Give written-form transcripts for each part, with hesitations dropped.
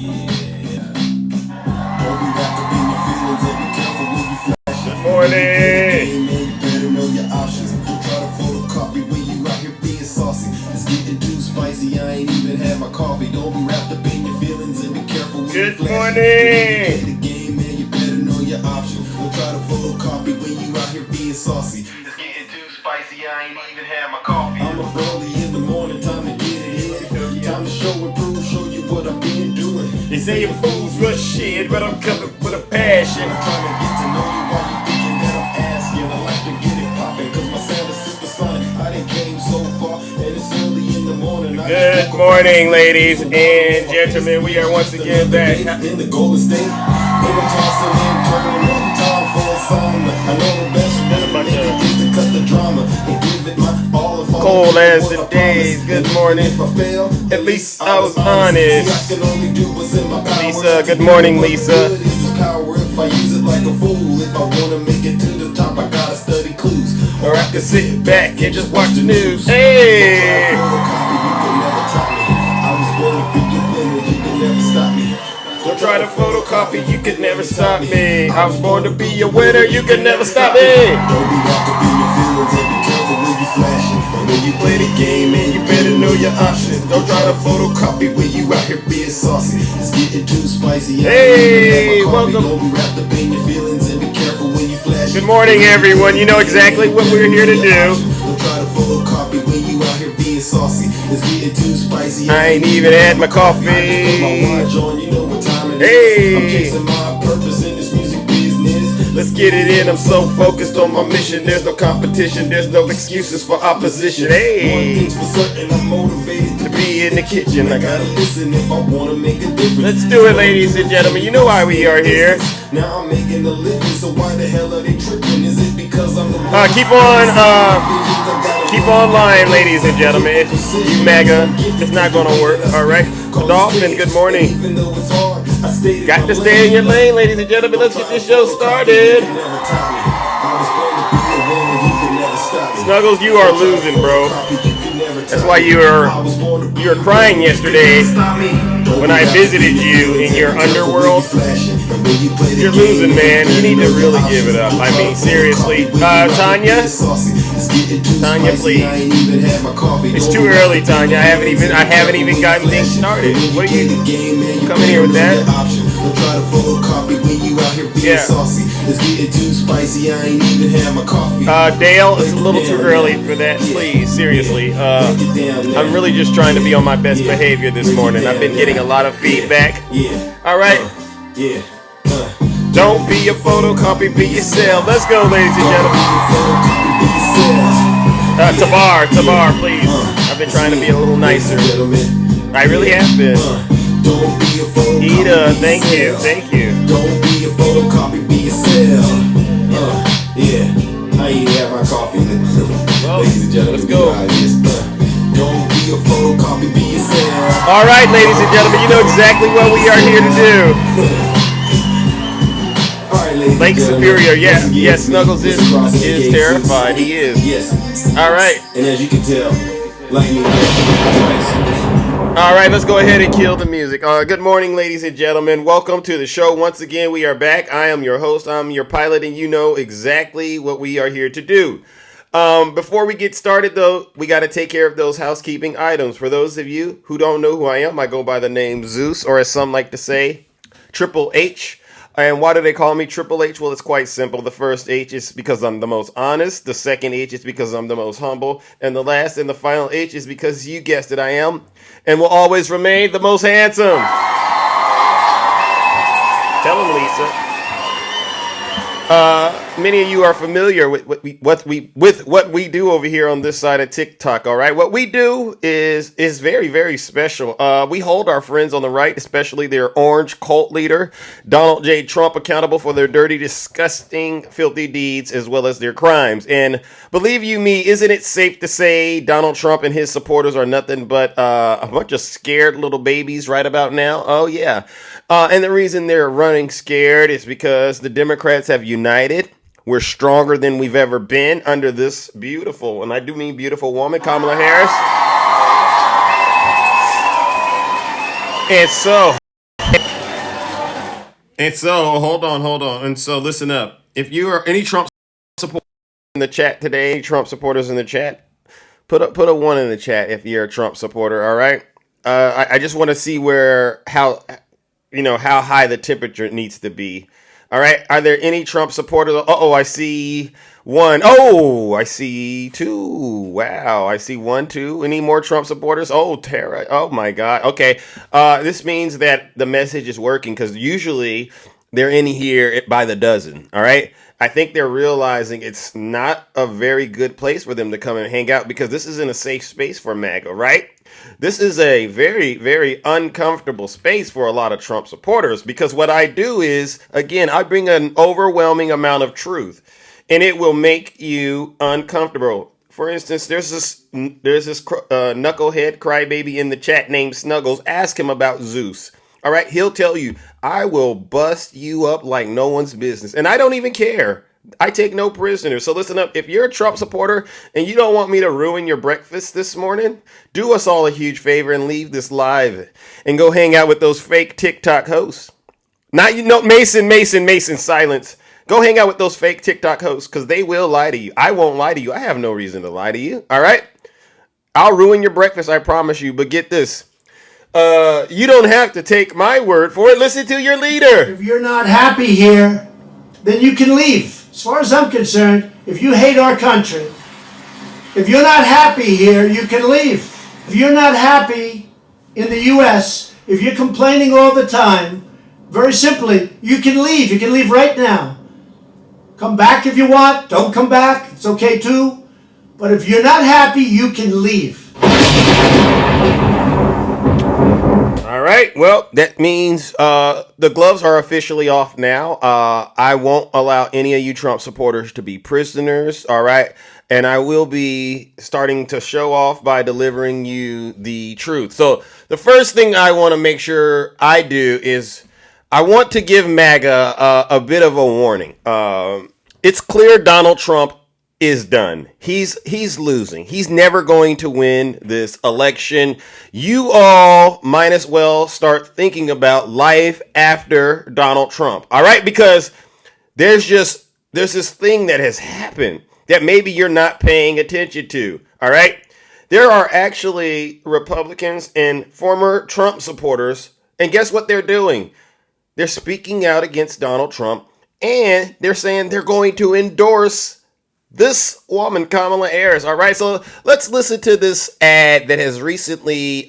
Good morning. Good morning. I'm up early in the morning, time to get it in. Time to show and prove, show you what I've been doing. They say you fools rush shit, but I'm coming with a passion. I'm trying to get to know you while you thinking that I'm asking. I like to get it poppin', cause my sound is supersonic. I done came so far, and it's early in the morning. Good morning, ladies and gentlemen. We are once again back. In the Golden State, they were tossing and turning all the time for a song. I know the best way is to cut the drama and give it my all. Cold as the days. Good morning. At least I was honest. Lisa, good morning, Lisa. Or I could sit back and just watch the news. Hey! Don't try to photocopy, you could never stop me. I was born to be a winner, you could never stop me. When you play the game, man, you better know your options. Don't try to photocopy when you out here being saucy. It's getting too spicy. Hey, welcome. Good morning, everyone. You know exactly what we're here to do. Don't try to photocopy when you out here being saucy. It's getting too spicy. I ain't even had my coffee. Hey. I'm chasing my purpose in this music business. Let's get it in. I'm so focused on my mission. There's no competition. There's no excuses for opposition. Hey. One thing's for certain, I'm motivated to be in the kitchen. I gotta listen if I wanna make a difference. Let's do it, ladies and gentlemen. You know why we are here. Now I'm making a living, so why the hell are they tripping? Is it because I'm the keep on lying, ladies and gentlemen. You MAGA, it's not gonna work. All right, Dolphin. Good morning. Got to stay in your lane, ladies and gentlemen. Let's get this show started. Snuggles, you are losing, bro. That's why you were crying yesterday when I visited you in your underworld. You're losing, man. You need to really give it up. I mean, seriously. Tanya, please. It's too early, Tanya. I haven't even gotten things started. What are you coming here with that? Yeah. Dale, it's a little too early for that. Please, seriously. I'm really just trying to be on my best behavior this morning. I've been getting a lot of feedback. All right. Don't be a photocopy, be yourself. Let's go, ladies and gentlemen. Tabar, please. I've been trying to be a little nicer. I really have been. Ida, thank you. Don't be a photocopy, be yourself. I ain't have my coffee. Well, ladies and gentlemen, let's go. Don't be a photocopy, be yourself. All right, ladies and gentlemen, you know exactly what we are here to do. Lake Superior, yes, Snuggles is terrified. He is. Yes. All right. And as you can tell, like me, all right, let's go ahead and kill the music. Good morning, ladies and gentlemen. Welcome to the show. Once again, we are back. I am your host. I'm your pilot, and you know exactly what we are here to do. Before we get started, though, we got to take care of those housekeeping items. For those of you who don't know who I am, I go by the name Zeus, or as some like to say, Triple H. And why do they call me Triple H? Well, it's quite simple. The first H is because I'm the most honest. The second H is because I'm the most humble. And the last and the final H is because you guessed it, I am and will always remain the most handsome. Tell him, Lisa. Many of you are familiar with what we do over here on this side of TikTok. All right, what we do is very, very special. We hold our friends on the right, especially their orange cult leader Donald J. Trump, accountable for their dirty, disgusting, filthy deeds as well as their crimes. And believe you me, isn't it safe to say Donald Trump and his supporters are nothing but a bunch of scared little babies right about now? Oh yeah. And the reason they're running scared is because the Democrats have united. We're stronger than we've ever been under this beautiful, and I do mean beautiful woman, Kamala Harris. And so, And so, hold on. And so, listen up. If you are any Trump supporters in the chat today, any Trump supporters in the chat, put a one in the chat if you're a Trump supporter. All right. I just want to see how high the temperature needs to be. All right. Are there any Trump supporters? Oh, I see one. Oh, I see two. Wow. I see one, two. Any more Trump supporters? Oh, Tara. Oh, my God. Okay. This means that the message is working because usually they're in here by the dozen. All right. I think they're realizing it's not a very good place for them to come and hang out because this isn't a safe space for MAGA, right? This is a very, very uncomfortable space for a lot of Trump supporters because what I do is, again, I bring an overwhelming amount of truth and it will make you uncomfortable. For instance, there's this knucklehead crybaby in the chat named Snuggles. Ask him about Zeus. All right, he'll tell you, I will bust you up like no one's business. And I don't even care. I take no prisoners. So listen up. If you're a Trump supporter and you don't want me to ruin your breakfast this morning, do us all a huge favor and leave this live and go hang out with those fake TikTok hosts. Not Mason, silence. Go hang out with those fake TikTok hosts because they will lie to you. I won't lie to you. I have no reason to lie to you. All right? I'll ruin your breakfast, I promise you. But get this. You don't have to take my word for it. Listen to your leader. If you're not happy here, then you can leave. As far as I'm concerned, if you hate our country, if you're not happy here, you can leave. If you're not happy in the U.S., if you're complaining all the time, very simply, you can leave. You can leave right now. Come back if you want. Don't come back. It's okay too. But if you're not happy, you can leave. All right. Well, that means the gloves are officially off now. I won't allow any of you Trump supporters to be prisoners. All right. And I will be starting to show off by delivering you the truth. So the first thing I want to make sure I do is I want to give MAGA a bit of a warning. It's clear Donald Trump is done. He's losing. He's never going to win this election. You all might as well start thinking about life after Donald Trump. All right? Because there's this thing that has happened that maybe you're not paying attention to. All right? There are actually Republicans and former Trump supporters, and guess what they're doing? They're speaking out against Donald Trump, and they're saying they're going to endorse this woman, Kamala Harris. All right, so let's listen to this ad that has recently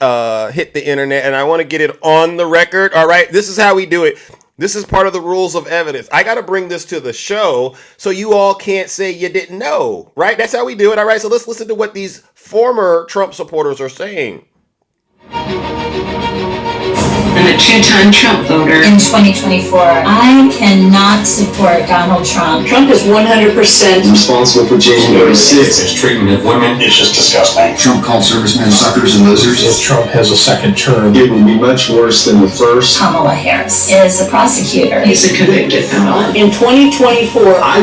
hit the internet, and I want to get it on the record. All right, this is how we do it. This is part of the rules of evidence. I got to bring this to the show so you all can't say you didn't know, right? That's how we do it. All right, so let's listen to what these former Trump supporters are saying. I'm a two-time Trump voter. In 2024, I cannot support Donald Trump. Trump is 100% Responsible for January 6th. His treatment of women is just disgusting. Trump called servicemen suckers and losers. If Trump has a second term, It will be much worse than the first. Kamala Harris is a prosecutor. He's a convicted felon. In 2024, I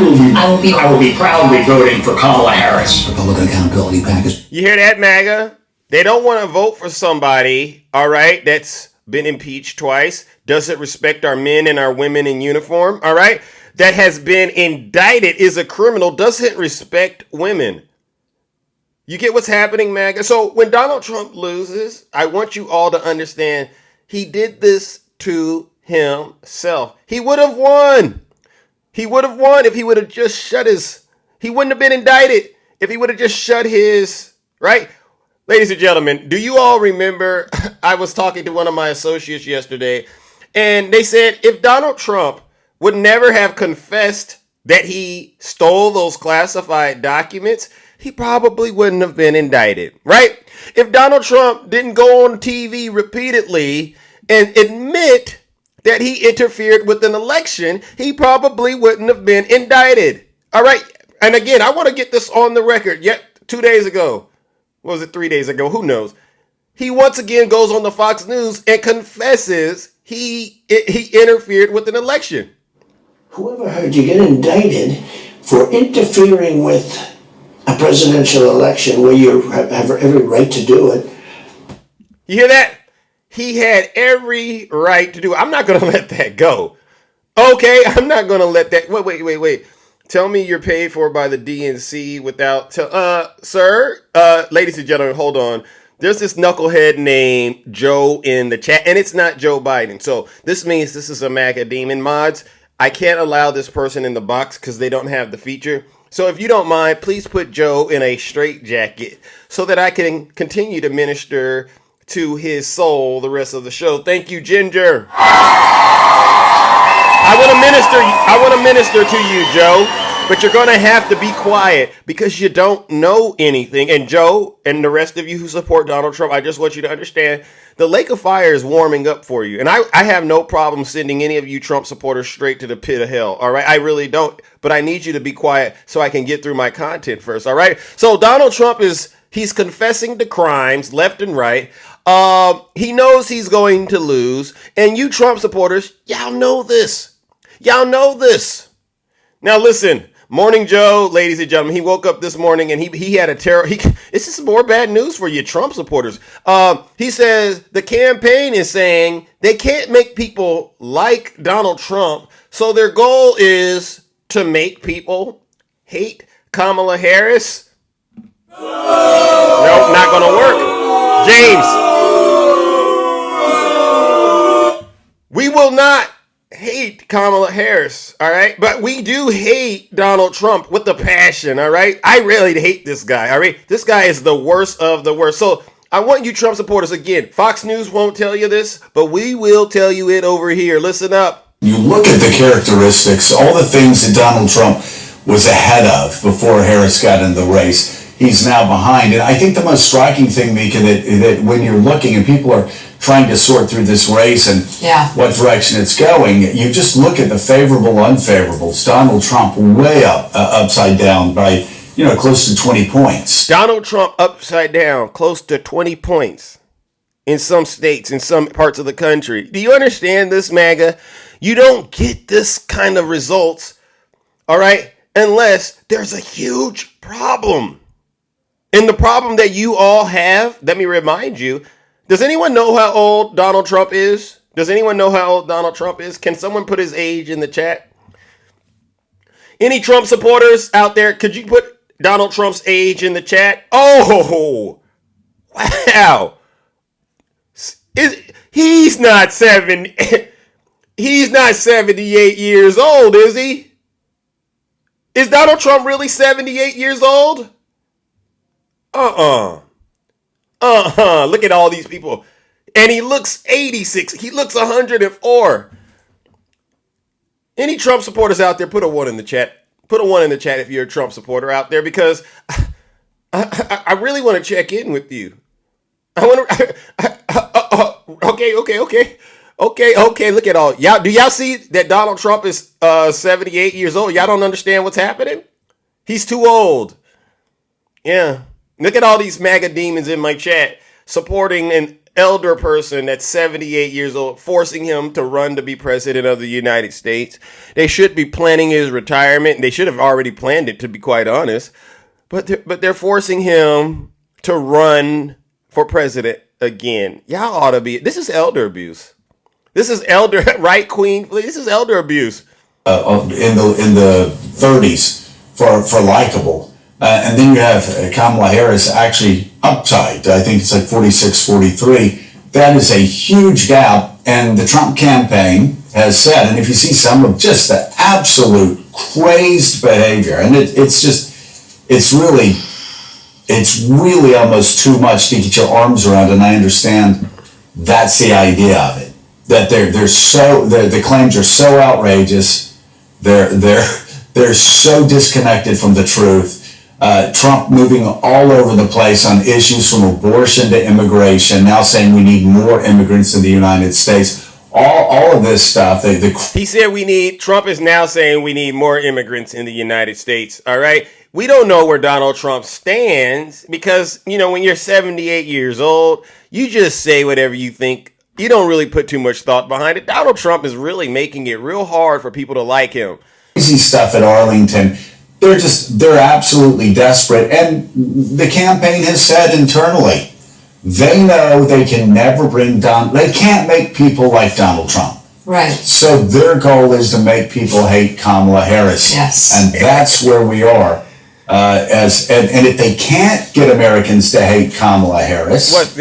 will be proudly voting for Kamala Harris. Republican accountability package. You hear that, MAGA? They don't want to vote for somebody, all right, that's been impeached twice, doesn't respect our men and our women in uniform, all right, that has been indicted, is a criminal, doesn't respect women. You get what's happening, MAGA? So when Donald Trump loses, I want you all to understand he did this to himself. He would have won. He would have won if he would have just shut his, he wouldn't have been indicted if he would have just shut his, right? Ladies and gentlemen, do you all remember I was talking to one of my associates yesterday, and they said if Donald Trump would never have confessed that he stole those classified documents, he probably wouldn't have been indicted, right? If Donald Trump didn't go on TV repeatedly and admit that he interfered with an election, he probably wouldn't have been indicted, all right? And again, I want to get this on the record. Yet 2 days ago, what was it, 3 days ago? Who knows? He once again goes on the Fox News and confesses he interfered with an election. Whoever heard you get indicted for interfering with a presidential election where you have every right to do it? You hear that? He had every right to do it. I'm not going to let that go. Okay, I'm not gonna let that. Wait. Tell me you're paid for by the DNC without, sir, ladies and gentlemen, hold on. There's this knucklehead named Joe in the chat, and it's not Joe Biden. So this means this is a MAGA demon. Mods, I can't allow this person in the box because they don't have the feature. So if you don't mind, please put Joe in a straitjacket so that I can continue to minister to his soul the rest of the show. Thank you, Ginger. I want to minister to you, Joe, but you're going to have to be quiet because you don't know anything. And Joe and the rest of you who support Donald Trump, I just want you to understand the lake of fire is warming up for you. And I have no problem sending any of you Trump supporters straight to the pit of hell. All right. I really don't. But I need you to be quiet so I can get through my content first. All right. So Donald Trump he's confessing to crimes left and right. He knows he's going to lose. And you Trump supporters, y'all know this. Y'all know this. Now listen, Morning Joe, ladies and gentlemen, he woke up this morning and he had a terror. This is more bad news for you Trump supporters. He says the campaign is saying they can't make people like Donald Trump. So their goal is to make people hate Kamala Harris. Nope, not going to work. James, we will not hate Kamala Harris, all right? But we do hate Donald Trump with a passion, all right? I really hate this guy, all right? This guy is the worst of the worst. So I want you Trump supporters, again, Fox News won't tell you this, but we will tell you it over here. Listen up. You look at the characteristics, all the things that Donald Trump was ahead of before Harris got in the race, he's now behind. And I think the most striking thing, Mika, that when you're looking and people are trying to sort through this race and what direction it's going, you just look at the favorable, unfavorables. Donald Trump way upside down by, close to 20 points. Donald Trump upside down, close to 20 points in some states, in some parts of the country. Do you understand this, MAGA? You don't get this kind of results, all right, unless there's a huge problem. And the problem that you all have, let me remind you, does anyone know how old Donald Trump is? Does anyone know how old Donald Trump is? Can someone put his age in the chat? Any Trump supporters out there, could you put Donald Trump's age in the chat? Oh, wow. He's not 78 years old, is he? Is Donald Trump really 78 years old? Look at all these people. And he looks 86. He looks 104. Any Trump supporters out there, put a 1 in the chat. Put a 1 in the chat if you're a Trump supporter out there, because I really want to check in with you. I want to. Okay. Look at all y'all. Do y'all see that Donald Trump is 78 years old? Y'all don't understand what's happening? He's too old. Yeah. Look at all these MAGA demons in my chat supporting an elder person that's 78 years old, forcing him to run to be president of the United States. They should be planning his retirement. They should have already planned it, to be quite honest. But they're forcing him to run for president again. Y'all ought to be. This is elder abuse. This is elder, right, Queen? This is elder abuse. In the 30s for likable. And then you have Kamala Harris actually upside. I think it's like 46, 43. That is a huge gap. And the Trump campaign has said, and if you see some of just the absolute crazed behavior, and it's really almost too much to get your arms around. And I understand that's the idea of it. That the claims are so outrageous. They're so disconnected from the truth. Trump moving all over the place on issues from abortion to immigration, now saying we need more immigrants in the United States. All of this stuff. He said Trump is now saying we need more immigrants in the United States. All right. We don't know where Donald Trump stands because, when you're 78 years old, you just say whatever you think. You don't really put too much thought behind it. Donald Trump is really making it real hard for people to like him. Crazy stuff at Arlington. They're absolutely desperate. And the campaign has said internally, they know they can never they can't make people like Donald Trump. Right. So their goal is to make people hate Kamala Harris. Yes. And that's where we are. And if they can't get Americans to hate Kamala Harris,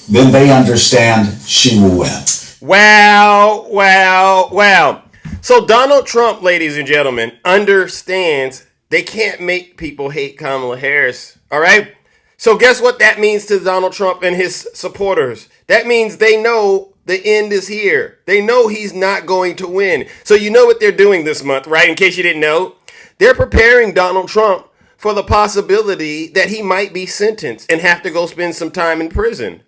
then they understand she will win. Wow, wow, wow. So Donald Trump, ladies and gentlemen, understands they can't make people hate Kamala Harris. All right? So guess what that means to Donald Trump and his supporters? That means they know the end is here. They know he's not going to win. So you know what they're doing this month, right? In case you didn't know, they're preparing Donald Trump for the possibility that he might be sentenced and have to go spend some time in prison.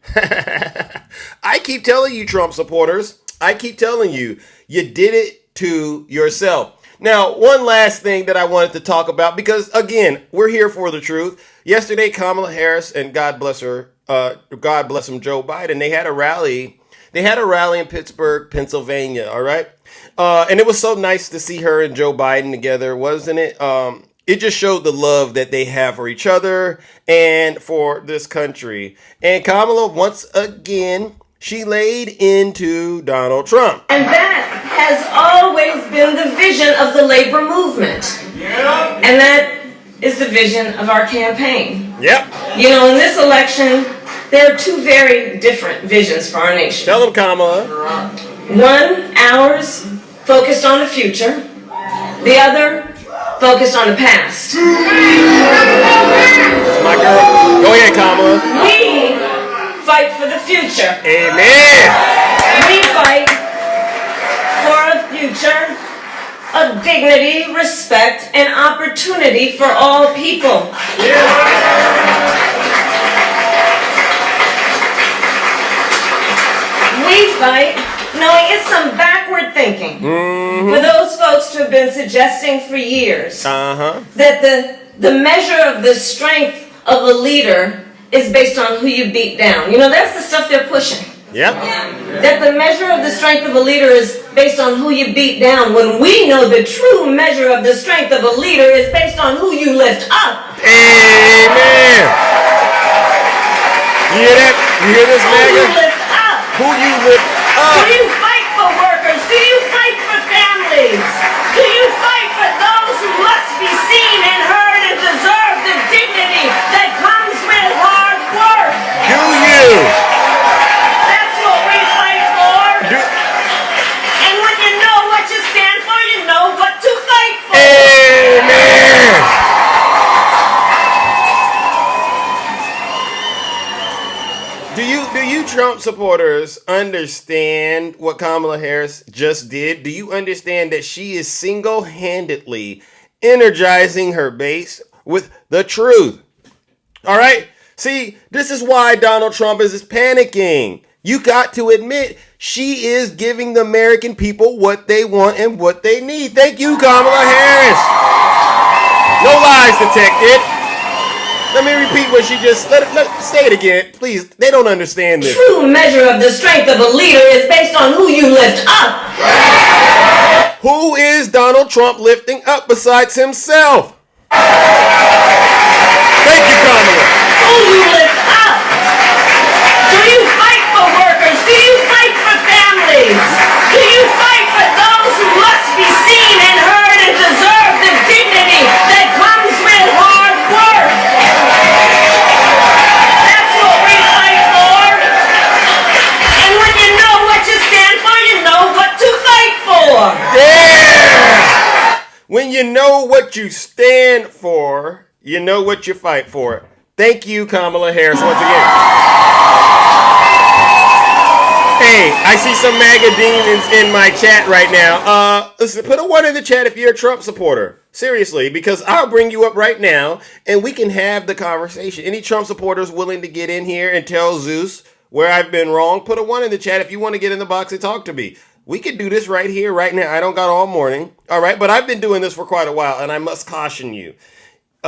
I keep telling you, Trump supporters, I keep telling you, you did it to yourself. Now, one last thing that I wanted to talk about, because again, we're here for the truth. Yesterday, Kamala Harris, and God bless her, God bless him, Joe Biden, they had a rally. They had a rally in Pittsburgh, Pennsylvania, all right? And it was so nice to see her and Joe Biden together, wasn't it? It just showed the love that they have for each other and for this country. And Kamala, once again, she laid into Donald Trump. And that has always been the vision of the labor movement. And that is the vision of our campaign. Yep. You know, in this election, there are two very different visions for our nation. Tell them, Kamala. One, ours, focused on the future. The other, focused on the past. My girl. Go ahead, Kamala. We fight for the future. Amen. We fight for a future of dignity, respect, and opportunity for all people. We fight knowing it's some backward thinking for those folks who have been suggesting for years that the measure of the strength of a leader is based on who you beat down. You know, that's the stuff they're pushing. Yep. That the measure of the strength of a leader is based on who you beat down, when we know the true measure of the strength of a leader is based on who you lift up. Amen. You hear that? You hear this, Who Maggie? you lift up. Who you lift up? Do you fight for workers? Do you fight for families? Do you fight for those who must be seen and heard and deserve the dignity that comes with hard work? Do you? That's what we fight for. And when you know what you stand for, you know what to fight for. Amen. Do you Trump supporters understand what Kamala Harris just did? Do you understand that she is single-handedly energizing her base with the truth? All right? See, this is why Donald Trump is panicking. You got to admit, she is giving the American people what they want and what they need. Thank you, Kamala Harris. No lies detected. Let me repeat what she just, say it again, please. They don't understand this. True measure of the strength of a leader is based on who you lift up. Who is Donald Trump lifting up besides himself? Thank you, Kamala. Who you lift up. Do you fight for workers? Do you fight for families? Do you fight for those who must be seen and heard and deserve the dignity that comes with hard work? That's what we fight for. And when you know what you stand for, you know what to fight for. Yeah! When you know what you stand for, you know what you fight for. Thank you, Kamala Harris, once again. Hey, I see some MAGA demons in my chat right now. Listen, put a 1 in the chat if you're a Trump supporter. Seriously, because I'll bring you up right now and we can have the conversation. Any Trump supporters willing to get in here and tell Zeus where I've been wrong? Put a 1 in the chat if you want to get in the box and talk to me. We could do this right here, right now. I don't got all morning, all right? But I've been doing this for quite a while, and I must caution you.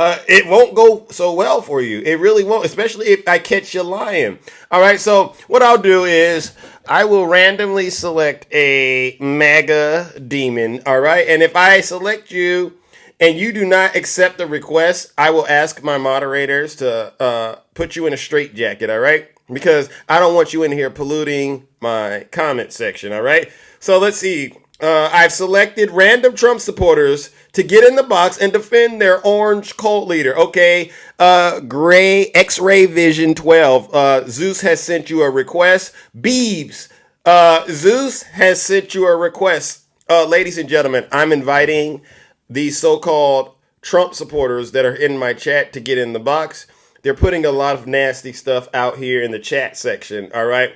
It won't go so well for you. It really won't, especially if I catch you lying. All right, so what I'll do is I will randomly select a MAGA demon, all right? And if I select you and you do not accept the request, I will ask my moderators to put you in a straitjacket, all right? because I don't want you in here polluting my comment section. All right. So let's see. I've selected random Trump supporters to get in the box and defend their orange cult leader. Okay. Gray X-Ray Vision 12. Zeus has sent you a request. Beebs. Zeus has sent you a request. Ladies and gentlemen, I'm inviting these so-called Trump supporters that are in my chat to get in the box. They're putting a lot of nasty stuff out here in the chat section. All right.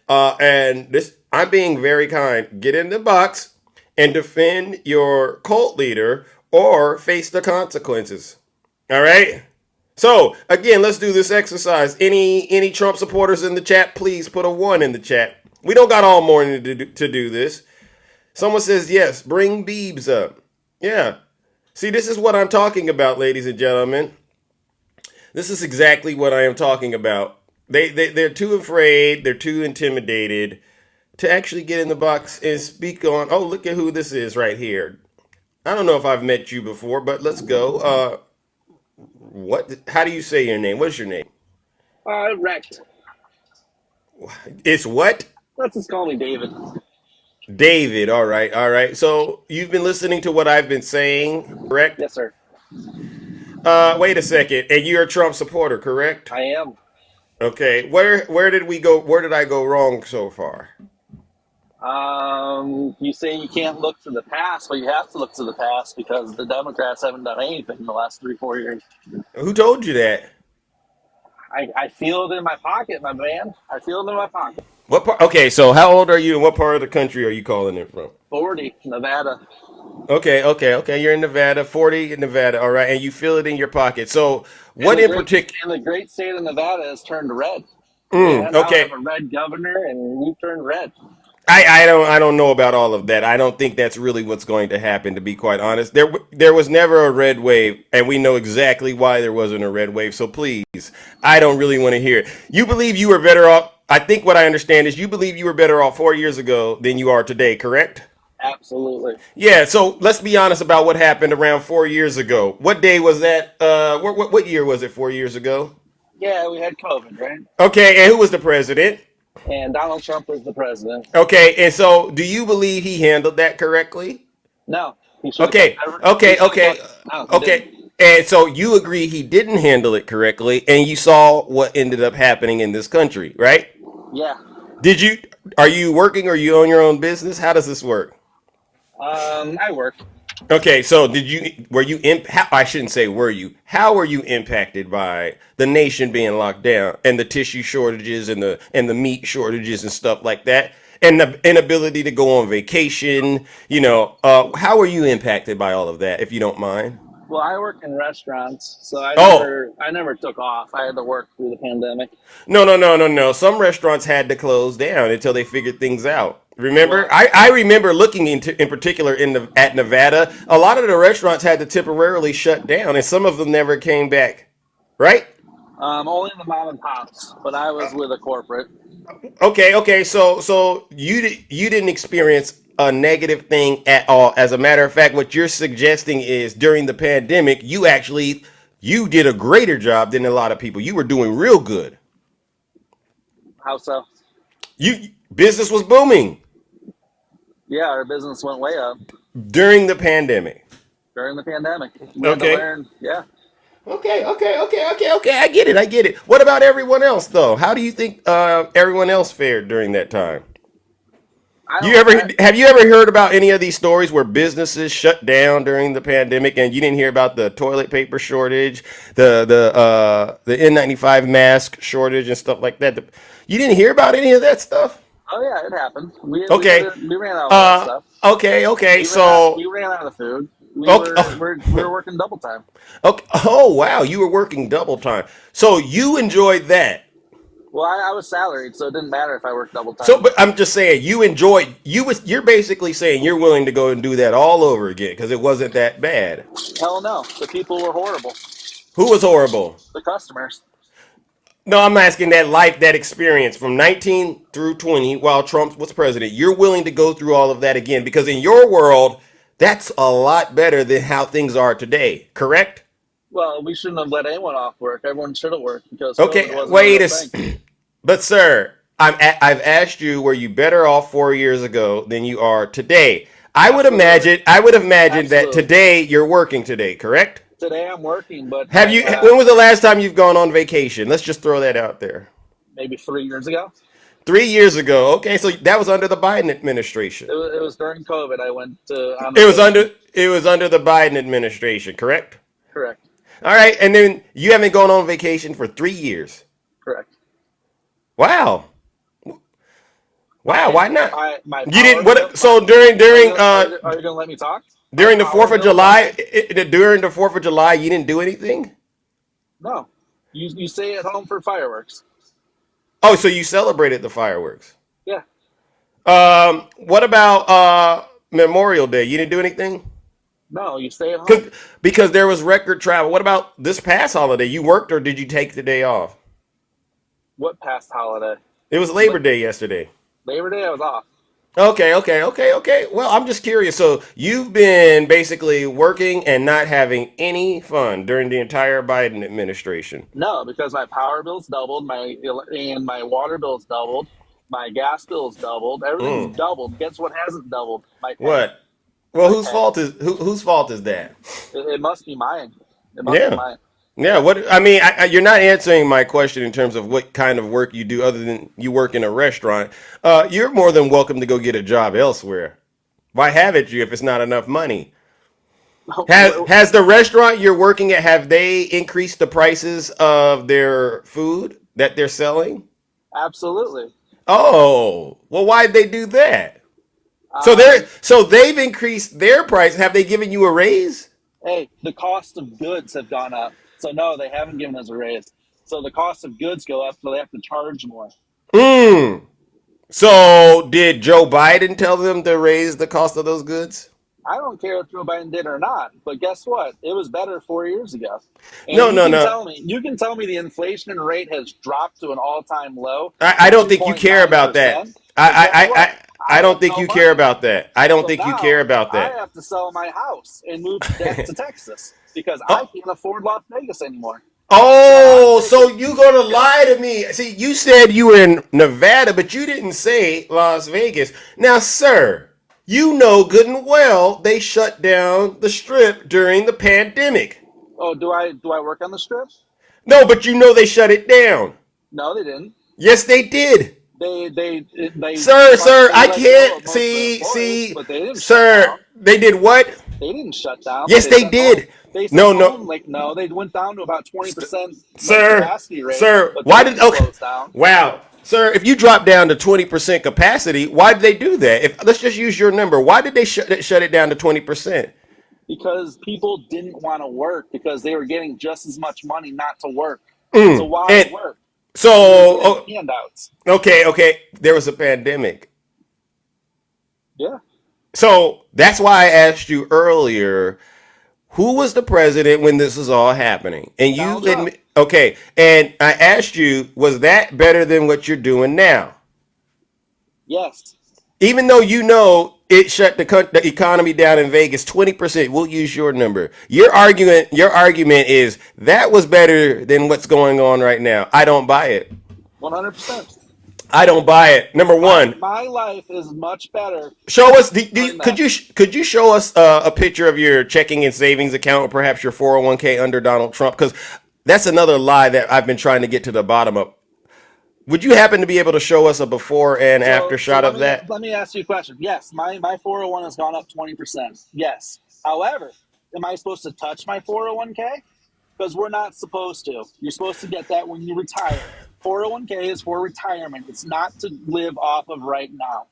And this, I'm being very kind. Get in the box and defend your cult leader or face the consequences. All right. So again, let's do this exercise. Any Trump supporters in the chat, please put a 1 in the chat. We don't got all morning to do this. Someone says yes. Bring Beebs up. Yeah. See, this is what I'm talking about, ladies and gentlemen. This is exactly what I am talking about. They're too afraid. They're too intimidated to actually get in the box and speak on. Oh, look at who this is right here. I don't know if I've met you before, but let's go. What? How do you say your name? What's your name? Wrecked. It's what? Let's just call me David. David. All right. All right. So you've been listening to what I've been saying, correct? Yes, sir. Wait a second. And you're a Trump supporter, correct? I am. Okay. Where did we go? Where did I go wrong so far? You say you can't look to the past, but you have to look to the past because the Democrats haven't done anything in the last 3-4 years. Who told you that? I feel it in my pocket, my man. I feel it in my pocket. What part? Okay, so how old are you and what part of the country are you calling it from? 40, Nevada. Okay. You're in Nevada, 40 in Nevada. All right. And you feel it in your pocket. So what in particular? And the great state of Nevada has turned red. Okay. Now we have a red governor and we turned red. I don't know about all of that. I don't think that's really what's going to happen, to be quite honest. There was never a red wave, and we know exactly why there wasn't a red wave. So please, I don't really want to hear it. You believe you were better off. I think what I understand is you believe you were better off 4 years ago than you are today, correct? Absolutely. Yeah, so let's be honest about what happened around 4 years ago. What day was that? What year was it 4 years ago? Yeah, we had COVID, right? Okay, and who was the president? And Donald Trump was the president. Okay, and so do you believe he handled that correctly? No. Okay. And so you agree he didn't handle it correctly, and you saw what ended up happening in this country, right? Yeah. Are you working or you own your own business? How does this work? I work. Okay, so I shouldn't say were you. How were you impacted by the nation being locked down and the tissue shortages and the meat shortages and stuff like that? And the inability to go on vacation, how were you impacted by all of that, if you don't mind? Well, I work in restaurants, so I never took off. I had to work through the pandemic. No. Some restaurants had to close down until they figured things out. Remember, I remember looking in particular at Nevada. A lot of the restaurants had to temporarily shut down, and some of them never came back. Right? Only the mom and pops, but I was with a corporate. Okay. So you didn't experience a negative thing at all. As a matter of fact, what you're suggesting is during the pandemic, you did a greater job than a lot of people. You were doing real good. How so? Business was booming. Yeah, our business went way up during the pandemic. We had to learn, yeah. Okay. I get it. What about everyone else, though? How do you think everyone else fared during that time? Have you ever heard about any of these stories where businesses shut down during the pandemic and you didn't hear about the toilet paper shortage, the N95 mask shortage and stuff like that? You didn't hear about any of that stuff? Oh yeah, it happened. We ran out of stuff. Okay. We ran out of food. We were working double time. Okay. Oh wow, you were working double time. So you enjoyed that. Well, I was salaried, so it didn't matter if I worked double time. So, but I'm just saying, you're basically saying you're willing to go and do that all over again because it wasn't that bad. Hell no, the people were horrible. Who was horrible? The customers. No, I'm asking that experience from 19 through 20 while Trump was president. You're willing to go through all of that again because in your world, that's a lot better than how things are today, correct? Well, we shouldn't have let anyone off work. Everyone should have worked because okay. But sir, I've asked you, were you better off 4 years ago than you are today? I would imagine. I would imagine that Absolutely. today you're working today, correct? Today I'm working, but Have you? When was the last time you've gone on vacation? Let's just throw that out there. maybe 3 years ago. 3 years ago. Okay, so that was under the Biden administration. It was during COVID. I went on It was vacation. under the Biden administration, correct? Correct. All right, and then you haven't gone on vacation for 3 years. Correct. Wow. Wow, why not? My You didn't power what bill- so Are you gonna let me talk? during the My power 4th of bill- July, during the 4th of July, you didn't do anything? No. You stay at home for fireworks. Oh, so you celebrated the fireworks. Yeah. What about Memorial Day? You didn't do anything? No, you stay at home. Because there was record travel. What about this past holiday? You worked or did you take the day off? What past holiday? It was Labor Day yesterday. Labor Day I was off. Okay. Well, I'm just curious. So you've been basically working and not having any fun during the entire Biden administration. No, because my power bill's doubled, my water bill's doubled, my gas bill's doubled, everything's doubled. Guess what hasn't doubled? My pay. What? Well, whose Okay. whose fault is that? It must be mine. It must Yeah. be mine. Yeah. What? I mean, you're not answering my question in terms of what kind of work you do, other than you work in a restaurant. You're more than welcome to go get a job elsewhere. Why haven't you if it's not enough money? Has the restaurant you're working at, have they increased the prices of their food that they're selling? Absolutely. Oh, well, why'd they do that? So they've increased their price. Have they given you a raise? Hey, the cost of goods have gone up. So no, they haven't given us a raise. So the cost of goods go up, so they have to charge more. So did Joe Biden tell them to raise the cost of those goods? I don't care if Joe Biden did or not, but guess what? It was better 4 years ago. And No. You can tell me the inflation rate has dropped to an all-time low. I don't think you care about that. 2.9%. I don't think you care about that. I don't So think you now care about I that. have to sell my house and move to Texas because I can't afford Las Vegas anymore. Oh, so you gonna lie to me? See, you said you were in Nevada, but you didn't say Las Vegas. Now, sir, you know good and well they shut down the Strip during the pandemic. Oh, do I work on the Strip? No, but you know they shut it down. No, they didn't. Yes, they did. They Sir, I let go can't of most of the employees, see, but they didn't shut sir. down. They did what? They didn't shut down. Yes, they sent did. home- They sent No. home, no, they went down to about 20% Sir, capacity rate. sir, but why they did didn't okay? close down. Wow, sir, if you drop down to 20% capacity, why did they do that? If let's just use your number, why did they shut it down to 20%? Because people didn't want to work because they were getting just as much money not to work. So why And work? so, Handouts. okay, there was a pandemic, Yeah. so that's why I asked you earlier. Who was the president when this was all happening? And you Donald Trump. admit, okay, and I asked you, was that better than what you're doing now? Yes. Even though you know it shut the economy down in Vegas 20%, we'll use your number. Your argument is that was better than what's going on right now. I don't buy it. 100%. I don't buy it. Number one, My life is much better. show us. Doing Could that. you show us a picture of your checking and savings account, or perhaps your 401k under Donald Trump? Because that's another lie that I've been trying to get to the bottom of. Would you happen to be able to show us a before and after shot of that? Let me ask you a question. Yes, my 401 has gone up 20%. Yes. However, am I supposed to touch my 401k? Because we're not supposed to. You're supposed to get that when you retire. 401k is for retirement. It's not to live off of right now.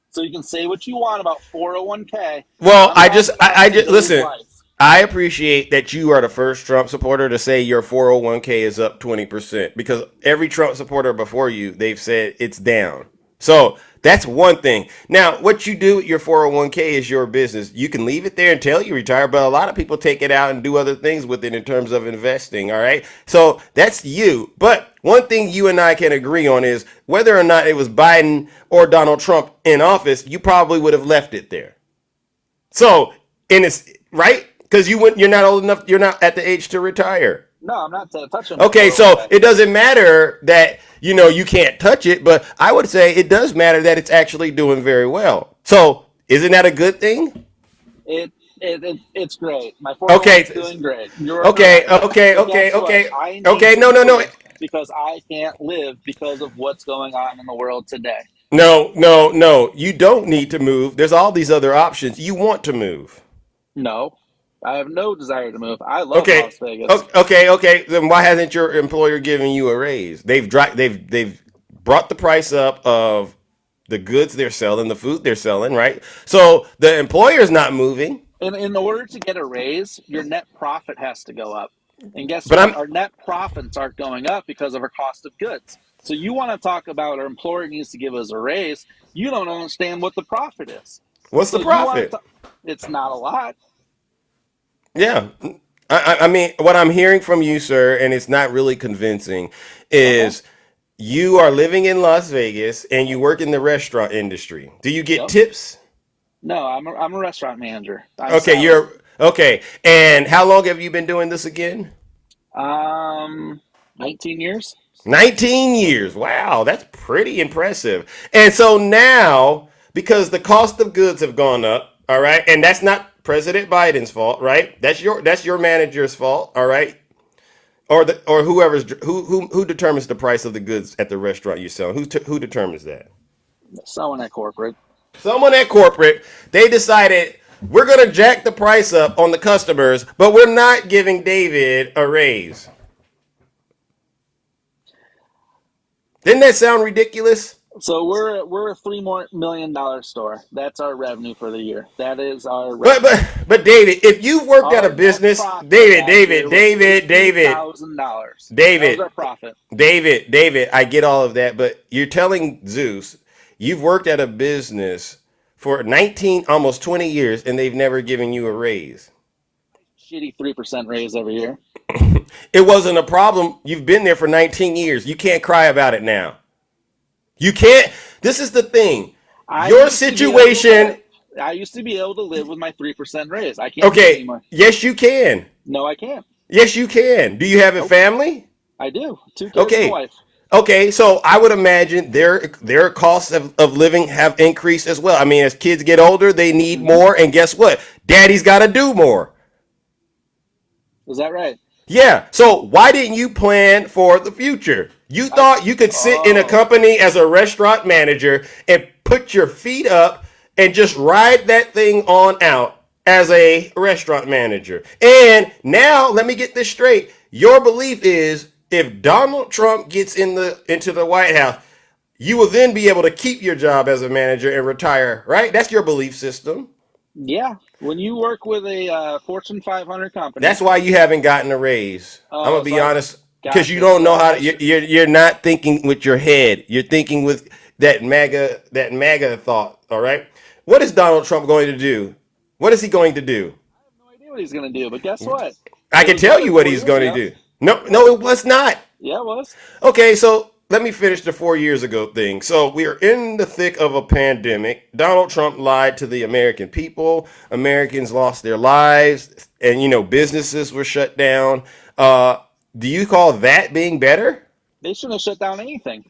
So you can say what you want about 401k. Well, I'm I talking just about listen. today's life. I appreciate that you are the first Trump supporter to say your 401k is up 20%, because every Trump supporter before you, they've said it's down. So that's one thing. Now, what you do with your 401k is your business. You can leave it there until you retire, but a lot of people take it out and do other things with it in terms of investing. All right. So that's you. But one thing you and I can agree on is whether or not it was Biden or Donald Trump in office, you probably would have left it there. So, and it's right, because you're not old enough. You're not at the age to retire. No, I'm not touching. Okay, so it doesn't matter that you can't touch it, but I would say it does matter that it's actually doing very well. So isn't that a good thing? It's great. My 401 Okay, is doing great. You're okay, correct. okay, But guess okay, what? okay, I need okay. to No, no, no, move because I can't live because of what's going on in the world today. no, no, no. You don't need to move. There's all these other options. You want to move. No, I have no desire to move. I love Okay, Las Vegas. okay. Then why hasn't your employer given you a raise? They've brought the price up of the goods they're selling, the food they're selling, right? So the employer's not moving. In order to get a raise, your net profit has to go up. And guess But what? I'm Our net profits aren't going up because of our cost of goods. So you want to talk about our employer needs to give us a raise. You don't understand what the profit is. What's the So you want profit? to it's not a lot. Yeah. I mean, what I'm hearing from you, sir, and it's not really convincing, is you are living in Las Vegas and you work in the restaurant industry. Do you get Yep. tips? No, I'm a restaurant manager. Okay, you're okay. And how long have you been doing this again? 19 years. 19 years. Wow, that's pretty impressive. And so now, because the cost of goods have gone up, all right, and that's not President Biden's fault, right? That's your manager's fault, all right? Or who determines the price of the goods at the restaurant you're selling? Who determines that? Someone at corporate. Someone at corporate, they decided we're going to jack the price up on the customers, but we're not giving David a raise. Didn't that sound ridiculous? So we're a $3 million store. That's our revenue for the year. That is our revenue. But David, if you've worked at a Our business, net profit David, last year was David, $50,000. David, That was our profit. David, I get all of that, but you're telling Zeus you've worked at a business for 19, almost 20 years, and they've never given you a raise. Shitty 3% raise every year. It wasn't a problem. You've been there for 19 years. You can't cry about it now. You can't. This is the thing. Your situation. I used to be able to live with my 3% raise. I can't do it Okay. anymore. Yes, you can. No, I can't. Yes, you can. Do you have a family? I do. 2 kids Okay. and a wife. Okay, so I would imagine their costs of living have increased as well. I mean, as kids get older, they need more, and guess what? Daddy's got to do more. Is that right? Yeah. So why didn't you plan for the future? You thought you could sit in a company as a restaurant manager and put your feet up and just ride that thing on out as a restaurant manager. And now, let me get this straight. Your belief is if Donald Trump gets into the White House, you will then be able to keep your job as a manager and retire, right? That's your belief system. Yeah. When you work with a Fortune 500 company. That's why you haven't gotten a raise. I'm gonna be honest, because you Gotcha. don't know how to. You're not thinking with your head. You're thinking with that MAGA thought. All right. What is Donald Trump going to do? What is he going to do? I have no idea what he's going to do, but guess what? I can tell you what he's going to do. No, it was not. Yeah, it was. Okay, so let me finish the 4 years ago thing. So we are in the thick of a pandemic. Donald Trump lied to the American people. Americans lost their lives, and businesses were shut down. Do you call that being better? They shouldn't have shut down anything.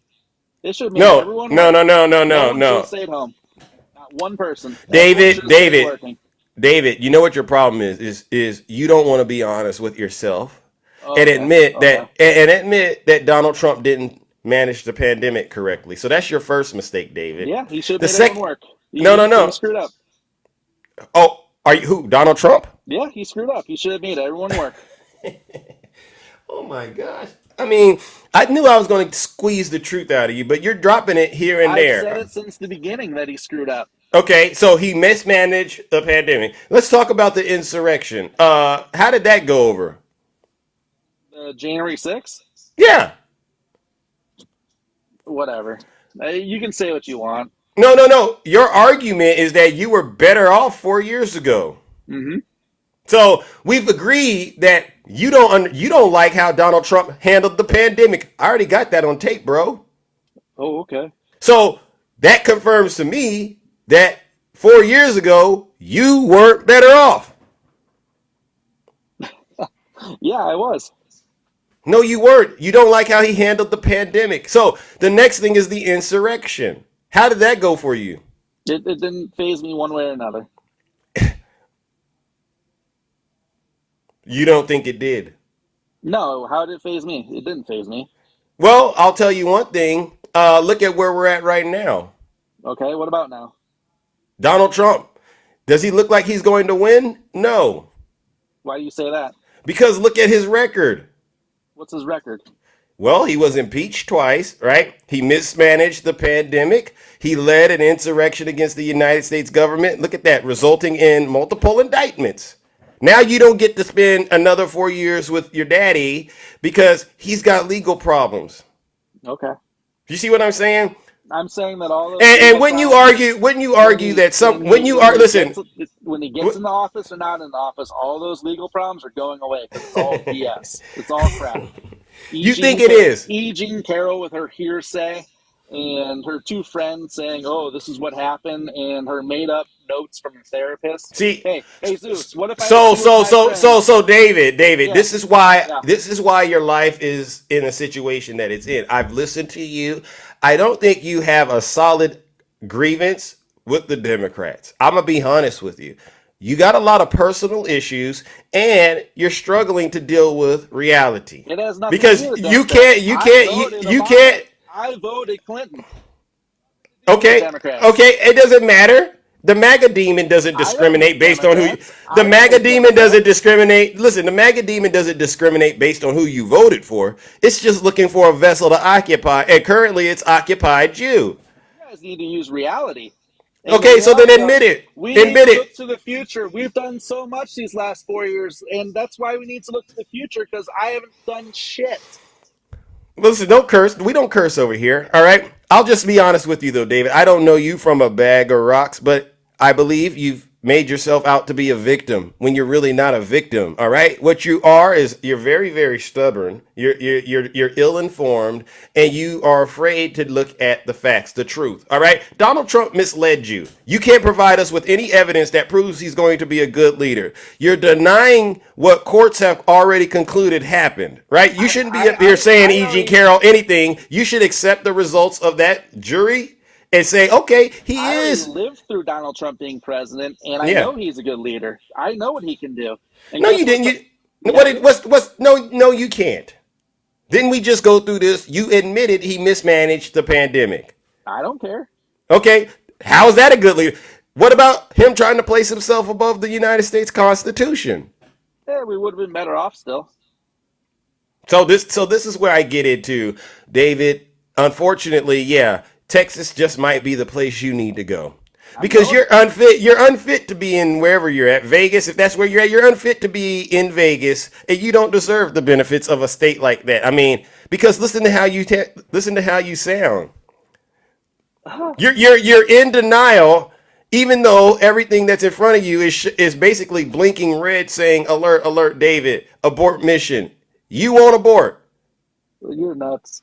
They should have made everyone No. No. Stay at home. Not one person. David, you know what your problem is you don't want to be honest with yourself and admit that Donald Trump didn't manage the pandemic correctly. So that's your first mistake, David. Yeah, he should have made everyone work. No. He screwed up. Oh, are you who? Donald Trump? Yeah, he screwed up. He should have made everyone work. Oh my gosh. I mean, I knew I was going to squeeze the truth out of you, but you're dropping it here and there. I've said it since the beginning that he screwed up. Okay, so he mismanaged the pandemic. Let's talk about the insurrection. How did that go over? January 6th? Yeah. Whatever. You can say what you want. No. Your argument is that you were better off 4 years ago. Mm-hmm. So we've agreed that you don't like how Donald Trump handled the pandemic. I already got that on tape, bro. Oh, okay. So that confirms to me that 4 years ago you weren't better off. Yeah, I was. No, you weren't. You don't like how he handled the pandemic. So the next thing is the insurrection. How did that go for you? It didn't phase me one way or another. You don't think it did? No, how did it phase me? It didn't phase me. Well, I'll tell you one thing. Look at where we're at right now. Okay, what about now? Donald Trump. Does he look like he's going to win? No. Why do you say that? Because look at his record. What's his record? Well, he was impeached twice, right? He mismanaged the pandemic. He led an insurrection against the United States government. Look at that, resulting in multiple indictments. Now you don't get to spend another 4 years with your daddy because he's got legal problems. Okay. You see what I'm saying? I'm saying that all those And when you argue that some when you are listen, when he gets in the office or not in the office, all those legal problems are going away because it's all BS. It's all crap. You think it is? E. Jean Carroll with her hearsay and her two friends saying, "Oh, this is what happened," and her made-up notes from her therapist. See, hey, Zeus, what if I so David, Yeah. this is why your life is in a situation that it's in. I've listened to you. I don't think you have a solid grievance with the Democrats. I'm gonna be honest with you. You got a lot of personal issues, and you're struggling to deal with reality. It has nothing because to do with you can't. I voted Clinton. Okay, Democrats. okay, it doesn't matter. The MAGA demon doesn't discriminate based on who. The MAGA demon doesn't discriminate. Listen, the MAGA demon doesn't discriminate based on who you voted for. It's just looking for a vessel to occupy, and currently it's occupied you. You guys need to use reality. And Okay, so then admit it. We need Admit to it. look to the future. We've done so much these last 4 years, and that's why we need to look to the future because I haven't done shit. Listen, don't curse. We don't curse over here. All right. I'll just be honest with you, though, David. I don't know you from a bag of rocks, but I believe you've made yourself out to be a victim when you're really not a victim. All right. What you are is you're very, very stubborn. You're ill-informed, and you are afraid to look at the facts, the truth. All right. Donald Trump misled you. You can't provide us with any evidence that proves he's going to be a good leader. You're denying what courts have already concluded happened. Right. You shouldn't be up here saying E. Jean Carroll anything. You should accept the results of that jury and say, okay, I lived through Donald Trump being president, and I know he's a good leader. I know what he can do. And no, you didn't. No, you can't. Didn't we just go through this? You admitted he mismanaged the pandemic. I don't care. Okay, how is that a good leader? What about him trying to place himself above the United States Constitution? Yeah, we would have been better off still. So this is where I get into, David. Unfortunately, yeah. Texas just might be the place you need to go because you're unfit. You're unfit to be in wherever you're at. Vegas, if that's where you're at, you're unfit to be in Vegas, and you don't deserve the benefits of a state like that. I mean, because listen to how you sound. You're in denial, even though everything that's in front of you is basically blinking red, saying "Alert, alert, David, abort mission." You won't abort. You're nuts.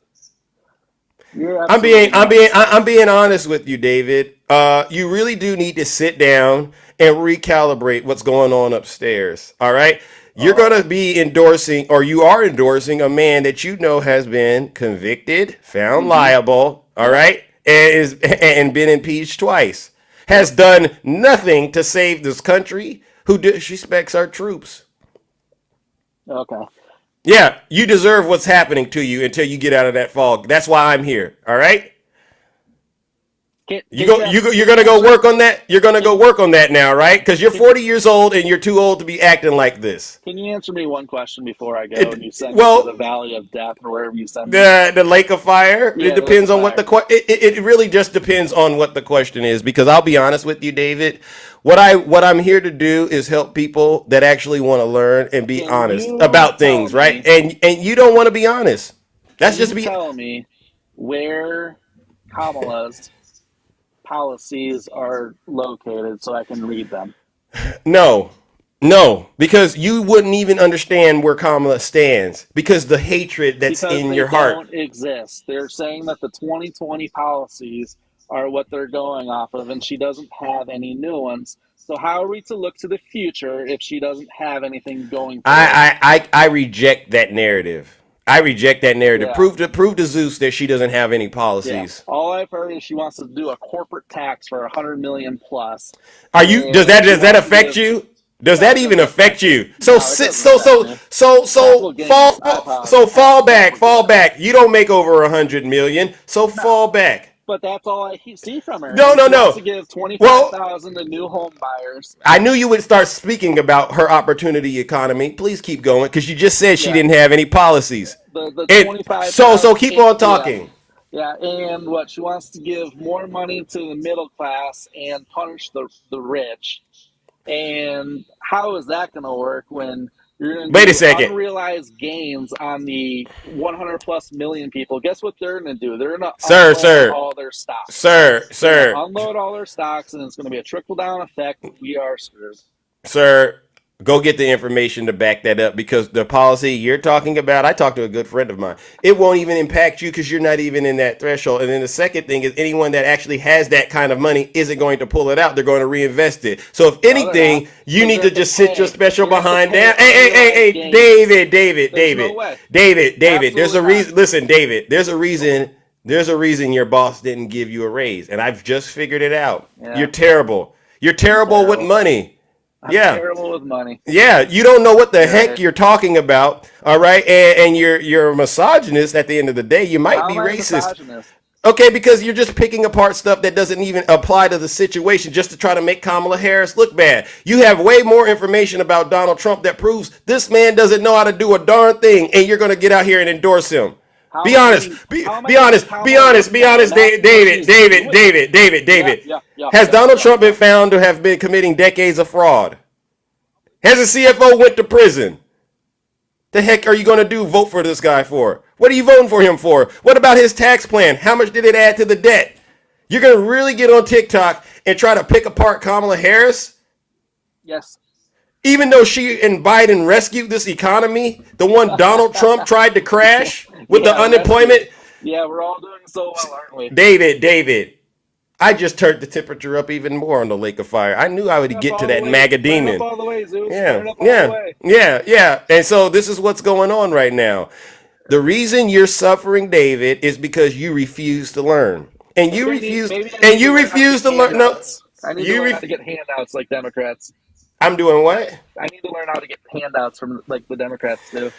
I'm being honest with you, David. You really do need to sit down and recalibrate what's going on upstairs. All right. You're going to be endorsing, or you are endorsing, a man that you know has been convicted, found liable. All right. And been impeached twice. Has done nothing to save this country, who disrespects our troops. Okay. Yeah, you deserve what's happening to you until you get out of that fog. That's why I'm here. All right. You're gonna go work on that. You're gonna go work on that now, right? Because you're 40 years old and you're too old to be acting like this. Can you answer me one question before I go? And you send me to the Valley of Death or wherever you send me. The Lake of Fire. Yeah, it depends on what it really just depends on what the question is. Because I'll be honest with you, David. What I'm here to do is help people that actually want to learn and be honest about things, right? And you don't want to be honest. That's just tell me where Kamala's policies are located so I can read them. No, because you wouldn't even understand where Kamala stands because the hatred that's in your heart. Don't exist. They're saying that the 2020 policies are what they're going off of, and she doesn't have any new ones. So how are we to look to the future if she doesn't have anything going forward? I reject that narrative. I reject that narrative. Yeah. Prove to Zeus that she doesn't have any Yeah. policies. All I've heard is she wants to do a corporate tax for 100 million plus. Are you? Does that affect you? Does that even affect you? So fall back. You don't make over 100 million, so fall back. But that's all I see from her. No. She wants to give 25,000 to new home buyers. I knew you would start speaking about her opportunity economy. Please keep going, because you just said she didn't have any policies. The 25. So keep on talking. Yeah, and what she wants to give more money to the middle class and punish the rich. And how is that going to work when you're going to do unrealized gains on the 100 plus million people? Guess what they're going to do? They're going to unload all their stocks. Sir. Unload all their stocks, and it's going to be a trickle down effect. We are screwed. Sir, go get the information to back that up, because the policy you're talking about, I talked to a good friend of mine. It won't even impact you because you're not even in that threshold. And then the second thing is, anyone that actually has that kind of money isn't going to pull it out. They're going to reinvest it. So if anything, you need to just sit your special behind down. Hey, David. There's a reason. Listen, David, there's a reason your boss didn't give you a raise. And I've just figured it out. Yeah. You're terrible. You're terrible with money. I'm terrible with money. Yeah, you don't know what the heck you're talking about, all right? And you're a misogynist at the end of the day. You might be racist. Okay, because you're just picking apart stuff that doesn't even apply to the situation just to try to make Kamala Harris look bad. You have way more information about Donald Trump that proves this man doesn't know how to do a darn thing, and you're going to get out here and endorse him. Be honest, David. Has Donald Trump been found to have been committing decades of fraud? Has the CFO went to prison? The heck are you going to do? Vote for this guy for? What are you voting for him for? What about his tax plan? How much did it add to the debt? You're going to really get on TikTok and try to pick apart Kamala Harris? Yes. Even though she and Biden rescued this economy, the one Donald Trump tried to crash with the unemployment. Yeah, we're all doing so well, aren't we? David, I just turned the temperature up even more on the Lake of Fire. I knew I would get to that MAGA demon. All the way, Zeus. Yeah. And so this is what's going on right now. The reason you're suffering, David, is because you refuse to learn. And you refuse to learn. No, I need to learn how to get handouts like Democrats. I'm doing what? I need to learn how to get handouts from like the Democrats do.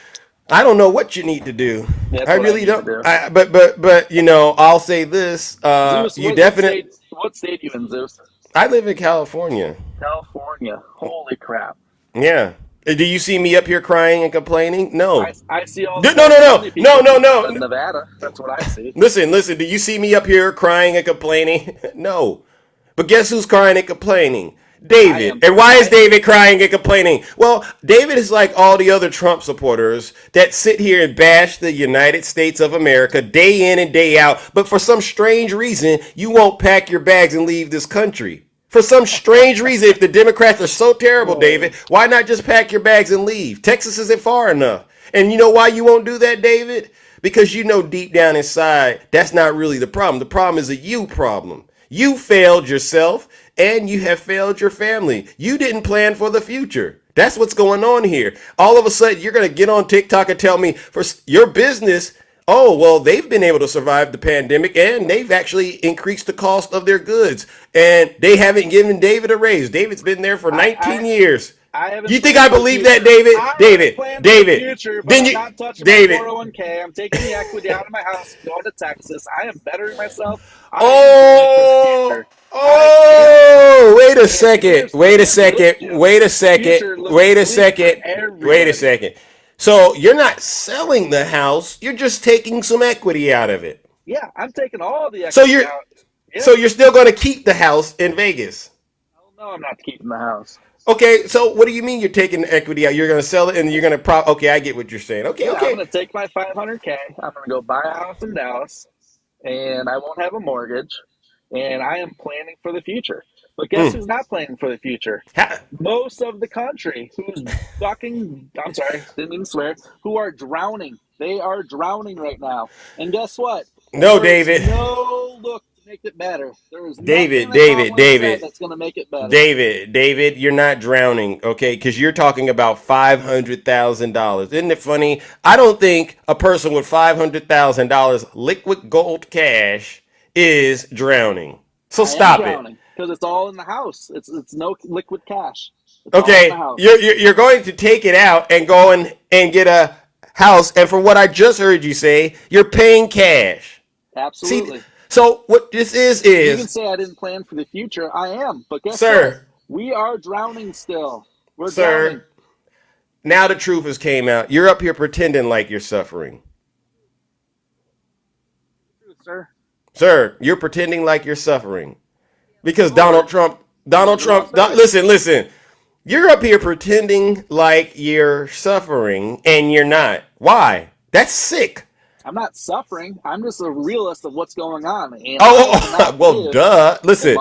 I don't know what you need to do. That's I really don't. But you know, I'll say this. Zeus, you what state you in, Zeus? I live in California. California. Holy crap. Yeah. Do you see me up here crying and complaining? No. I see all. No. Nevada. That's what I see. Listen. Do you see me up here crying and complaining? No. But guess who's crying and complaining? David. And why is David crying and complaining? Well, David is like all the other Trump supporters that sit here and bash the United States of America day in and day out. But for some strange reason, you won't pack your bags and leave this country. For some strange reason, if the Democrats are so terrible, David, why not just pack your bags and leave? Texas isn't far enough. And you know why you won't do that, David? Because you know deep down inside, that's not really the problem. The problem is a you problem. You failed yourself. And you have failed your family. You didn't plan for the future. That's what's going on here. All of a sudden, you're going to get on TikTok and tell me for your business, oh, well, they've been able to survive the pandemic and they've actually increased the cost of their goods. And they haven't given David a raise. David's been there for 19 years. You think I believe that, David? David. Then I'm not touching my 401k. I'm taking the equity out of my house, going to Texas. I am bettering myself. Wait a second. So you're not selling the house. You're just taking some equity out of it. Yeah, I'm taking all the equity out. Yeah. So you're still going to keep the house in Vegas? No, I'm not keeping the house. Okay, so what do you mean you're taking the equity out? You're going to sell it and you're going to okay, I get what you're saying. Okay. I'm going to take my $500K. I'm going to go buy a house in Dallas, and I won't have a mortgage, and I am planning for the future. But guess who's not planning for the future? Most of the country who's didn't mean to swear, who are drowning. They are drowning right now. And guess what? No, David. No look Make it better. There is David, nothing that Kamala David, said that's going to make it better. David, you're not drowning, okay? Because you're talking about $500,000. Isn't it funny? I don't think a person with $500,000 liquid gold cash is drowning. So stop it. Because it's all in the house. It's no liquid cash. It's Okay, all in the house. you're going to take it out and go and get a house, and from what I just heard you say, you're paying cash. Absolutely. See, so what this is You can say I didn't plan for the future. I am, but guess what? We are drowning still. We're drowning. Now the truth has came out. You're up here pretending like you're suffering. Sir, you're pretending like you're suffering. Because Donald Trump, listen. You're up here pretending like you're suffering and you're not. Why? That's sick. I'm not suffering. I'm just a realist of what's going on. And well, duh. Listen.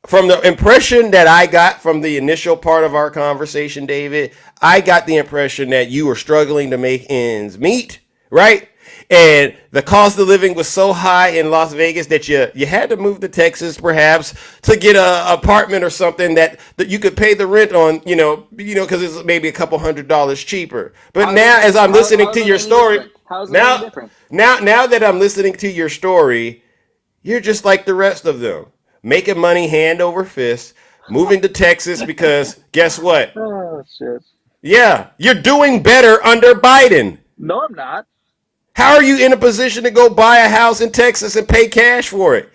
From the impression that I got from the initial part of our conversation, David, I got the impression that you were struggling to make ends meet, right? And the cost of living was so high in Las Vegas that you had to move to Texas, perhaps, to get an apartment or something that you could pay the rent on, because it's maybe a couple $100 cheaper. But now, as I'm listening to your story, now that I'm listening to your story, you're just like the rest of them, making money hand over fist, moving to Texas because guess what? Oh shit! Yeah, you're doing better under Biden. No, I'm not. How are you in a position to go buy a house in Texas and pay cash for it?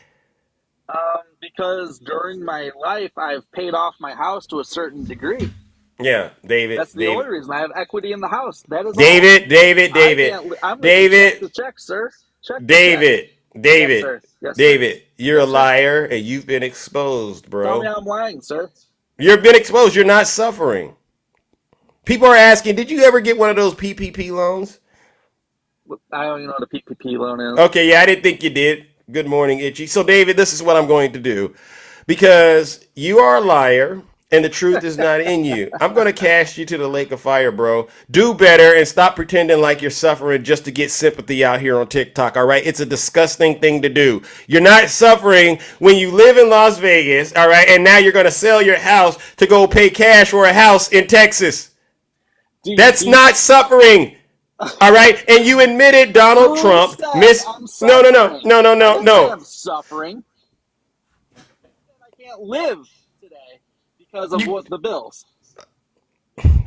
Because during my life, I've paid off my house to a certain degree. Yeah, David. That's the only reason I have equity in the house. That is David. I'm David. The check, sir. Check David. Yes, sir. Yes, David, you're a liar and you've been exposed, bro. Tell me I'm lying, sir. You've been exposed. You're not suffering. People are asking, did you ever get one of those PPP loans? I don't even know what a PPP loan is. Okay, yeah, I didn't think you did. Good morning, Itchy. So, David, this is what I'm going to do. Because you are a liar and the truth is not in you. I'm going to cast you to the lake of fire, bro. Do better and stop pretending like you're suffering just to get sympathy out here on TikTok, all right? It's a disgusting thing to do. You're not suffering when you live in Las Vegas, all right? And now you're going to sell your house to go pay cash for a house in Texas. That's not suffering. All right, and you admitted Donald Trump No. I'm suffering. I can't live today because of what the bills.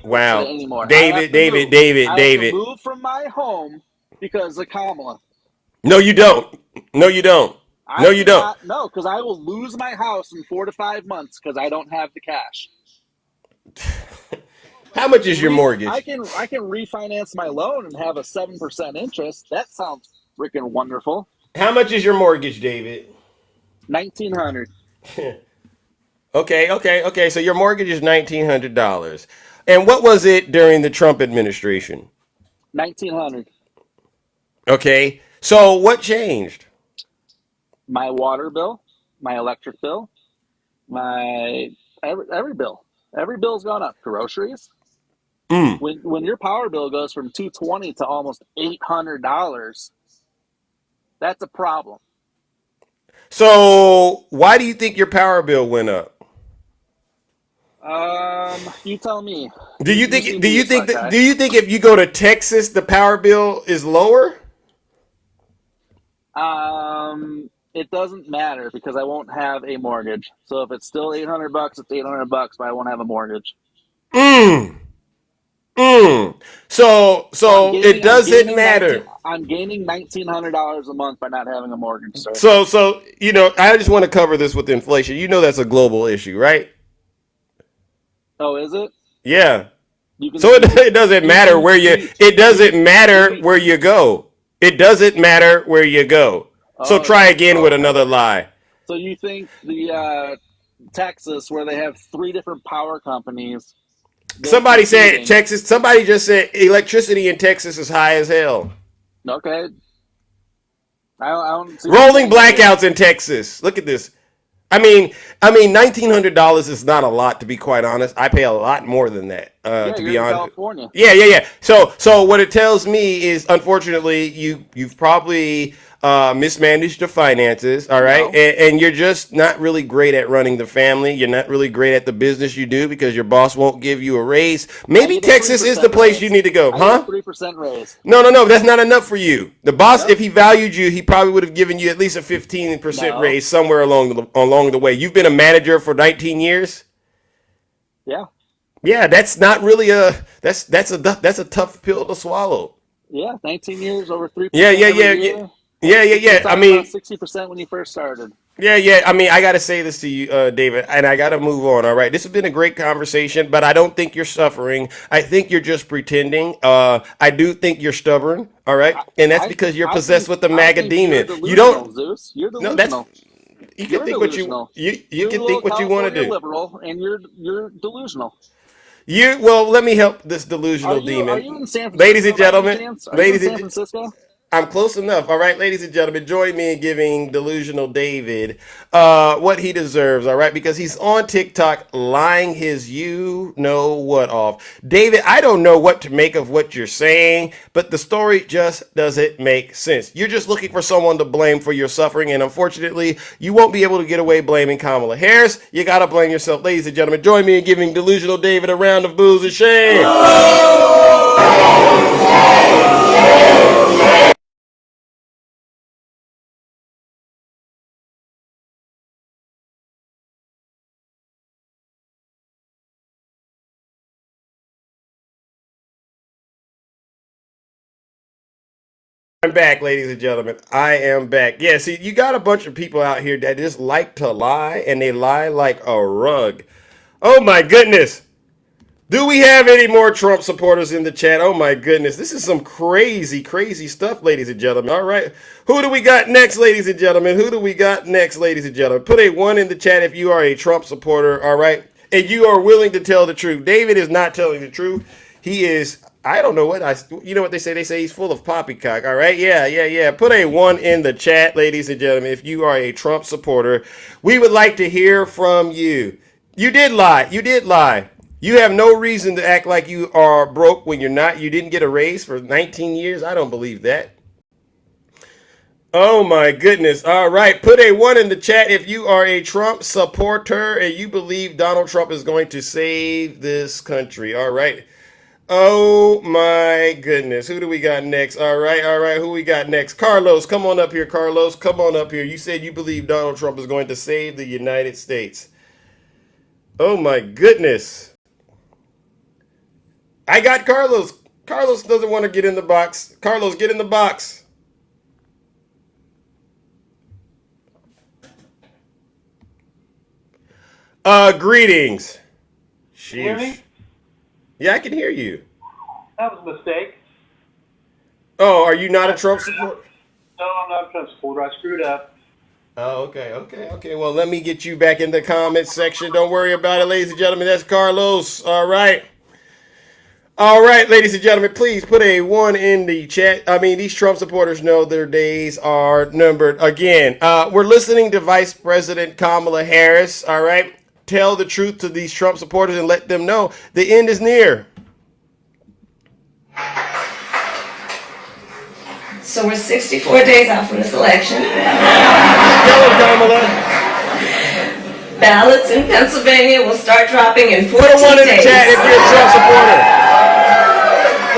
Wow, anymore. David. I have to move from my home because of Kamala. No, you don't. No, because I will lose my house in 4 to 5 months because I don't have the cash. How much is your mortgage? I can refinance my loan and have a 7% interest. That sounds freaking wonderful. How much is your mortgage, David? $1,900. Okay. So your mortgage is $1,900. And what was it during the Trump administration? $1,900. Okay. So what changed? My water bill, my electric bill, my every bill. Every bill's gone up. Groceries. When your power bill goes from $220 to almost $800, that's a problem. So why do you think your power bill went up? You tell me. Do you think if you go to Texas the power bill is lower? It doesn't matter because I won't have a mortgage. So if it's still $800, it's $800, but I won't have a mortgage. So it doesn't matter. I'm gaining $1,900 a month by not having a mortgage, sir. So I just want to cover this with inflation. You know that's a global issue, right? Oh, is it? Yeah. So it doesn't matter where you. It doesn't matter where you go. It doesn't matter where you go. So try again with another lie. So you think the Texas, where they have 3 different power companies. Somebody said Texas. Somebody just said electricity in Texas is high as hell. Okay. I don't see rolling blackouts in Texas. Look at this. I mean, $1,900 is not a lot, to be quite honest. I pay a lot more than that. Yeah, to you're be in honest. California. Yeah. So what it tells me is, unfortunately, you've probably mismanaged your finances. All right, No. and you're just not really great at running the family. You're not really great at the business you do because your boss won't give you a raise. Maybe need a Texas is the 3% place raise. you need to go, I huh? need a 3% raise. No, that's not enough for you. The boss, Yep. if he valued you, he probably would have given you at least a 15% No. raise somewhere along the way. You've been a manager for 19 years. Yeah. Yeah, that's not really that's a tough pill to swallow. Yeah, 19 years, over 3% Yeah. every year. Yeah. I About mean, 60% when you first started. yeah. I mean, I got to say this to you, David, and I got to move on. All right, this has been a great conversation, but I don't think you're suffering. I think you're just pretending. I do think you're stubborn. All right, and that's because you're possessed with the MAGA demon. You don't. Zeus. You're No, that's. delusional. You can You're think what you delusional. you You're can a think what you want to California do. liberal, and you're delusional. Well, let me help this delusional demon. Are you in San Francisco? Ladies and by any gentlemen, chance? Are you in San Francisco? I'm close enough. All right, ladies and gentlemen, join me in giving delusional David what he deserves. All right, because he's on TikTok lying his you know what off. David, I don't know what to make of what you're saying, but the story just doesn't make sense. You're just looking for someone to blame for your suffering, and unfortunately, you won't be able to get away blaming Kamala Harris. You gotta blame yourself, ladies and gentlemen. Join me in giving delusional David a round of boos and shame. I'm back, ladies and gentlemen. I am back. Yeah, see, you got a bunch of people out here that just like to lie, and they lie like a rug. Oh my goodness. Do we have any more Trump supporters in the chat? Oh my goodness. This is some crazy, crazy stuff, ladies and gentlemen. All right. Who do we got next, ladies and gentlemen? Who do we got next, ladies and gentlemen? Put a 1 in the chat if you are a Trump supporter, all right? And you are willing to tell the truth. David is not telling the truth. He is... I don't know you know what they say? They say he's full of poppycock. All right. Yeah. Put a 1 in the chat, ladies and gentlemen. If you are a Trump supporter, we would like to hear from you. You did lie. You have no reason to act like you are broke when you're not. You didn't get a raise for 19 years. I don't believe that. Oh my goodness. All right. Put a 1 in the chat if you are a Trump supporter and you believe Donald Trump is going to save this country. All right. Oh my goodness. Who do we got next? All right. Who we got next? Carlos, come on up here, Carlos. Come on up here. You said you believe Donald Trump is going to save the United States. Oh my goodness. I got Carlos. Carlos doesn't want to get in the box. Carlos, get in the box. Greetings. Hear me? Yeah, I can hear you. That was a mistake. Oh, are you not a Trump supporter? No, I'm not a Trump supporter. I screwed up. Oh, okay. Well, let me get you back in the comments section. Don't worry about it, ladies and gentlemen. That's Carlos. All right, ladies and gentlemen, please put a 1 in the chat. I mean, these Trump supporters know their days are numbered. Again, we're listening to Vice President Kamala Harris. All right. Tell the truth to these Trump supporters and let them know the end is near. So we're 64 days out from this election. Tell them, Kamala. Ballots in Pennsylvania will start dropping in 14 Put a 1 in the days. chat if you're a Trump supporter.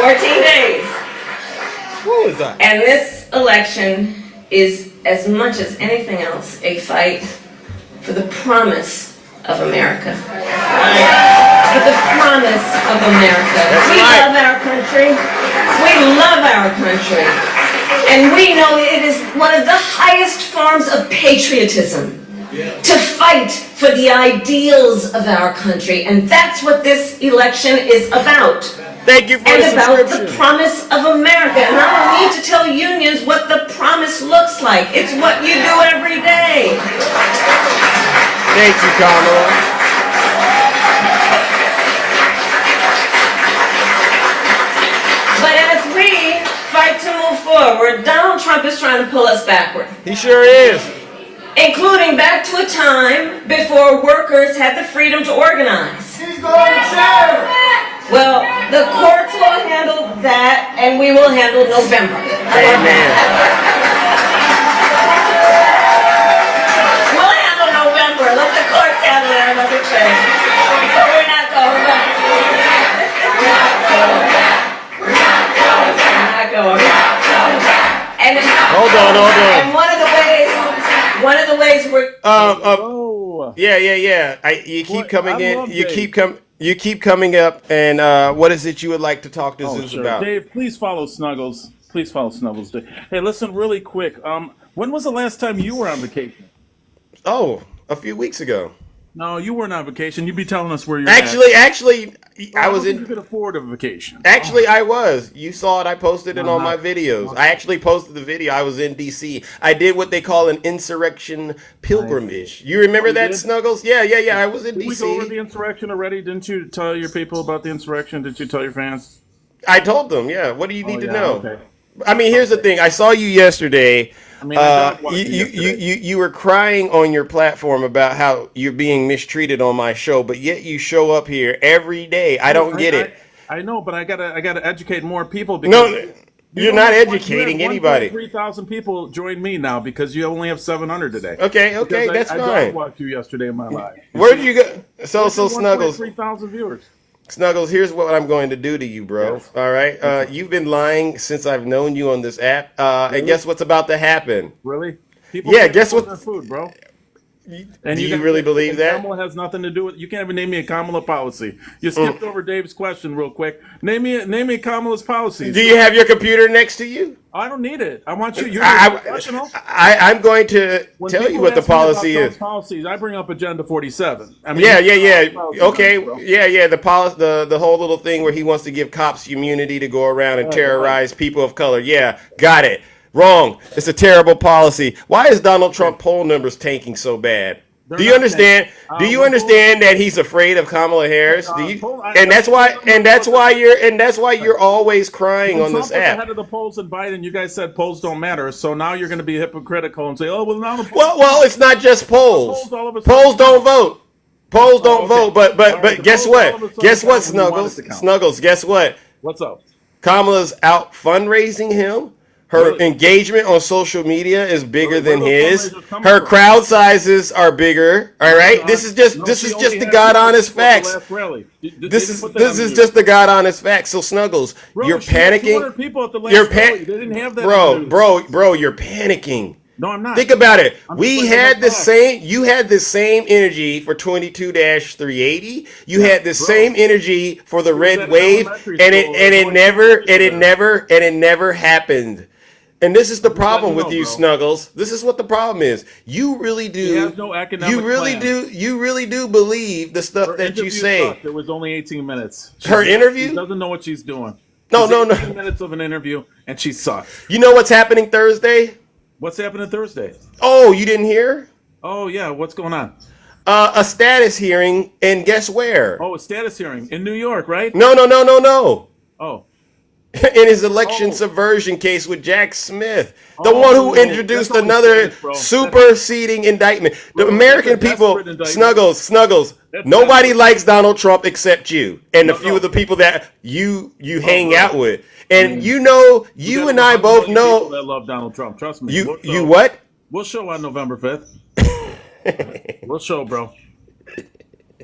14 days. Who is that? And this election is, as much as anything else, a fight for the promise of America. For the promise of America. We love our country. We love our country. And we know it is one of the highest forms of patriotism to fight for the ideals of our country. And that's what this election is about. Thank you for and the about subscription. The promise of America. And I don't need to tell unions what the promise looks like. It's what you do every day. Thank you, Kamala. But as we fight to move forward, Donald Trump is trying to pull us backward. He sure is. Including back to a time before workers had the freedom to organize. He's going to jail. Well, the courts will handle that, and we will handle November. Amen. We'll handle November. Let the courts handle that another thing. But we're not going back. We're not going back. We're not going back. We're not going back. And Hold on. And one of the ways we're Yeah. You keep coming in. You keep coming up. And what is it you would like to talk to Zeus about? Dave, please follow Snuggles. Please follow Snuggles. Dave. Hey, listen, really quick. When was the last time you were on vacation? Oh, a few weeks ago. No, you weren't on vacation. You'd be telling us where you're Actually, at. I was in. You could afford a vacation. Actually, I was. You saw it. I posted it on my videos. I actually posted the video. I was in D.C. I did what they call an insurrection pilgrimage. You remember that, did? Snuggles? Yeah. I was in Did we D.C. go over the insurrection already? Didn't you tell your people about the insurrection? Did you tell your fans? I told them. Yeah. What do you need to know? Okay. I mean, here's the thing. I saw you yesterday. I mean, I don't watch you were crying on your platform about how you're being mistreated on my show, but yet you show up here every day. I don't get it. I know, but I gotta educate more people. No, you're not educating anybody. 3,000 people joined me now because you only have 700 today. Okay, that's I fine. I watched you yesterday in my live. Where did you go? So Snuggles. 3,000 viewers. Snuggles, here's what I'm going to do to you, bro. Yes. All right? You've been lying since I've known you on this app. And guess what's about to happen? Really? People Yeah, can't guess afford what? their food, bro. Do you really believe that? Kamala has nothing to do with. You can't even name me a Kamala policy. You skipped over Dave's question real quick. Name me Kamala's policies. Do you have your computer next to you? I don't need it. I want you. You're I- a professional. I'm going to When tell you people what the ask me about policy those is. Policies. I bring up Agenda 47. I mean, Yeah. policies, Okay. bro. Yeah. The whole little thing where he wants to give cops immunity to go around and terrorize people of color. Yeah, got it. Wrong. It's a terrible policy. Why is Donald Trump poll numbers tanking so bad? They're Do you not understand? tanking. Do you We're understand that he's afraid of Kamala Harris? Do you? poll- I- And that's why you're always crying When on Trump this was app. ahead of the polls and Biden, you guys said polls don't matter. So now you're going to be hypocritical and say, "Oh, well, now the polls." Well, it's not just polls. Polls all of a sudden Polls don't vote. Polls don't okay. vote. But All right, the guess polls all what? of a sudden Guess what, count when you want Snuggles? it to count. Snuggles. Guess what? What's up? Kamala's out fundraising him. Her Really? engagement on social media is bigger Where than those his. fundraisers coming Her from? crowd sizes are bigger. All right. No, This is just she only the had God 200 honest people at the facts. last rally. They This didn't is put that on the news. just the God honest facts. So Snuggles, Bro, you're she had panicking. 200 people at the last You're rally. They didn't have that. on the bro, news. you're panicking. No, I'm not. Think about it. I'm We just looking had at the facts. same. You had the same energy for 22-380. You had the bro. same energy for the red at wave, elementary and school. it never happened. And this is the problem with letting you you, know, bro. Snuggles. This is what the problem is. You really do. He has no economic You really plan. do. You really do believe the stuff Her that you interview say. sucked. It was only 18 minutes. Her interview? She doesn't know what she's doing. No, It's no, no. 18 minutes of an interview, and she sucked. You know what's happening Thursday? What's happening Thursday? Oh, you didn't hear? Oh, yeah. What's going on? A status hearing, and guess where? Oh, a status hearing in New York, right? No. Oh. In his election subversion case with Jack Smith, the Oh, one who introduced that's only another status, bro. superseding indictment. The Bro, American that's a people, desperate indictment. Snuggles. That's Nobody desperate. likes Donald Trump except you and a No, few no. of the people that you hang bro. out with. And mean, you know, We you got and I 100 both million people know that love Donald Trump. Trust me. you. We'll You show. what? We'll show on November 5th. We'll show, bro.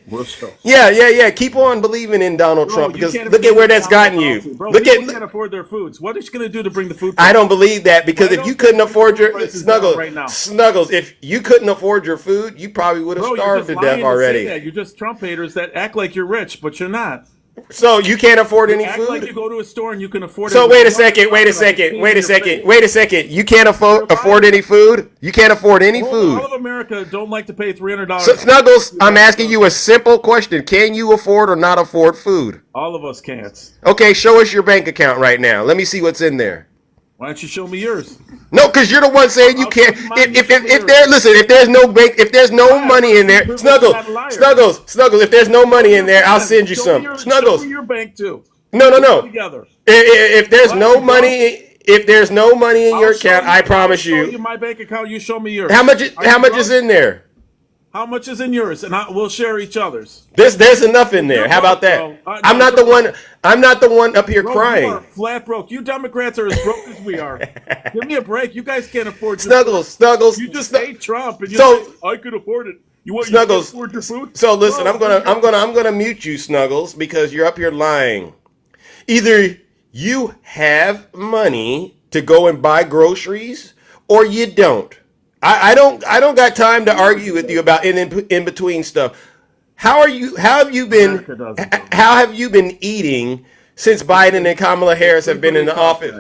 We'll show. Yeah. Keep on believing in Donald Bro, Trump you because can't look even at where get that's Donald gotten you. policy. Bro, Look people at. can't afford their foods. What is she going to do to bring the food? I don't believe that because Why if you don't couldn't they afford bring your the prices down Snuggles, right now? Snuggles, if you couldn't afford your food, you probably would have Bro, you're starved just to death lying already. say that. You're just Trump haters that act like you're rich, but you're not. So you can't afford any Act like you food. go to a store and you can afford it. So wait a You're second. not Wait a talking about second. seeing Wait a your second. face. Wait a second. You can't afford any food. You can't afford any All food. of America don't like to pay $300. So, Snuggles, I'm asking you a simple question: can you afford or not afford food? All of us can't. Okay, show us your bank account right now. Let me see what's in there. Why don't you show me yours? No, because you're the one saying you I'll can't. show you mine, you If show me there, yours. listen, if there's no bank, if there's no money in there, You're Snuggles, not a liar. Snuggles. If there's no money in there, I'll send you Show some. me your- Snuggles. Show me your bank too. No. Together. If there's no Well, money, if there's no money in your I'll show account, you- I promise I'll show you. my bank account. You show me yours. How much Are you is broke? in there? How much is in yours? And we'll share each other's. There's enough in there. How about that? I'm not the one. I'm not the one up here Bro, crying. you are flat broke. You Democrats are as broke as we are. Give me a break. You guys can't afford your Snuggles. You just hate Trump, and you So- say, I could afford it. You Snuggles. can't afford your food? So listen, Bro, I'm gonna mute you, Snuggles, because you're up here lying. Either you have money to go and buy groceries, or you don't. I don't got time to argue with you about in between stuff. How have you been eating since Biden and Kamala Harris have been in the office?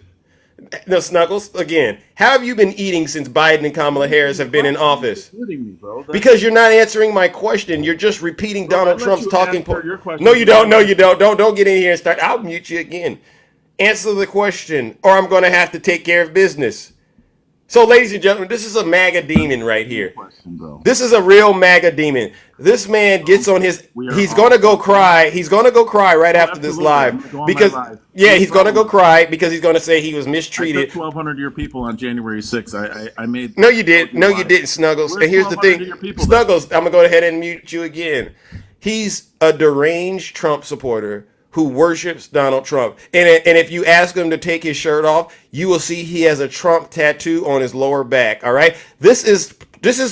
No, Snuggles, again. How have you been eating since Biden and Kamala Harris have been in office? Because you're not answering my question. You're just repeating Donald Trump's talking point. No, you don't. No, you don't. Don't get in here and start. I'll mute you again. Answer the question, or I'm going to have to take care of business. So, ladies and gentlemen, this is a MAGA demon right here. This is a real MAGA demon. This man gets on his. He's going to go cry. He's going to go cry right after this live because he's going to go cry because he's going to say he was mistreated. 1,200 of your people on January 6th. I made. No, you did. No, you didn't, Snuggles. And here's the thing, Snuggles. I'm gonna go ahead and mute you again. He's a deranged Trump supporter who worships Donald Trump. And if you ask him to take his shirt off, you will see he has a Trump tattoo on his lower back. All right. This is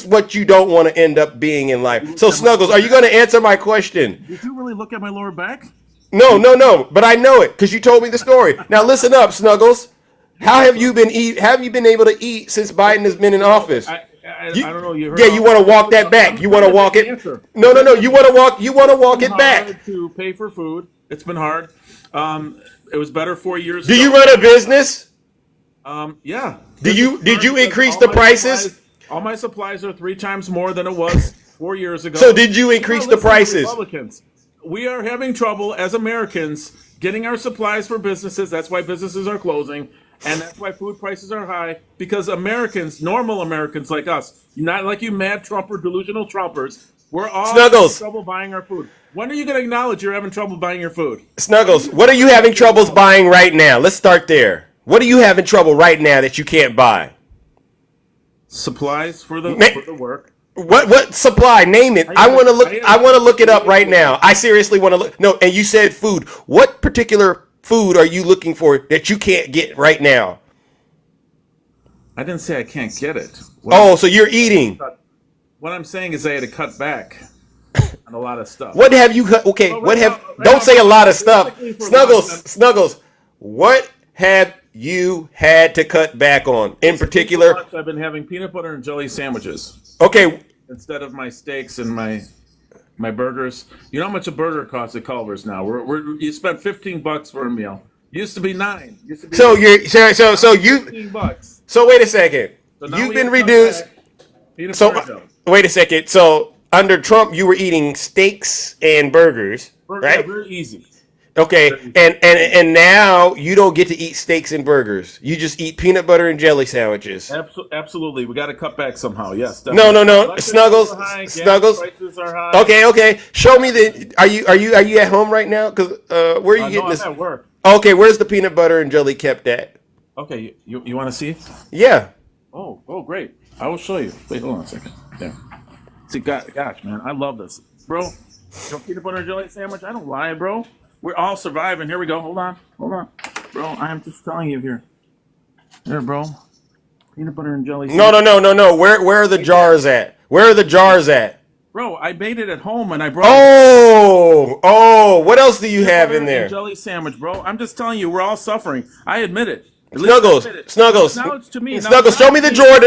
what you don't want to end up being in life. So, Snuggles, are you going to answer my question? Did you really look at my lower back? No. But I know it because you told me the story. Now, listen up, Snuggles. How have you been able to eat since Biden has been in office? I don't know. You want to walk that back. You want to walk it. No. You want to walk. You want to walk it back. To pay for food. It's been hard. It was better 4 years ago. Do you run a business? Yeah. Did you increase the prices? All my supplies are 3 times more than it was 4 years ago. So did you increase the prices? Republicans, we are having trouble as Americans getting our supplies for businesses. That's why businesses are closing. And that's why food prices are high, because Americans, normal Americans like us, not like you mad Trumper, delusional Trumpers, we're all having trouble buying our food. When are you going to acknowledge you're having trouble buying your food? Snuggles, what are you having troubles buying right now? Let's start there. What are you having trouble right now that you can't buy? Supplies for the work. What supply? Name it. I want to look it up right now. I seriously want to look. No, and you said food. What particular food are you looking for that you can't get right now? I didn't say I can't get it. So you're eating. What I'm saying is I had to cut back on a lot of stuff. What have you cut? Okay, don't say a lot of stuff. Snuggles, what have you had to cut back on in particular? I've been having peanut butter and jelly sandwiches. Okay. Instead of my steaks and my burgers. You know how much a burger costs at Culver's now? You spent $15 for a meal. Used to be $9. So wait a second. So you've been reduced. Wait a second. So under Trump, you were eating steaks and burgers, right? Yeah, very easy. Okay, and now you don't get to eat steaks and burgers. You just eat peanut butter and jelly sandwiches. Absolutely, we got to cut back somehow. Yes. Definitely. No. Snuggles. Prices are high. Okay. Show me the. Are you at home right now? Because where are you getting this? I'm at work. Okay, where's the peanut butter and jelly kept at? Okay, you want to see? Yeah. Oh, great. I will show you. Wait, hold on a second. There. See, gosh, man, I love this, bro. Peanut butter and jelly sandwich. I don't lie, bro. We're all surviving. Here we go. Hold on. Bro, I am just telling you here. There, bro. Peanut butter and jelly sandwich. No. Where are the jars at? Where are the jars at? Bro, I made it at home and I brought what else do you have in there? Jelly sandwich, bro. I'm just telling you, we're all suffering. I admit it. Snuggles, Now it's to me. Snuggles, show me the drawer.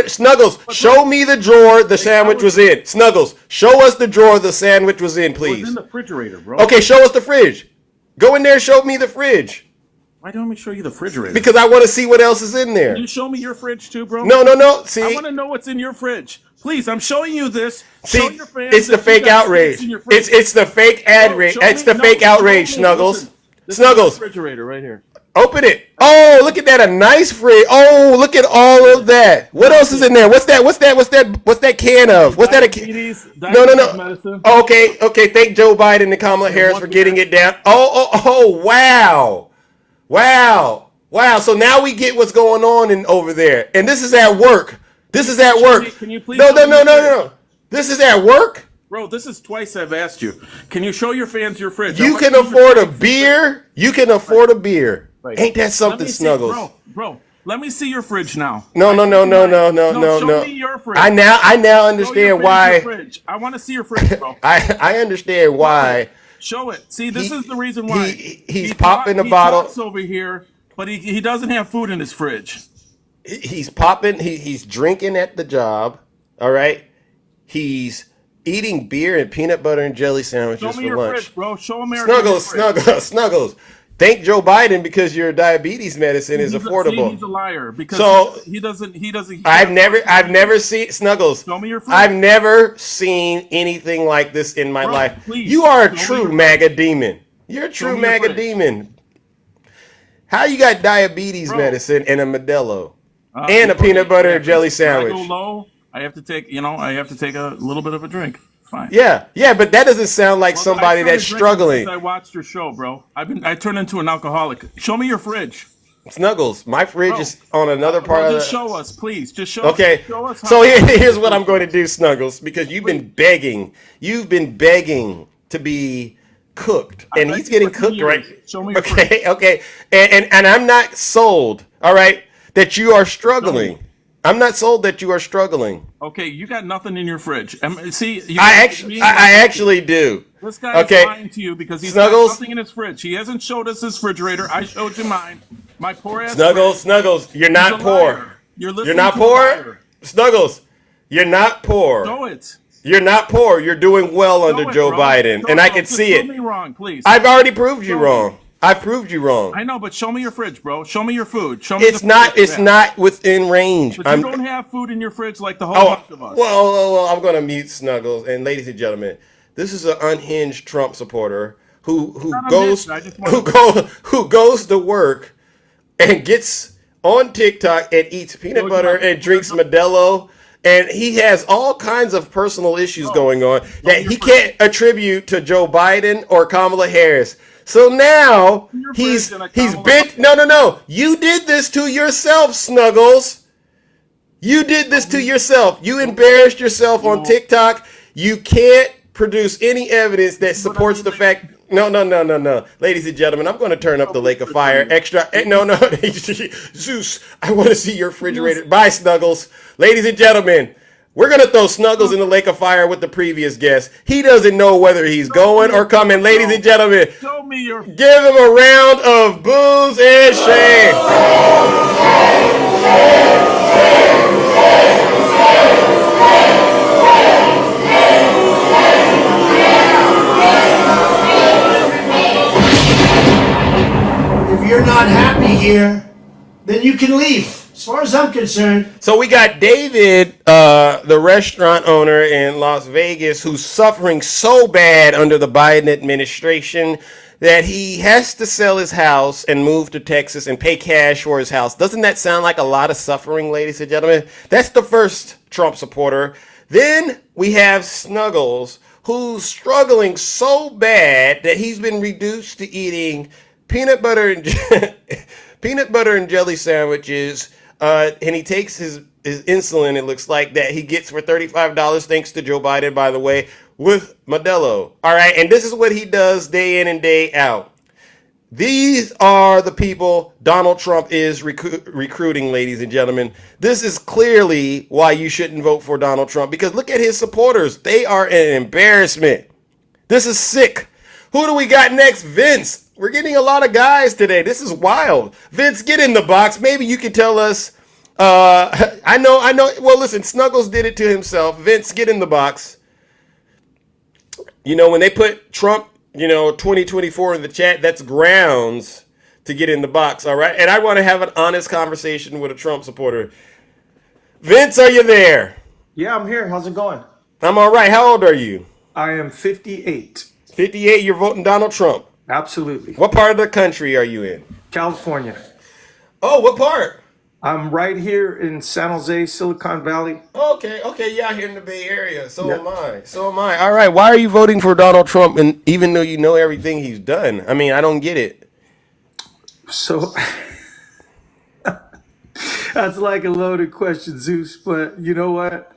Show me the drawer the sandwich was in. Snuggles, show us the drawer the sandwich was in, please. It was in the refrigerator, bro. Okay, show us the fridge. Go in there and show me the fridge. Why don't we show you the refrigerator? Because I want to see what else is in there. Can you show me your fridge too, bro? No. See, I want to know what's in your fridge. Please, I'm showing you this. See, it's the fake outrage. It's the fake outrage. It's the fake outrage, Snuggles. Snuggles. Refrigerator right here. Open it. Oh, look at that. A nice fridge. Oh, look at all of that. What else is in there? What's that can of? What's that a can? No. Medicine. Okay. Thank Joe Biden and Kamala Harris for getting it down. Oh, wow. So now we get what's going on over there. And this is at work. Can you please? No. This is at work? Bro, this is twice I've asked you. Can you show your fans your fridge? You can afford a beer. You can afford a beer. Ain't that something, Snuggles? Bro, let me see your fridge now. No. Show me your fridge. I now Show your understand fans why. your fridge. I want to see your fridge, bro. I understand why. Show it. See, this is the reason why. He's popping the he bottle. talks over here, but he doesn't have food in his fridge. He's popping. He's drinking at the job. All right. He's eating beer and peanut butter and jelly sandwiches Show me for your lunch. fridge, bro. Show America. Snuggles. Thank Joe Biden because your diabetes medicine is affordable. He's a liar because So he doesn't. I've never seen Snuggles. Show me your fridge. I've never seen anything like this in my life. Please, you are a show me true your MAGA demon. You're a Show true me your MAGA fridge. demon. How you got diabetes medicine and a Modelo and a Because- peanut butter and jelly when sandwich? I go low. I have to take a little bit of a drink. Fine. Yeah, but that doesn't sound like somebody I started that's drinking struggling. Since I watched your show, bro. I turned into an alcoholic. Show me your fridge. Snuggles, my fridge Bro. is on another part of the... Just show us, please. Just show Okay, Show us how so here's what I'm going to do, Snuggles, because you've been begging. You've been begging to be cooked, and he's getting cooked right. Show me your Okay, and I'm not sold. All right, that you are struggling. I'm not sold that you are struggling. Okay, you got nothing in your fridge. See, I actually do. This guy is lying to you because he's got Snuggles? nothing in his fridge. He hasn't showed us his refrigerator. I showed you mine. My poor ass. Snuggles, you're not He's a poor. liar. You're not poor. Snuggles, you're not poor. Show it. You're not poor. You're doing well under it, Joe bro. Biden, and I can Just see prove it. me wrong, please. I've already proved you wrong. I proved you wrong. I know, but show me your fridge, bro. Show me your food. Show me. It's the not. food It's not within range. But you don't have food in your fridge like the whole bunch of us. Well, I'm going to mute Snuggles. And ladies and gentlemen, this is an unhinged Trump supporter who goes to work and gets on TikTok and eats peanut butter and drinks Modelo. And he has all kinds of personal issues going on that he can't attribute to Joe Biden or Kamala Harris. So now he's bent. No. You did this to yourself, Snuggles. You did this to yourself. You embarrassed yourself on TikTok. You can't produce any evidence that supports the fact. No. Ladies and gentlemen, I'm going to turn up the Lake of Fire extra. No. Zeus, I want to see your refrigerator. Bye, Snuggles. Ladies and gentlemen, we're going to throw Snuggles in the Lake of Fire with the previous guest. He doesn't know whether he's going or coming. Ladies and gentlemen, give him a round of boos and shame. If you're not happy here, then you can leave. As far as I'm concerned. So we got David, the restaurant owner in Las Vegas, who's suffering so bad under the Biden administration that he has to sell his house and move to Texas and pay cash for his house. Doesn't that sound like a lot of suffering, ladies and gentlemen? That's the first Trump supporter. Then we have Snuggles, who's struggling so bad that he's been reduced to eating peanut butter and jelly sandwiches. And he takes his insulin, it looks like, that he gets for $35, thanks to Joe Biden, by the way, with Modelo. All right, and this is what he does day in and day out. These are the people Donald Trump is recruiting, ladies and gentlemen. This is clearly why you shouldn't vote for Donald Trump, because look at his supporters. They are an embarrassment. This is sick. Who do we got next? Vince. We're getting a lot of guys today. This is wild. Vince, get in the box. Maybe you can tell us. I know. Well, listen, Snuggles did it to himself. Vince, get in the box. You know, when they put Trump, 2024 in the chat, that's grounds to get in the box, all right? And I want to have an honest conversation with a Trump supporter. Vince, are you there? Yeah, I'm here. How's it going? I'm all right. How old are you? I am 58. 58, you're voting Donald Trump? Absolutely. What part of the country are you in? California. Oh, what part? I'm right here in San Jose, Silicon Valley. Okay, yeah, here in the Bay Area. So am I. All right, why are you voting for Donald Trump, and even though you know everything he's done? I mean, I don't get it. So that's like a loaded question, Zeus. But you know what?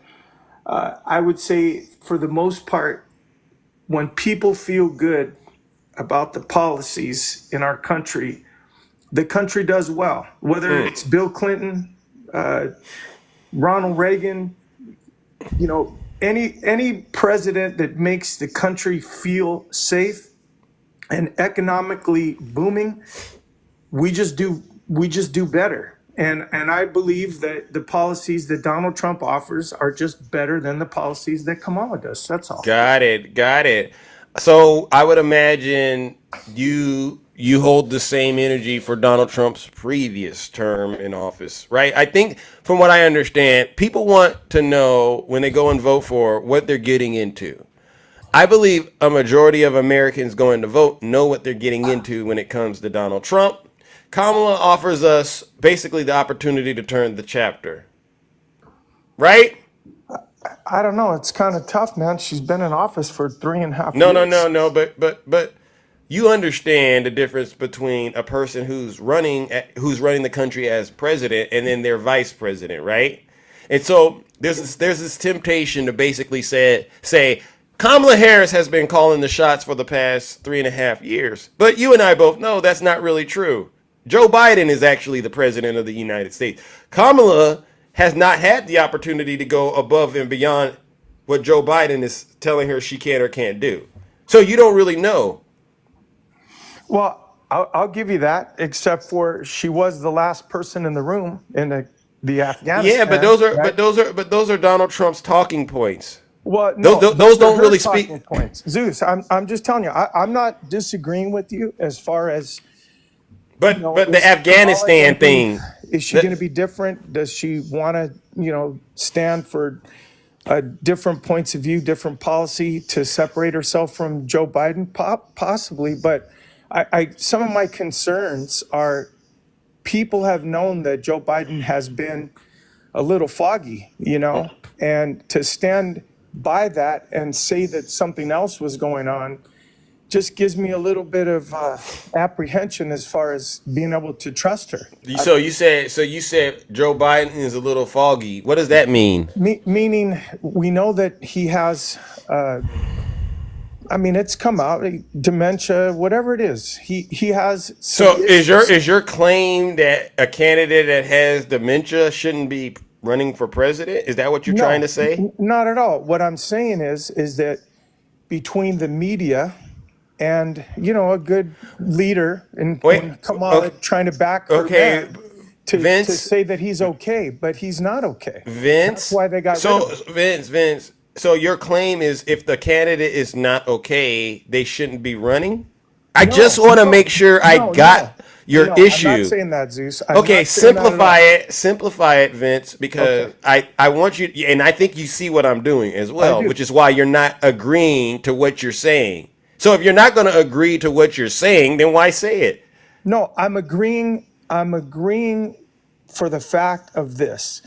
I would say for the most part, when people feel good about the policies in our country, the country does well. Whether it's Bill Clinton, Ronald Reagan, you know, any president that makes the country feel safe and economically booming, we just do better. And I believe that the policies that Donald Trump offers are just better than the policies that Kamala does. That's all. Got it. So I would imagine you hold the same energy for Donald Trump's previous term in office, right? I think from what I understand, people want to know when they go and vote for what they're getting into. I believe a majority of Americans going to vote know what they're getting into when it comes to Donald Trump. Kamala offers us basically the opportunity to turn the chapter, right? I don't know. It's kind of tough, man. She's been in office for 3.5 No, years. but you understand the difference between a person who's running the country as president and then their vice president, right? And so there's this temptation to basically say Kamala Harris has been calling the shots for the past 3.5 years. But you and I both know that's not really true. Joe Biden is actually the president of the United States. Kamala has not had the opportunity to go above and beyond what Joe Biden is telling her she can or can't do. So you don't really know. Well, I'll give you that, except for she was the last person in the room in the Afghanistan. Yeah, but those are Donald Trump's talking points. Well, no, those don't are really her talking speak. points. Zeus, I'm just telling you, I'm not disagreeing with you as far as. But the Afghanistan thing. Is she going to be different? Does she want to, stand for different points of view, different policy to separate herself from Joe Biden? Possibly, but some of my concerns are people have known that Joe Biden has been a little foggy, and to stand by that and say that something else was going on just gives me a little bit of apprehension as far as being able to trust her. So you said Joe Biden is a little foggy. What does that mean? Meaning we know that he has, it's come out, dementia, whatever it is. He has. So is your claim that a candidate that has dementia shouldn't be running for president? Is that what you're trying to say? Not at all. What I'm saying is that between the media and a good leader and Kamala trying to back her man to say that he's okay, but he's not okay. Vince, that's why they got rid of him. Vince. So your claim is if the candidate is not okay, they shouldn't be running? I just want to make sure I got your issue. I'm not saying that, Zeus. Okay, simplify it, Vince, because I want you, and I think you see what I'm doing as well, which is why you're not agreeing to what you're saying. So if you're not going to agree to what you're saying, then why say it? No, I'm agreeing for the fact of this,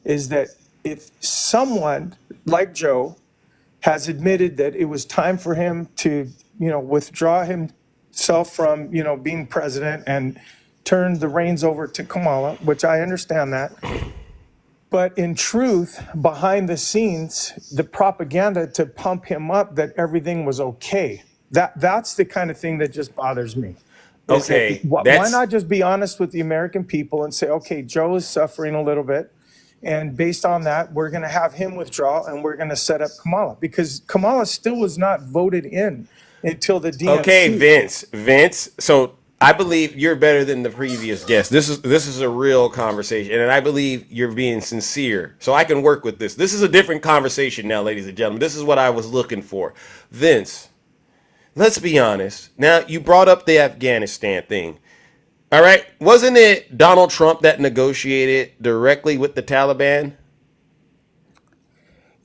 is that if someone like Joe has admitted that it was time for him to, withdraw himself from, being president and turn the reins over to Kamala, which I understand that. But in truth, behind the scenes, the propaganda to pump him up that everything was okay. That's the kind of thing that just bothers me. Okay. Why not just be honest with the American people and say, okay, Joe is suffering a little bit. And based on that, we're going to have him withdraw and we're going to set up Kamala, because Kamala still was not voted in until the DNC. Okay, Vince. So I believe you're better than the previous guest. This is a real conversation, and I believe you're being sincere. So I can work with this. This is a different conversation now, ladies and gentlemen. This is what I was looking for. Vince, let's be honest. Now, you brought up the Afghanistan thing. All right. Wasn't it Donald Trump that negotiated directly with the Taliban?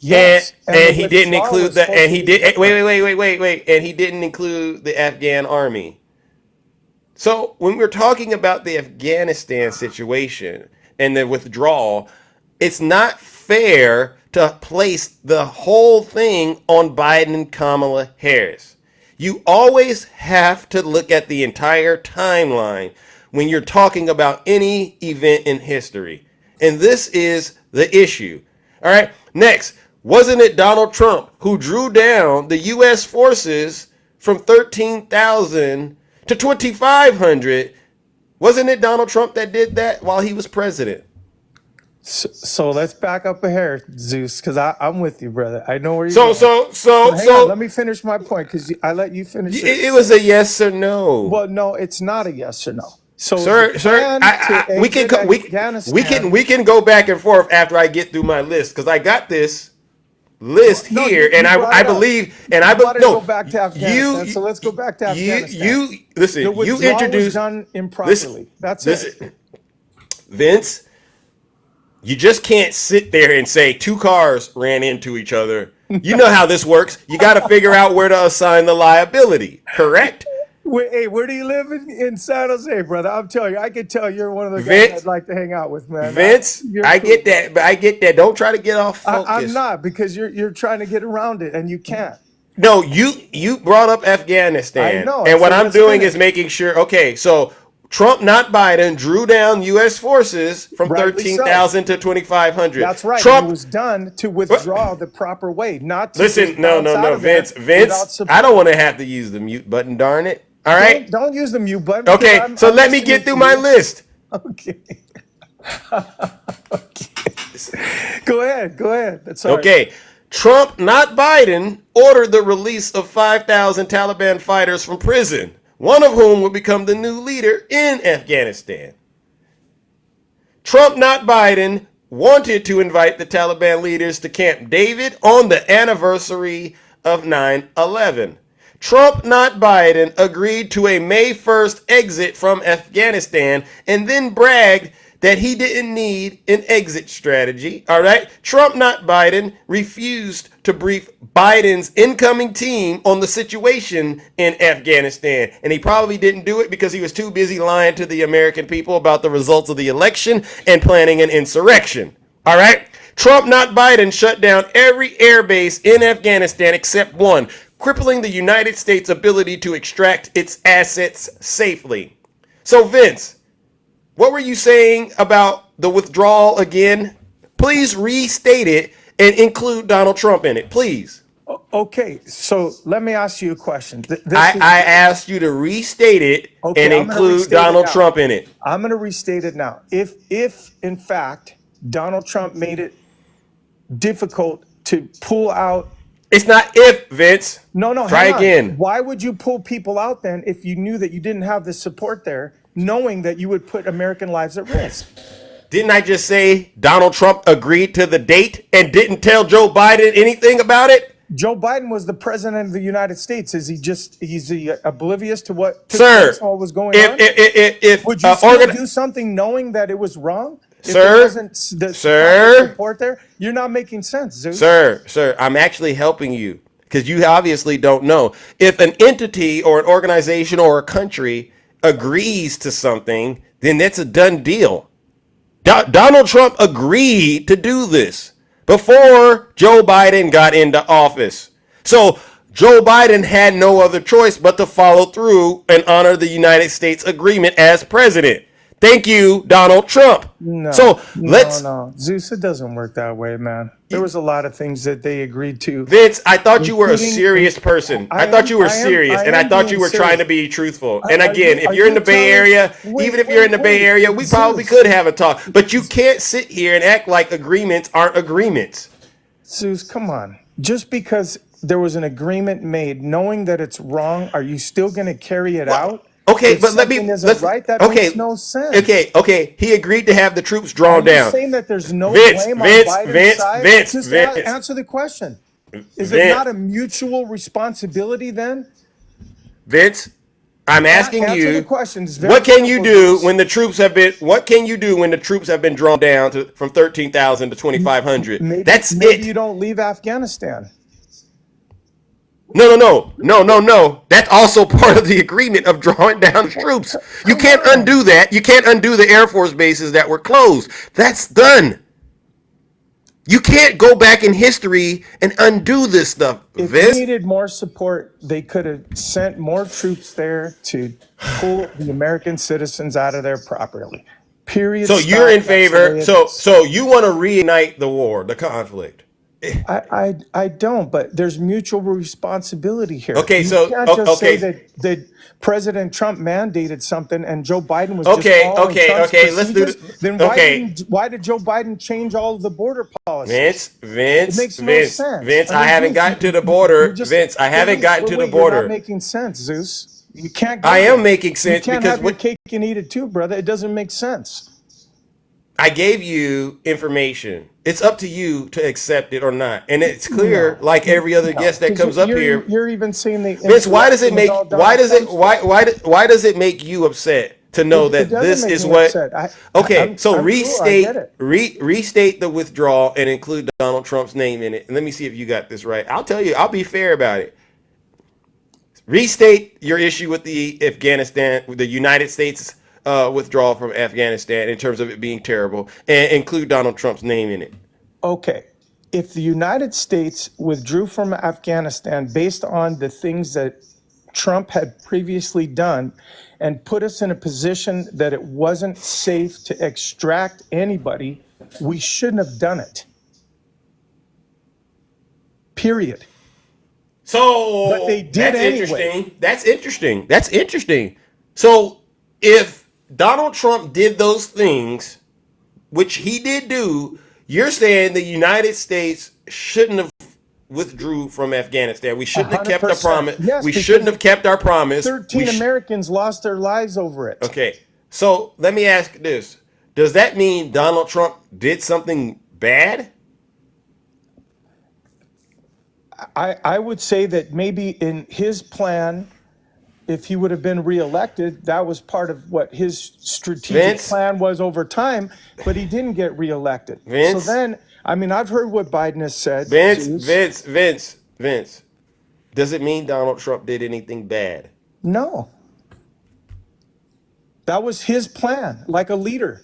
Yes. And he didn't include that. And he did. Wait. And he didn't include the Afghan army. So when we're talking about the Afghanistan situation and the withdrawal, it's not fair to place the whole thing on Biden and Kamala Harris. You always have to look at the entire timeline when you're talking about any event in history. And this is the issue. All right. Next, Wasn't it Donald Trump who drew down the U.S. forces from 13,000 to 2,500? Wasn't it Donald Trump that did that while he was president? So let's back up a hair, Zeus, because I'm with you, brother. I know where you're So, going. so, But so, hang on, so let me finish my point because I let you finish it was a yes or no. Well, no, it's not a yes or no. So Sir, the sir, plan to we can exit we can go back and forth after I get through my list because I got this list No, here, you and brought I it up. believe, and I You wanted to no, go back to Afghanistan, so let's go back to Afghanistan. you listen. The You withdrawal was introduced done improperly. That's it. listen, Vince. You just can't sit there and say two cars ran into each other. You know how this works. You got to figure out where to assign the liability. Correct? Hey, where do you live in San Jose, brother? I'm telling you, I can tell you're one of the guys Vince, I'd like to hang out with, man. Vince, You're I cool, get that, but I get that. Don't try to get off focus. I'm not, because you're trying to get around it and you can't. No, you brought up Afghanistan. I know, And what so I'm let's doing finish. is making sure, okay, so Trump, not Biden, drew down U.S. forces from Rightly so. 13,000 to 2,500. That's right. Trump, It was done to withdraw the proper way, not to listen, just no, bounce out of Vince, there without Vince, support. I don't want to have to use the mute button, darn it. All right? Don't use the mute button. because Okay, so I'm let me listening get through to my you. list. Okay. Go ahead. That's all right. Okay. Trump, not Biden, ordered the release of 5,000 Taliban fighters from prison, one of whom will become the new leader in Afghanistan. Trump, not Biden, wanted to invite the Taliban leaders to Camp David on the anniversary of 9/11. Trump, not Biden, agreed to a May 1st exit from Afghanistan and then bragged that he didn't need an exit strategy. All right. Trump, not Biden, refused to brief Biden's incoming team on the situation in Afghanistan. And he probably didn't do it because he was too busy lying to the American people about the results of the election and planning an insurrection. All right. Trump, not Biden, shut down every air base in Afghanistan except one, crippling the United States' ability to extract its assets safely. So, Vince, what were you saying about the withdrawal again? Please restate it and include Donald Trump in it, please. Okay, so let me ask you a question. I asked you to restate it Okay, and I'm gonna include restate it Donald now. Trump in it. I'm going to restate it now. If in fact Donald Trump made it difficult to pull out. It's not if, Vince. No, Try hang on. again. Why would you pull people out then if you knew that you didn't have the support there, knowing that you would put American lives at risk? Didn't I just say Donald Trump agreed to the date and didn't tell Joe Biden anything about it? Joe Biden was the president of the United States. Is he oblivious to what Sir, what was going on? if Would you still do something knowing that it was wrong? If there wasn't the support there, you're not making sense, Zeus. Sir, I'm actually helping you because you obviously don't know. If an entity or an organization or a country agrees to something, then that's a done deal. Donald Trump agreed to do this before Joe Biden got into office. So Joe Biden had no other choice but to follow through and honor the United States agreement as president. Thank you, Donald Trump. No, let's. No, Zeus, it doesn't work that way, man. There was a lot of things that they agreed to. Vince, I thought you were a serious person. I thought you were serious, and I thought you were trying to be truthful. And again, if you're in the Bay Area, even if you're in the Bay Area, we probably could have a talk. But you can't sit here and act like agreements aren't agreements. Zeus, come on. Just because there was an agreement made, knowing that it's wrong, are you still going to carry it out? Okay, If but something isn't right, that makes no sense. Okay. He agreed to have the troops drawn Are you down. saying that there's no Vince, blame Vince, on Biden's Vince, side? Vince, Just Vince. answer the question. Is Vince. it not a mutual responsibility then? Vince, I'm asking Answer you, the question. It's very what can you simple, do Zeus. when the troops have been? What can you do when the troops have been drawn down from 13,000 to 2,500? That's Maybe it. you don't leave Afghanistan. No. That's also part of the agreement of drawing down the troops. You can't undo that. You can't undo the Air Force bases that were closed. That's done. You can't go back in history and undo this stuff, If Vince. they needed more support, they could have sent more troops there to pull the American citizens out of there properly. Period. So you're Stop. in That's the way favor. it So is. you want to reignite the war, the conflict. I don't, but there's mutual responsibility here. Okay, You so can't just say okay, that President Trump mandated something and Joe Biden was okay, just following okay, Trump's okay. Let's do procedures. this. Then Okay, why did Joe Biden change all of the border policies? It makes no Vince, sense. Vince. I I mean, haven't Zeus, gotten to the you're border, just Vince. I haven't gotten to the wait, you're not border. making sense, Zeus. You can't go I am there. making You sense can't because have your what cake and eat it too, brother. It doesn't make sense. I gave you information. It's up to you to accept it or not. And it's clear, like every other guest that comes up here. You're even saying the Vince, why does it insurrection was make all why Donald does it Trump's why fault. why does it make you upset to know It that doesn't this make is me what upset. okay, so I'm cool. I get it. restate the withdrawal and include Donald Trump's name in it. And let me see if you got this right. I'll tell you, I'll be fair about it. Restate your issue with the United States withdrawal from Afghanistan in terms of it being terrible, and include Donald Trump's name in it. Okay. If the United States withdrew from Afghanistan based on the things that Trump had previously done and put us in a position that it wasn't safe to extract anybody, we shouldn't have done it. Period. So But they did that's anyway. interesting. That's interesting. That's interesting. So if Donald Trump did those things, which he did do, you're saying the United States shouldn't have withdrew from Afghanistan. We shouldn't have kept our 100%. promise. Yes, We because shouldn't have kept our promise. 13 Americans lost their lives over it. Okay. So let me ask this. Does that mean Donald Trump did something bad? I would say that maybe in his plan, if he would have been reelected, that was part of what his strategic Vince? plan was over time, but he didn't get reelected. Vince? So then, I mean, I've heard what Biden has said. Zeus. Vince. Does it mean Donald Trump did anything bad? No. That was his plan, like a leader.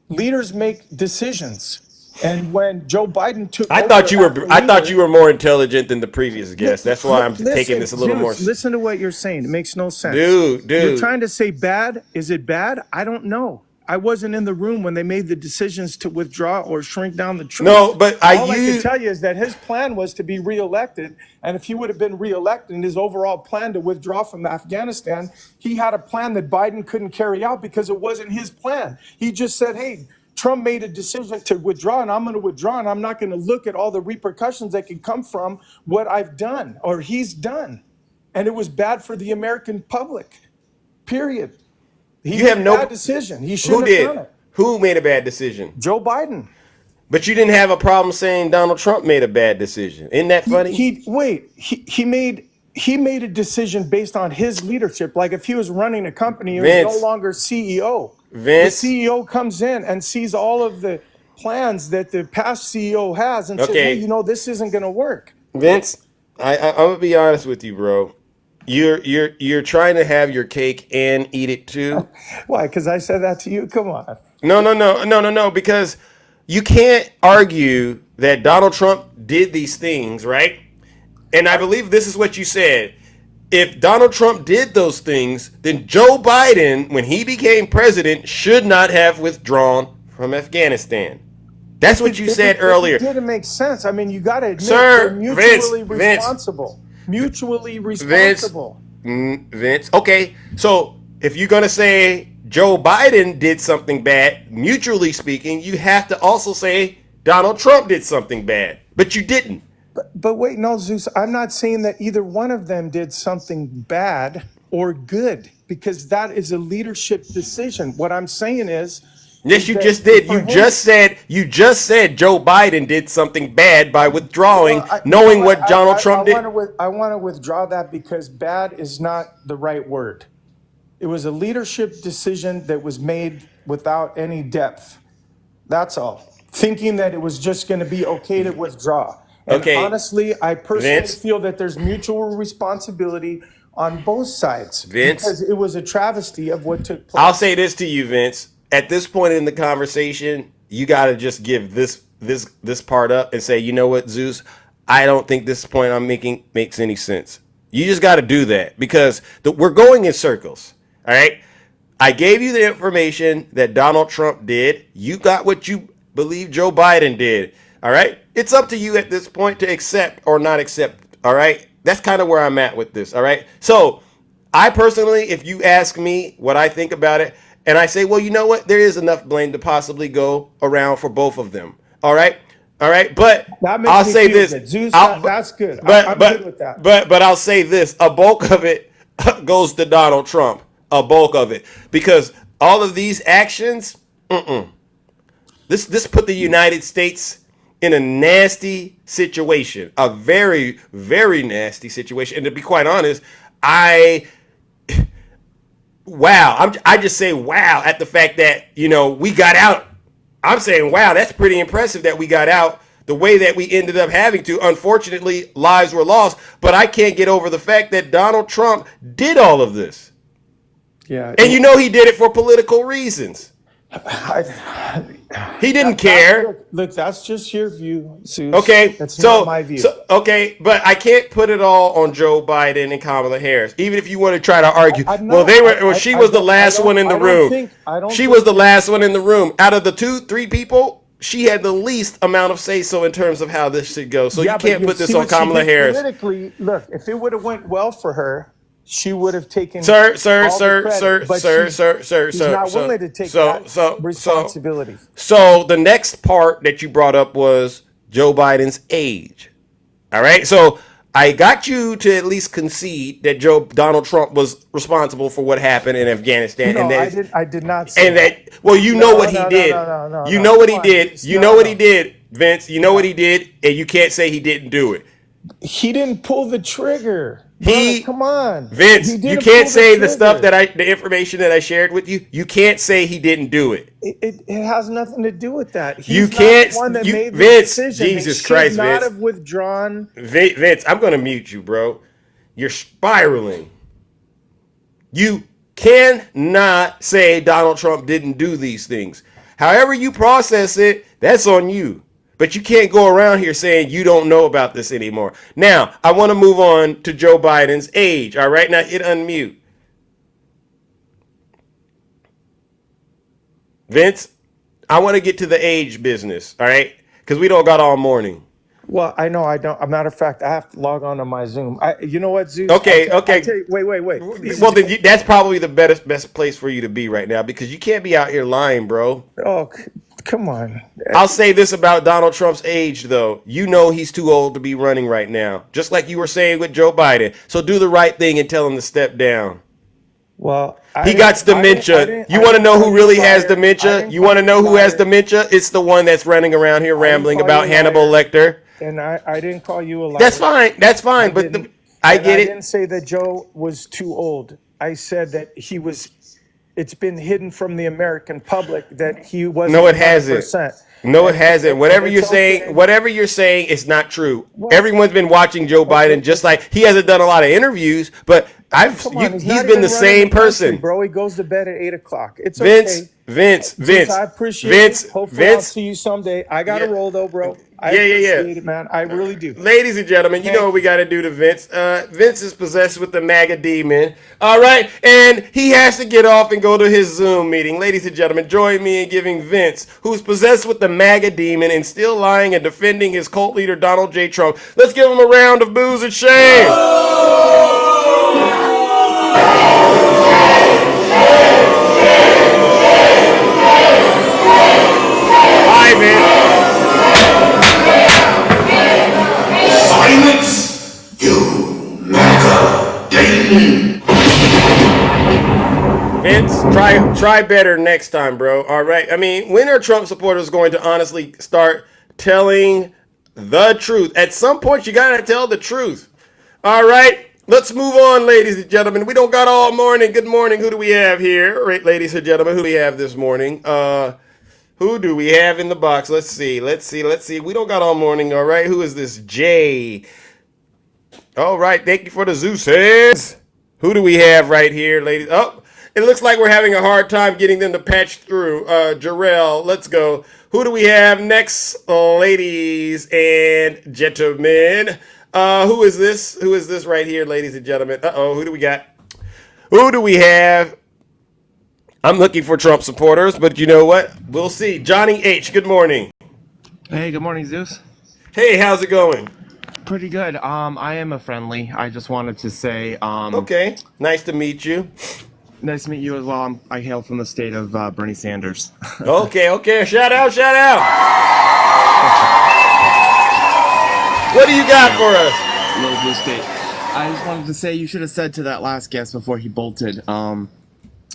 Leaders make decisions. And when Joe Biden took I over thought you as were a I thought leader- you were more intelligent than the previous guest. That's why I'm Listen, taking this a little more. Zeus, listen to what you're saying. It makes no sense. Dude. You're trying to say bad. Is it bad? I don't know. I wasn't in the room when they made the decisions to withdraw or shrink down the troops. No, but all I can tell you is that his plan was to be reelected, and if he would have been reelected, and his overall plan to withdraw from Afghanistan, he had a plan that Biden couldn't carry out because it wasn't his plan. He just said, "Hey, Trump made a decision to withdraw, and I'm going to withdraw, and I'm not going to look at all the repercussions that can come from what I've done or he's done," and it was bad for the American public. Period. He You have made no a bad decision. He Who shouldn't have did? done it. Who made a bad decision? Joe Biden. But you didn't have a problem saying Donald Trump made a bad decision. Isn't that funny? He made a decision based on his leadership. Like if he was running a company, he was Vince. no longer CEO. Vince. The CEO comes in and sees all of the plans that the past CEO has and says, Okay. "Hey, this isn't going to work." Vince, I'm gonna be honest with you, bro. You're trying to have your cake and eat it too. Why? Because I said that to you? Come on. No. Because you can't argue that Donald Trump did these things, right? And I believe this is what you said. If Donald Trump did those things, then Joe Biden, when he became president, should not have withdrawn from Afghanistan. That's what you said earlier. It didn't make sense. I mean, you got to admit Sir, they're mutually Vince. responsible. Mutually responsible. Vince. Okay, so if you're gonna say Joe Biden did something bad, mutually speaking, you have to also say Donald Trump did something bad, but you didn't. But wait, no, Zeus, I'm not saying that either one of them did something bad or good, because that is a leadership decision. What I'm saying is, Yes, you just did. You just said Joe Biden did something bad by withdrawing, knowing what Donald Trump did. I want to withdraw that because bad is not the right word. It was a leadership decision that was made without any depth. That's all. Thinking that it was just going to be okay to withdraw. And Okay. honestly, I personally Vince. feel that there's mutual responsibility on both sides. Vince. Because it was a travesty of what took place. I'll say this to you, Vince. At this point in the conversation, you got to just give this part up and say, you know what, Zeus, I don't think this point I'm making makes any sense. You just got to do that because we're going in circles. All right. I gave you the information that Donald Trump did. You got what you believe Joe Biden did. All right. It's up to you at this point to accept or not accept. All right. That's kind of where I'm at with this. All right. So I personally, if you ask me what I think about it, and I say, well, you know what? There is enough blame to possibly go around for both of them. All right. All right. But I'll say this. Zeus, that's good. I'm good with that. But I'll say this. A bulk of it goes to Donald Trump. A bulk of it. Because all of these actions, this put the United States in a nasty situation. A very, very nasty situation. And to be quite honest, I just say wow at the fact that, we got out. I'm saying, wow, that's pretty impressive that we got out the way that we ended up having to. Unfortunately, lives were lost, but I can't get over the fact that Donald Trump did all of this. Yeah. And he did it for political reasons. He didn't care. Look, that's just your view, Zeus. Okay, that's not my view. But I can't put it all on Joe Biden and Kamala Harris. Even if you want to try to argue, she was the last one in the room. She was the last one in the room. Out of the 2-3 people, she had the least amount of say-so in terms of how this should go. So you can't put this on Kamala Harris. Politically, look, if it would have went well for her, she would have taken She's not willing to take that responsibility. So the next part that you brought up was Joe Biden's age. All right. So I got you to at least concede that Donald Trump was responsible for what happened in Afghanistan. No, and I did not say and that. Well, you know what he did. You know what he did. You know what he did, Vince. You know what he did, and you can't say he didn't do it. He didn't pull the trigger. Come on, Vince. You can't say the stuff the information that I shared with you. You can't say he didn't do it. It has nothing to do with that. He's you can't. Not the one that made the Vince, decision. Jesus He Christ, should not Vince. have withdrawn. Vince, I'm gonna mute you, bro. You're spiraling. You cannot say Donald Trump didn't do these things. However you process it, that's on you. But you can't go around here saying you don't know about this anymore. Now, I want to move on to Joe Biden's age. All right, now hit unmute. Vince, I want to get to the age business, all right? Because we don't got all morning. Well, I know I don't. As a matter of fact, I have to log on to my Zoom. You know what, Zeus? Okay. Wait. Well, then that's probably the best place for you to be right now because you can't be out here lying, bro. Oh, come on. I'll say this about Donald Trump's age, though. You know he's too old to be running right now, just like you were saying with Joe Biden. So do the right thing and tell him to step down. Well, he got dementia. You want to know who really has dementia? You want to know who has dementia? It's the one that's running around here rambling about Hannibal Lecter. And I didn't call you a liar. That's fine. That's fine. I get it. I didn't say that Joe was too old. I said that he was. It's been hidden from the American public that he wasn't. No, it hasn't. No, it hasn't. Whatever you're saying, it's not true. Everyone's been watching Joe Biden, just like he hasn't done a lot of interviews, but he's been the same person, bro. He goes to bed at 8:00. It's Vince. I appreciate it. Hopefully, I'll see you someday. I gotta roll though, bro. I appreciate it, man. I really do. Ladies and gentlemen, you know what we got to do to Vince. Vince is possessed with the MAGA demon. All right. And he has to get off and go to his Zoom meeting. Ladies and gentlemen, join me in giving Vince, who's possessed with the MAGA demon and still lying and defending his cult leader, Donald J. Trump. Let's give him a round of boos and shame. Hi, Vince. Silence, you MAGA demon. Vince, try better next time, bro. All right. I mean, when are Trump supporters going to honestly start telling the truth? At some point, you gotta tell the truth. All right. Let's move on, ladies and gentlemen. We don't got all morning. Good morning. Who do we have here? All right, ladies and gentlemen, who do we have this morning? Who do we have in the box? Let's see. We don't got all morning. All right. Who is this? Jay. All right. Thank you for the Zeus heads. Who do we have right here, ladies? Oh, it looks like we're having a hard time getting them to patch through. Jarrell, let's go. Who do we have next, ladies and gentlemen? Who is this? Who is this right here, ladies and gentlemen? Who do we got? Who do we have? I'm looking for Trump supporters, but you know what? We'll see. Johnny H., good morning. Hey, good morning, Zeus. Hey, how's it going? Pretty good. I am a friendly. I just wanted to say, Okay, nice to meet you. nice to meet you as well. I hail from the state of Bernie Sanders. Okay, shout out. What do you got for us? Little blue state. I just wanted to say you should have said to that last guest before he bolted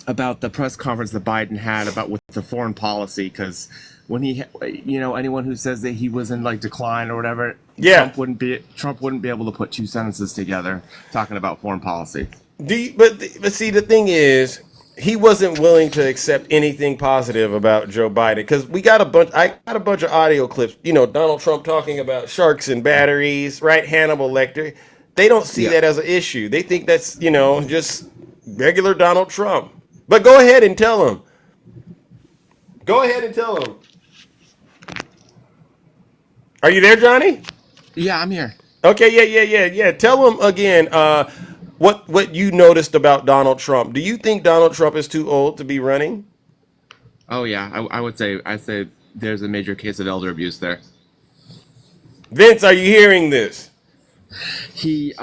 about the press conference that Biden had about with the foreign policy, because when he, anyone who says that he was in like decline or whatever, Trump wouldn't be able to put two sentences together talking about foreign policy. But see, the thing is, he wasn't willing to accept anything positive about Joe Biden, because I got a bunch of audio clips. Donald Trump talking about sharks and batteries, right? Hannibal Lecter. They don't see that as an issue. They think that's just regular Donald Trump. But go ahead and tell him. Are you there, Johnny? Yeah, I'm here. Okay, yeah. Tell him again what you noticed about Donald Trump. Do you think Donald Trump is too old to be running? Oh yeah, I'd say there's a major case of elder abuse there. Vince, are you hearing this? He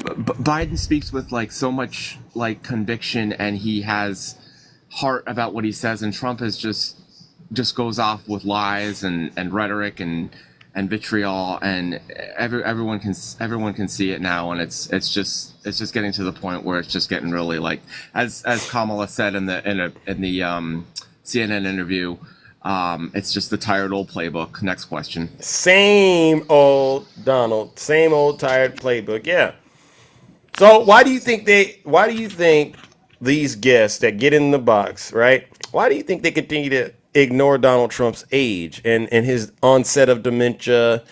Biden speaks with like so much like conviction, and he has heart about what he says, and Trump is just goes off with lies and rhetoric and vitriol, and everyone can see it now, and it's just getting to the point where it's just getting really like, as Kamala said in the CNN interview, it's just the tired old playbook. Next question. Same old Donald, same old tired playbook. Yeah. So why do you think these guests that get in the box, right? Why do you think they continue to ignore Donald Trump's age and his onset of dementia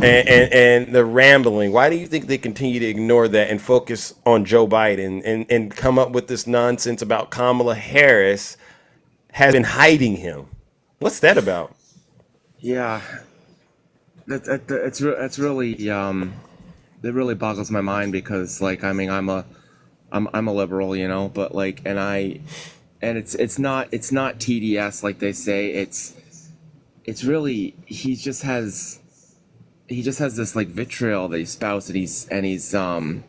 and the rambling? Why do you think they continue to ignore that and focus on Joe Biden and come up with this nonsense about Kamala Harris has been hiding him? What's that about? Yeah, it's really it really boggles my mind, because like, I mean, I'm a liberal, but like, and it's not TDS like they say. It's really, he just has this like vitriol that he spouts, and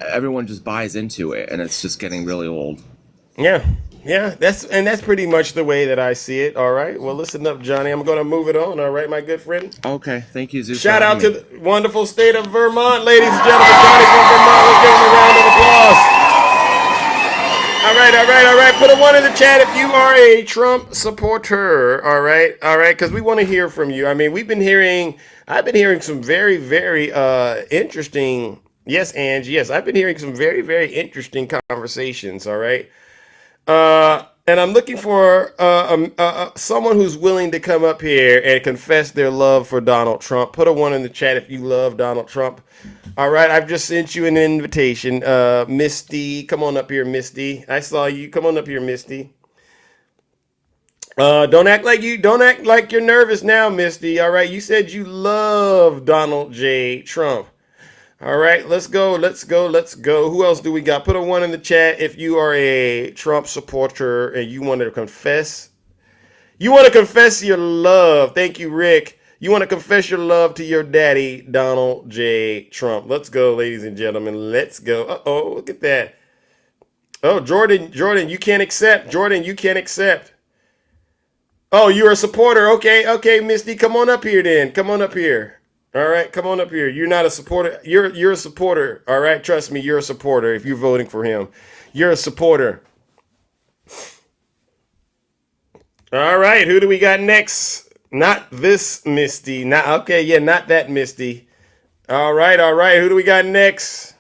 everyone just buys into it, and it's just getting really old. Yeah, that's pretty much the way that I see it. All right. Well, listen up, Johnny. I'm going to move it on. All right, my good friend. Okay, thank you, Zeus. Shout out to the wonderful state of Vermont, ladies and gentlemen. Johnny from Vermont. Let's give him a round of applause. All right. Put a 1 in the chat if you are a Trump supporter. All right, because we want to hear from you. I mean, I've been hearing some very, very interesting. Yes, Ange. Yes, I've been hearing some very, very interesting conversations. All right. And I'm looking for someone who's willing to come up here and confess their love for Donald Trump. Put a 1 in the chat if you love Donald Trump. All right, I've just sent you an invitation. Misty, come on up here, Misty. I saw you. Come on up here, Misty. Don't act like you're nervous now, Misty. All right, you said you love Donald J. Trump. All right, let's go. Who else do we got? Put a 1 in the chat if you are a Trump supporter and you want to confess. You want to confess your love. Thank you, Rick. You want to confess your love to your daddy, Donald J. Trump. Let's go, ladies and gentlemen. Let's go. Uh-oh, look at that. Oh, Jordan, you can't accept. Jordan, you can't accept. Oh, you're a supporter. Okay, Misty, come on up here then. Come on up here. All right, come on up here. You're not a supporter. You're a supporter. All right, trust me, you're a supporter. If you're voting for him, you're a supporter. All right, who do we got next? Not this Misty. Not that Misty. All right. Who do we got next?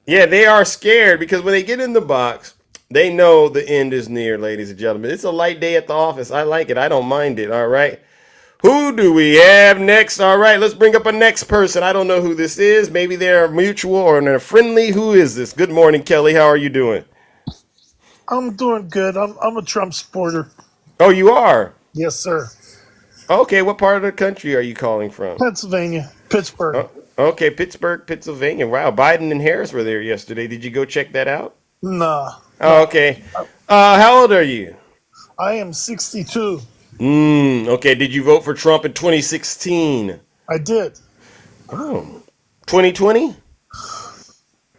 Yeah, they are scared because when they get in the box, they know the end is near, ladies and gentlemen. It's a light day at the office. I like it. I don't mind it. All right. Who do we have next? All right, let's bring up a next person. I don't know who this is. Maybe they're mutual or they're friendly. Who is this? Good morning, Kelly. How are you doing? I'm doing good. I'm a Trump supporter. Oh, you are? Yes, sir. Okay, what part of the country are you calling from? Pennsylvania, Pittsburgh. Oh, okay, Pittsburgh, Pennsylvania. Wow, Biden and Harris were there yesterday. Did you go check that out? Nah. Oh, okay. How old are you? I am 62. Okay. Did you vote for Trump in 2016? I did. Oh. 2020?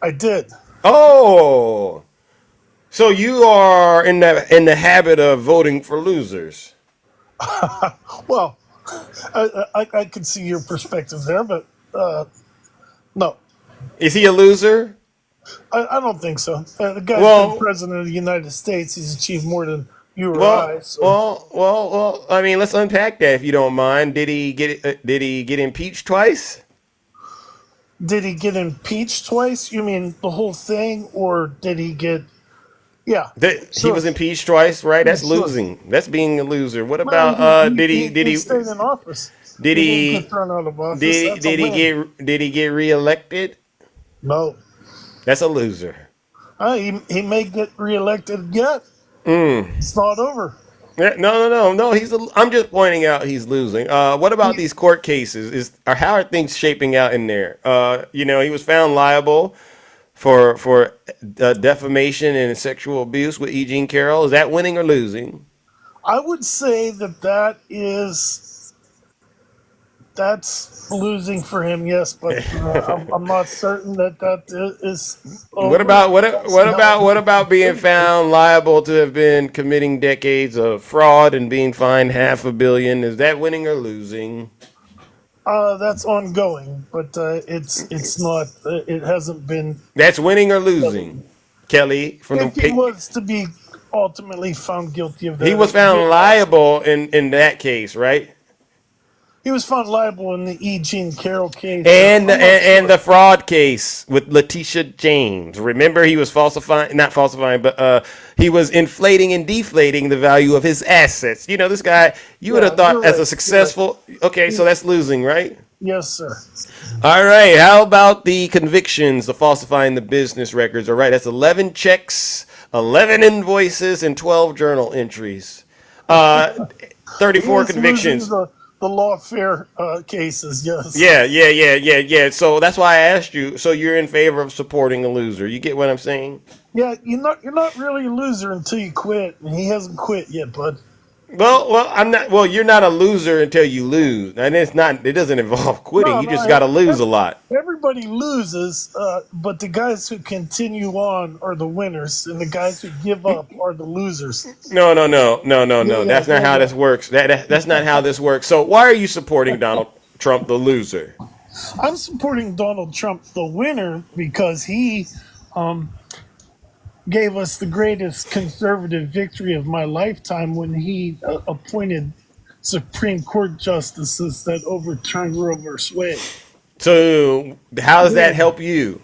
I did. Oh. So you are in the habit of voting for losers. Well, I could see your perspective there, but no, Is he a loser? I don't think so. The guy's been Well, president of the United States. He's achieved more than you or I. So well. I mean, let's unpack that if you don't mind. Did he get impeached twice? did he get impeached twice? You mean the whole thing, or did he get? Yeah, He was sure. impeached twice, right? Yeah, That's sure. losing. That's being a loser. What Well, about did he he stayed in office. did He didn't he get thrown out of office. did That's a did he win. get reelected? No, That's a loser. he may get reelected yet. Mm. It's not over. Yeah, no. I'm just pointing out he's losing. What about these court cases? How are things shaping out in there? He was found liable for defamation and sexual abuse with E. Jean Carroll. Is that winning or losing? I would say that's losing for him. Yes, but I'm not certain that is over. What about No. what about being found liable to have been committing decades of fraud and being fined $500 million? Is that winning or losing? That's ongoing, but it's not. It hasn't been. That's winning or losing, Kelly. If he was to be ultimately found guilty of that, He was found liable in that case, right? He was found liable in the E. Jean Carroll case. And I'm not and the fraud case with Letitia James. Remember, he was not falsifying, but he was inflating and deflating the value of his assets. This guy, you would have thought you're as right, a successful. Okay, so that's losing, right? Yes, sir. All right. How about the convictions, the falsifying the business records? All right, that's 11 checks, 11 invoices, and 12 journal entries. 34 He is convictions. losing the lawfare cases. Yes. Yeah. So that's why I asked you. So you're in favor of supporting a loser. You get what I'm saying? Yeah, you're not really a loser until you quit, and he hasn't quit yet, bud. Well, I'm not. Well, you're not a loser until you lose, and it's not. It doesn't involve quitting. No, You no, just got to lose a lot. Everybody loses, but the guys who continue on are the winners, and the guys who give up are the losers. No. Yeah, That's not how yeah. this works. That's not how this works. So why are you supporting Donald Trump, the loser? I'm supporting Donald Trump, the winner, because he gave us the greatest conservative victory of my lifetime when he appointed Supreme Court justices that overturned Roe v. Wade. So how does that help you?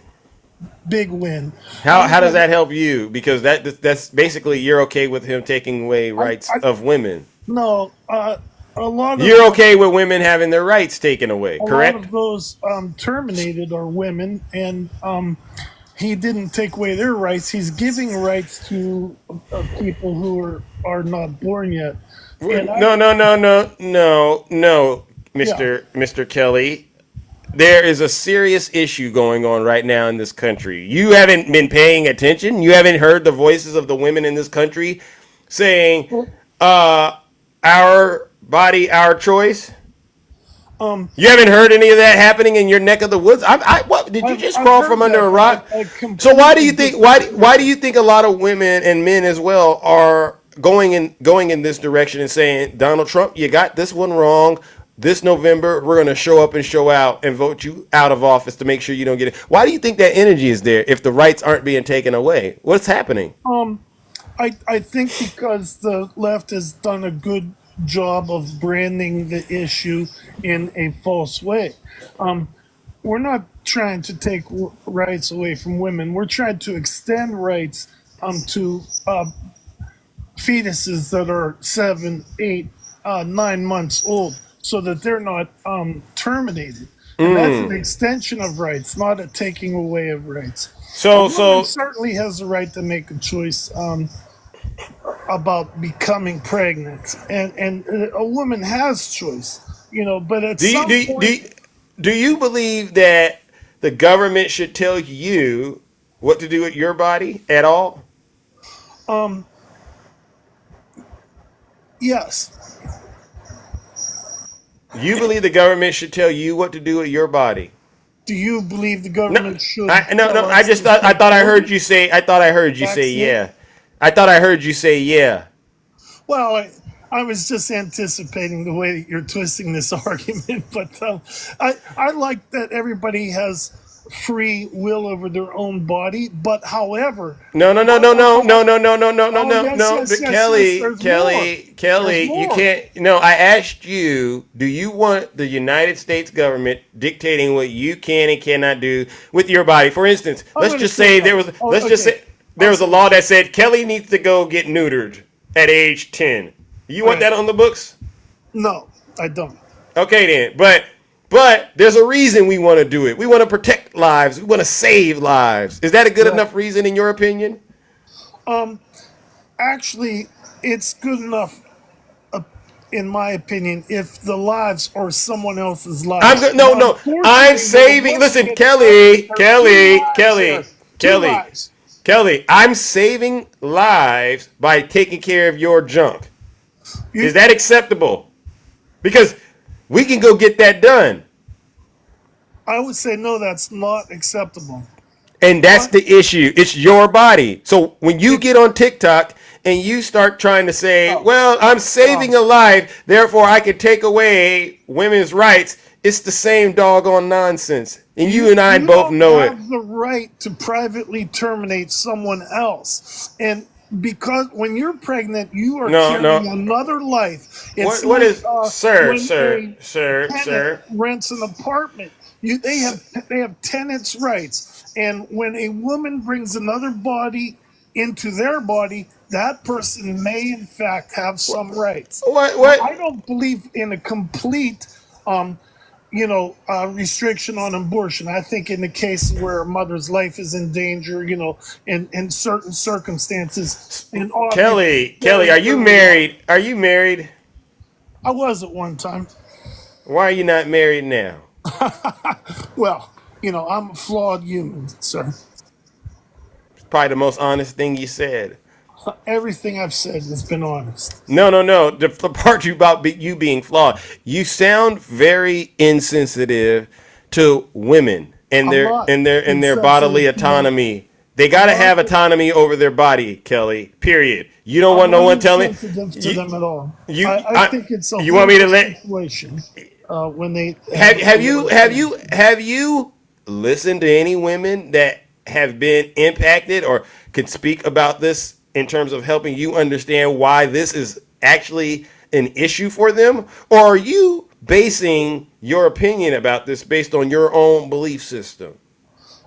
Big win. How does that help you? Because that's basically you're okay with him taking away rights of women. No, a lot of You're okay with women having their rights taken away, a lot correct? of those terminated are women, and he didn't take away their rights. He's giving rights to people who are not born yet. And No, Mr. Kelly. There is a serious issue going on right now in this country. You haven't been paying attention. You haven't heard the voices of the women in this country saying, "Our body, our choice." You haven't heard any of that happening in your neck of the woods. What did you just crawl from under a rock? So why do you think why do you think a lot of women and men as well are going in this direction and saying, Donald Trump, you got this one wrong. This November, we're going to show up and show out and vote you out of office to make sure you don't get it. Why do you think that energy is there if the rights aren't being taken away? What's happening? I think because the left has done a good job of branding the issue in a false way. We're not trying to take rights away from women. We're trying to extend rights to fetuses that are 7, 8, 9 months old, so that they're not terminated. And that's an extension of rights, not a taking away of rights. A woman certainly has the right to make a choice about becoming pregnant, and a woman has choice, But at some point, do you believe that the government should tell you what to do with your body at all? Yes. You believe the government should tell you what to do with your body? Do you believe the government should? No. tell I us just to thought. I take thought I heard COVID you say. I thought I heard you say vaccine? yeah. I thought I heard you say yeah. Well, I was just anticipating the way that you're twisting this argument, but I like that everybody has free will over their own body. But however, No. yes, No. yes, But yes, Kelly, there's Kelly, There's you more. can't. No, I asked you. Do you want the United States government dictating what you can and cannot do with your body? For instance, I'm let's gonna just say say no. there was. Oh, Let's just okay. say there was a law that said Kelly needs to go get neutered at age 10. You want Right. that on the books? No, I don't. Okay then, but there's a reason we want to do it. We want to protect lives. We want to save lives. Is that a good Right. enough reason in your opinion? Actually, it's good enough, in my opinion, if the lives are someone else's lives. I'm good. No. Unfortunately, I'm the saving. abortion Listen, gets Kelly, there are two lives. Kelly. I'm saving lives by taking care of your junk. You- Is that acceptable? Because we can go get that done. I would say no, that's not acceptable. And that's the issue. It's your body. So when you get on TikTok and you start trying to say, well, I'm saving a life, therefore I can take away women's rights, it's the same doggone nonsense. And you and I both know You it. don't have the right to privately terminate someone else. And because when you're pregnant, you are No, carrying no. another life. It's What is, when a sir. tenant rents an apartment. They have tenants' rights, and when a woman brings another body into their body, that person may in fact have some rights. What? I don't believe in a complete, restriction on abortion. I think in the case where a mother's life is in danger, in certain circumstances, and Kelly, are you married? Are you married? I was at one time. Why are you not married now? Well, I'm a flawed human, sir. Probably the most honest thing you said. Everything I've said has been honest. No. The part about you being flawed. You sound very insensitive to women and I'm their not bodily insensitive to autonomy. They gotta have autonomy over their body, Kelly. Period. You don't want no one telling. Insensitive to them at all. You- I think it's a you want me to horrible let- situation when they Have you listened to any women that have been impacted or could speak about this in terms of helping you understand why this is actually an issue for them? Or are you basing your opinion about this based on your own belief system?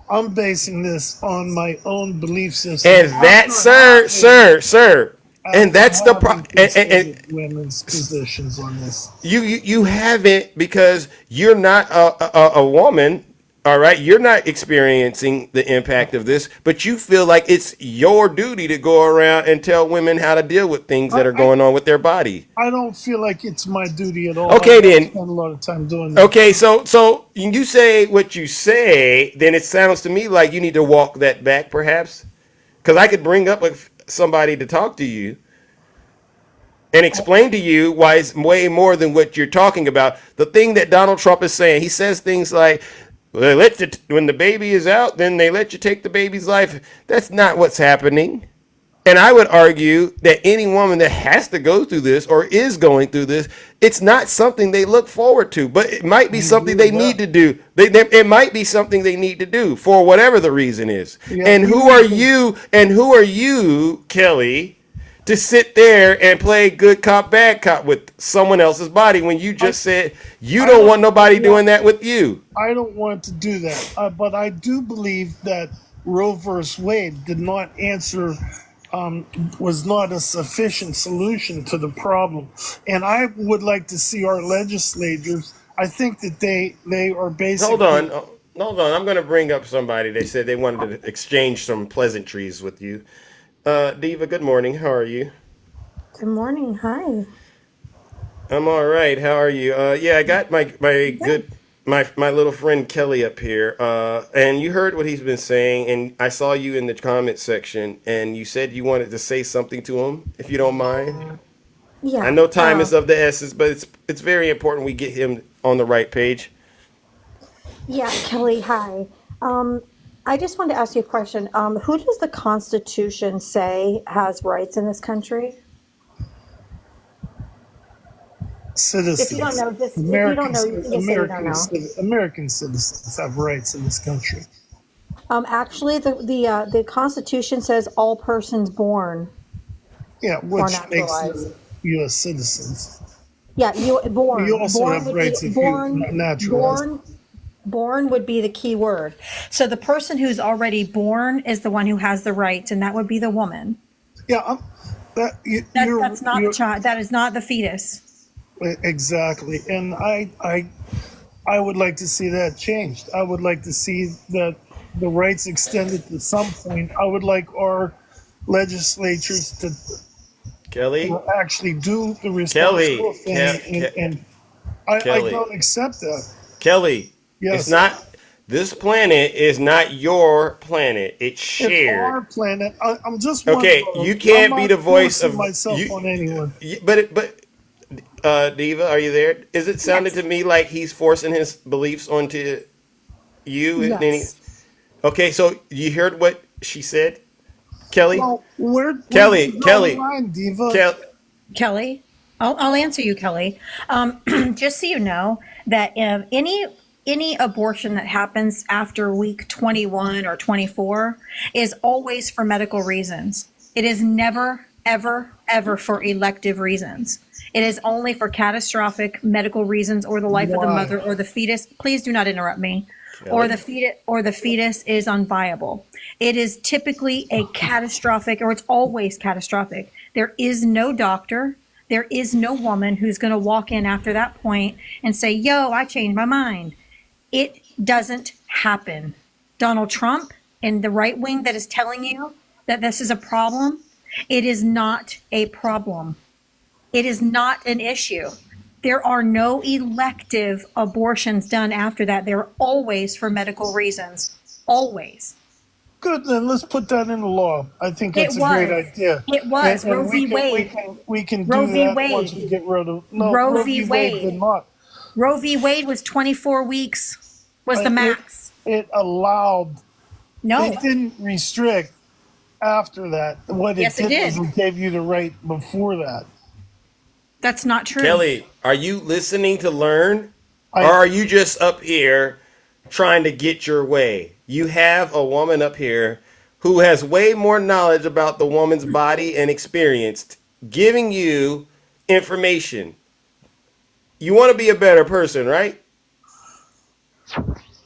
I'm basing this on my own belief system. And that, sir, and that's the problem. And women's positions on this. you haven't, because you're not a woman. All right, you're not experiencing the impact of this, but you feel like it's your duty to go around and tell women how to deal with things that are going on with their body. I don't feel like it's my duty at all. Okay, I don't then. spend a lot of time doing that. Okay, so you say what you say, then it sounds to me like you need to walk that back, perhaps, because I could bring up somebody to talk to you and explain to you why it's way more than what you're talking about. The thing that Donald Trump is saying, he says things like, well, when the baby is out, then they let you take the baby's life. That's not what's happening. And I would argue that any woman that has to go through this or is going through this, it's not something they look forward to, but it might be something they need to do. It might be something they need to do for whatever the reason is. Yeah, and who are you, Kelly, to sit there and play good cop, bad cop with someone else's body when you just said you don't want nobody doing that with you? I don't want to do that, but I do believe that Roe versus Wade did not answer, was not a sufficient solution to the problem. And I would like to see our legislators, I think that they are basically... Hold on. I'm going to bring up somebody. They said they wanted to exchange some pleasantries with you. Diva, good morning. How are you? Good morning. Hi. I'm all right. How are you? I got my little friend Kelly up here. And you heard what he's been saying, and I saw you in the comment section, and you said you wanted to say something to him, if you don't mind. Yeah. I know time is of the essence, but it's very important we get him on the right page. Yeah, Kelly, hi. I just wanted to ask you a question. Who does the Constitution say has rights in this country? Citizens. If you don't know, just if you don't know, you can just say you don't know. American citizens have rights in this country. Actually, the Constitution says all persons born Yeah, or which makes naturalized. them U.S. citizens. Yeah, you born. You also Born have would rights be if born. you naturalized. Born would be the key word. So the person who's already born is the one who has the rights, and that would be the woman. Yeah, That's not the child. That is not the fetus. Exactly, and I would like to see that changed. I would like to see that the rights extended to some point. I would like our legislatures to Kelly, actually do the responsible thing, and I Kelly. don't accept that. Kelly, Yes. it's not. This planet is not your planet. It's shared. It's our planet. I'm just Okay, one vote. you can't I'm be not the voice forcing of myself you- on anyone. But Diva, are you there? Is it sounded to me like he's forcing his beliefs onto you? And then Yes. okay, so you heard what she said, Kelly? Well, Kelly, where'd you draw Kelly, the line, Diva? Kelly, I'll answer you, Kelly. Just so you know that any abortion that happens after week 21 or 24 is always for medical reasons. It is never, ever, ever for elective reasons. It is only for catastrophic medical reasons or the life of the Why? mother or the fetus. Please do not interrupt me. Or the fetus is unviable. It is typically a catastrophic, or it's always catastrophic. There is no doctor, there is no woman who's going to walk in after that point and say, "Yo, I changed my mind." It doesn't happen. Donald Trump and the right wing that is telling you that this is a problem, it is not a problem. It is not an issue. There are no elective abortions done after that. They're always for medical reasons. Always. Good, then let's put that in the law. I think that's It a great was. idea. It was. And Roe v. Wade. We can Roe do v. that Wade. once we get rid of. No, Roe v. Wade did Wade. not. Roe v. Wade was 24 weeks was the max. It allowed. No. It didn't restrict after that. What Yes, it it did did. was it gave you the right before that. That's not true. Kelly, are you listening to learn, or are you just up here trying to get your way? You have a woman up here who has way more knowledge about the woman's body and experience, giving you information. You want to be a better person, right?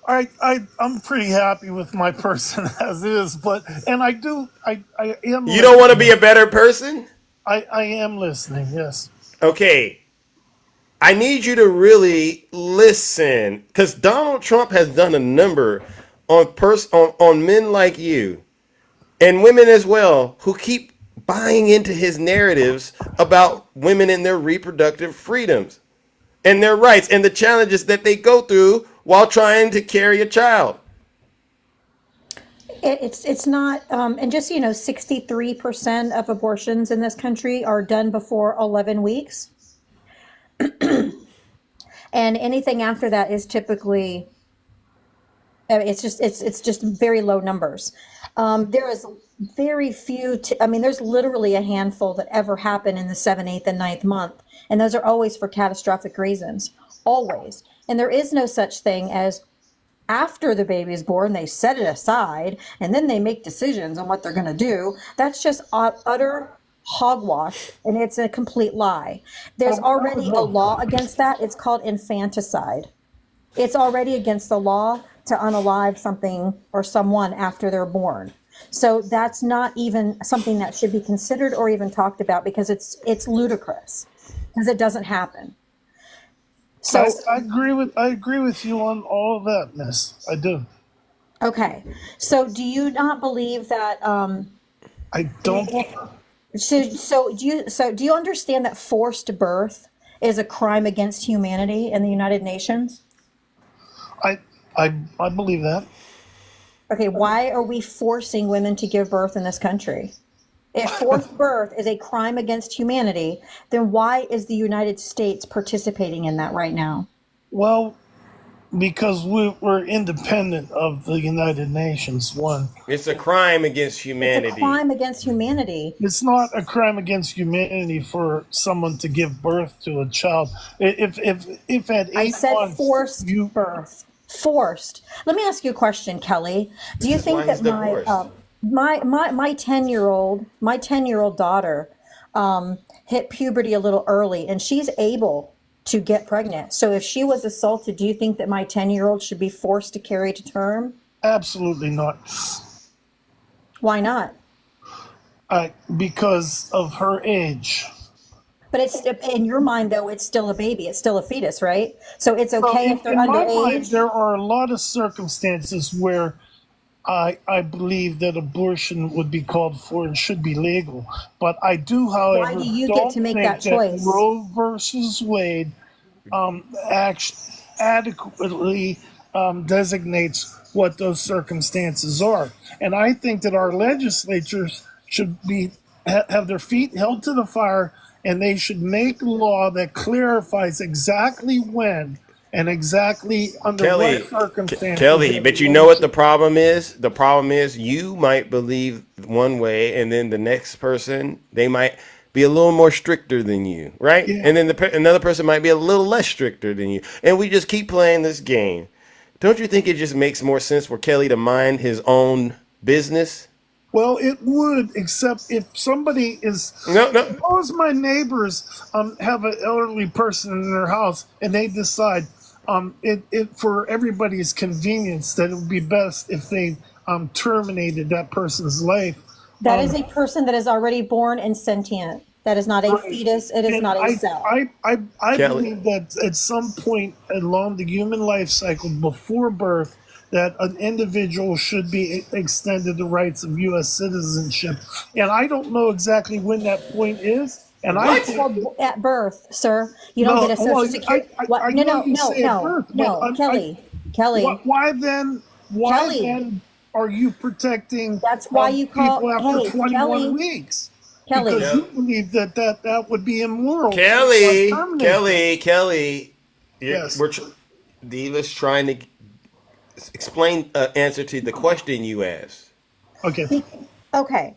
I'm pretty happy with my person as is, but I am. You don't want to be a better person? I am listening. Yes. Okay. I need you to really listen, because Donald Trump has done a number on men like you and women as well who keep buying into his narratives about women and their reproductive freedoms and their rights and the challenges that they go through while trying to carry a child. It's not, and just so you know, 63% of abortions in this country are done before 11 weeks. And anything after that is typically, it's just very low numbers. There is very few, there's literally a handful that ever happen in the 7th, 8th, and 9th month. And those are always for catastrophic reasons, always. And there is no such thing as after the baby is born, they set it aside and then they make decisions on what they're going to do. That's just utter hogwash, and it's a complete lie. There's already a law against that. It's called infanticide. It's already against the law to unalive something or someone after they're born. So that's not even something that should be considered or even talked about, because it's ludicrous, because it doesn't happen. So I agree with you on all of that, Miss. I do. Okay. So do you not believe that? I don't. So do you understand that forced birth is a crime against humanity in the United Nations? I believe that. Okay. Why are we forcing women to give birth in this country? If forced birth is a crime against humanity, then why is the United States participating in that right now? Well, because we're independent of the United Nations, one. It's a crime against It's a humanity. crime against humanity. It's not a crime against humanity for someone to give birth to a child. If at I 8 said months forced birth. Forced. Let me ask you a question, Kelly. Do you This is why think that he's divorced. my 10-year-old daughter hit puberty a little early, and she's able to get pregnant? So if she was assaulted, do you think that my 10-year-old should be forced to carry to term? Absolutely not. Why not? Because of her age. But it's, in your mind, though, it's still a baby. It's still a fetus, right? So it's okay So if they're in my mind, underage. there are a lot of circumstances where I believe that abortion would be called for and should be legal. But I do, however, Why do you get don't to make think that choice? Roe versus Wade adequately designates what those circumstances are. And I think that our legislatures should have their feet held to the fire, and they should make a law that clarifies exactly when and exactly under Kelly, what circumstances. Kelly, but you know what the problem is? The problem is you might believe one way, and then the next person, they might be a little more stricter than you, right? Yeah. And then another person might be a little less stricter than you. And we just keep playing this game. Don't you think it just makes more sense for Kelly to mind his own business? Well, it would, except if somebody is. No. Suppose my neighbors have an elderly person in their house, and they decide it for everybody's convenience that it would be best if they terminated that person's life. That is a person that is already born and sentient. That is not a Right. fetus. It is And not a cell. I Kelly. believe that at some point along the human life cycle before birth, that an individual should be extended the rights of U.S. citizenship. And I don't know exactly when that point is. And I It's called at birth, sir. You don't No, get a social well, security. I What? know No, you say at birth, but Kelly. why then? Why Kelly. then are you protecting? That's why you call- people after hey, 21 Kelly. weeks. Kelly. Because you believe that would be immoral. Kelly, to terminate. Kelly. Yes. Diva's trying to explain an answer to the question you asked. Okay. Okay.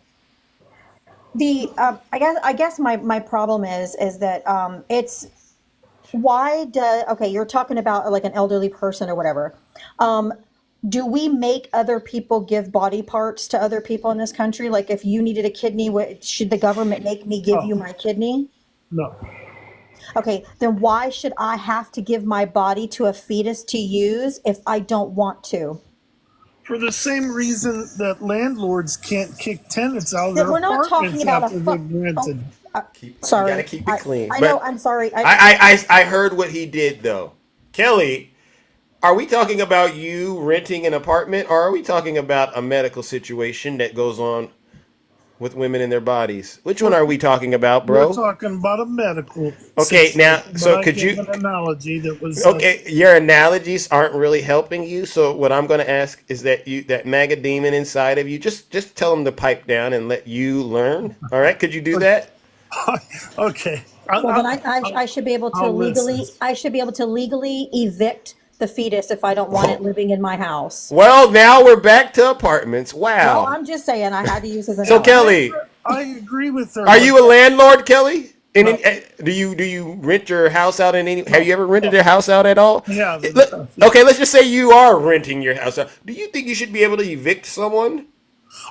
The I guess my problem is that it's why okay, you're talking about like an elderly person or whatever. Do we make other people give body parts to other people in this country? Like if you needed a kidney, should the government make me give you my kidney? No. Okay, then why should I have to give my body to a fetus to use if I don't want to? For the same reason that landlords can't kick tenants out of That their we're not talking apartments about a after fu- they've rented. Sorry. You gotta keep it clean. I But know, I'm sorry. I heard what he did though. Kelly, are we talking about you renting an apartment, or are we talking about a medical situation that goes on with women in their bodies? Which one are we talking about, bro? We're talking about a medical. Okay, now, situation, so but I could gave you- an analogy that was Okay, your analogies aren't really helping you. So what I'm going to ask is that that MAGA demon inside of you, just tell him to pipe down and let you learn. All right, could you do that? okay. Well, then I should be able to I'll legally. listen. I should be able to legally evict the fetus if I don't want it living in my house. Well, now we're back to apartments. Well, Wow. I'm just saying I had to use his So analogy. Kelly, I agree with her. are you a landlord, Kelly? Do you rent your house out in any? Have you ever rented your house out at all? Yeah. Okay, let's just say you are renting your house out. Do you think you should be able to evict someone?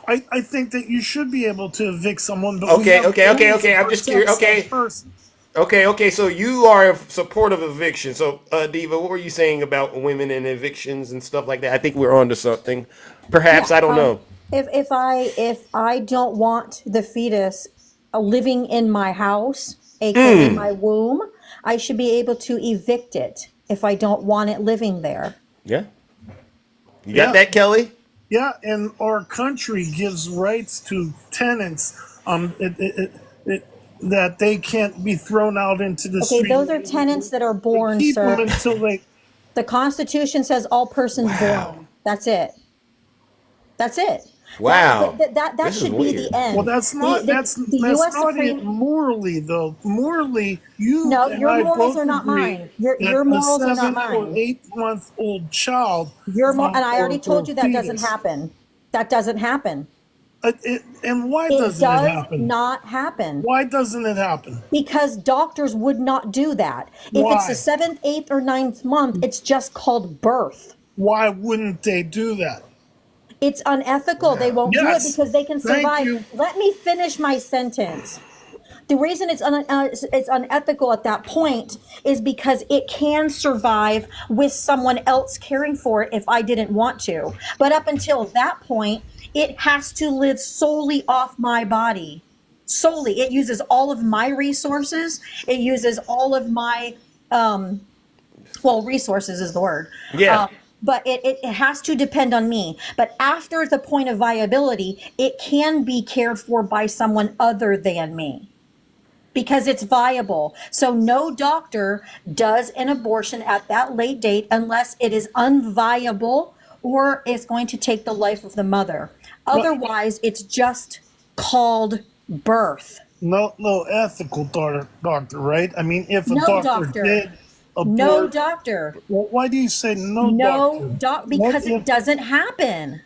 I think that you should be able to evict someone. But Okay, we have okay. rules to I'm just protect curious. Okay. that person. Okay. So you are in support of eviction. So, Diva, what were you saying about women and evictions and stuff like that? I think we're on to something. Perhaps, I don't know. If I don't want the fetus living in my house, aka my womb, I should be able to evict it if I don't want it living there. Yeah. You got that, Kelly? Yeah, and our country gives rights to tenants that they can't be thrown out into the Okay, street. those are tenants that are born, Keep sir. them until they. The Constitution says all persons born. That's it. That's it. Wow. That This is should be weird. the end. Well, that's not The that's U.S. not Supreme. it morally though. Morally, you No, and your I morals both are not agree mine. Your that morals a are not 7 or mine. 8 month old child, And I already or told you that doesn't fetus. happen. That doesn't happen. And why It doesn't it does happen? not happen. Why doesn't it happen? Because doctors would not do that. If it's the Why? 7th, 8th, or 9th month, it's just called birth. Why wouldn't they do that? It's unethical. They won't do it Yes. because they can Thank survive. you. Let me finish my sentence. The reason it's unethical at that point is because it can survive with someone else caring for it if I didn't want to. But up until that point, it has to live solely off my body. Solely. It uses all of my resources. It uses all of my, resources is the word. Yeah. But it has to depend on me. But after the point of viability, it can be cared for by someone other than me because it's viable. So no doctor does an abortion at that late date unless it is unviable or it's going to take the life of the mother. Otherwise, it's just called birth. No ethical doctor, right? I mean, if a No doctor doctor. did abort, No doctor. well, why do you say no doctor? Because What it if- doesn't happen.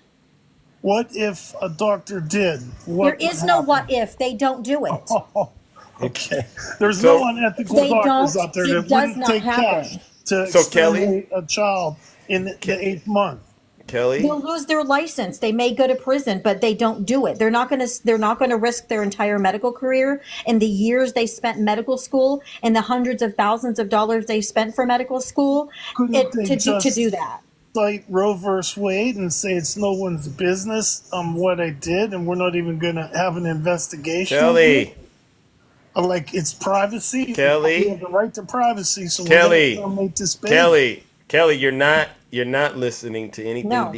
What if a doctor did? There is no what if. They don't do it. Okay. There's So- no unethical They doctors don't- out there it that does wouldn't not take happen. cash to So, Kelly? exterminate a child in the 8th month. Kelly? They'll lose their license. They may go to prison, but they don't do it. They're not going to risk their entire medical career and the years they spent in medical school and the hundreds of thousands of dollars they spent for medical school Couldn't they to do that. Cite Roe versus Wade and say it's no one's business what I did, and we're not even going to have an investigation. Kelly. Like it's privacy. Kelly. We have the right to privacy, so Kelly. we're going to make this baby. Kelly, you're not listening to anything No.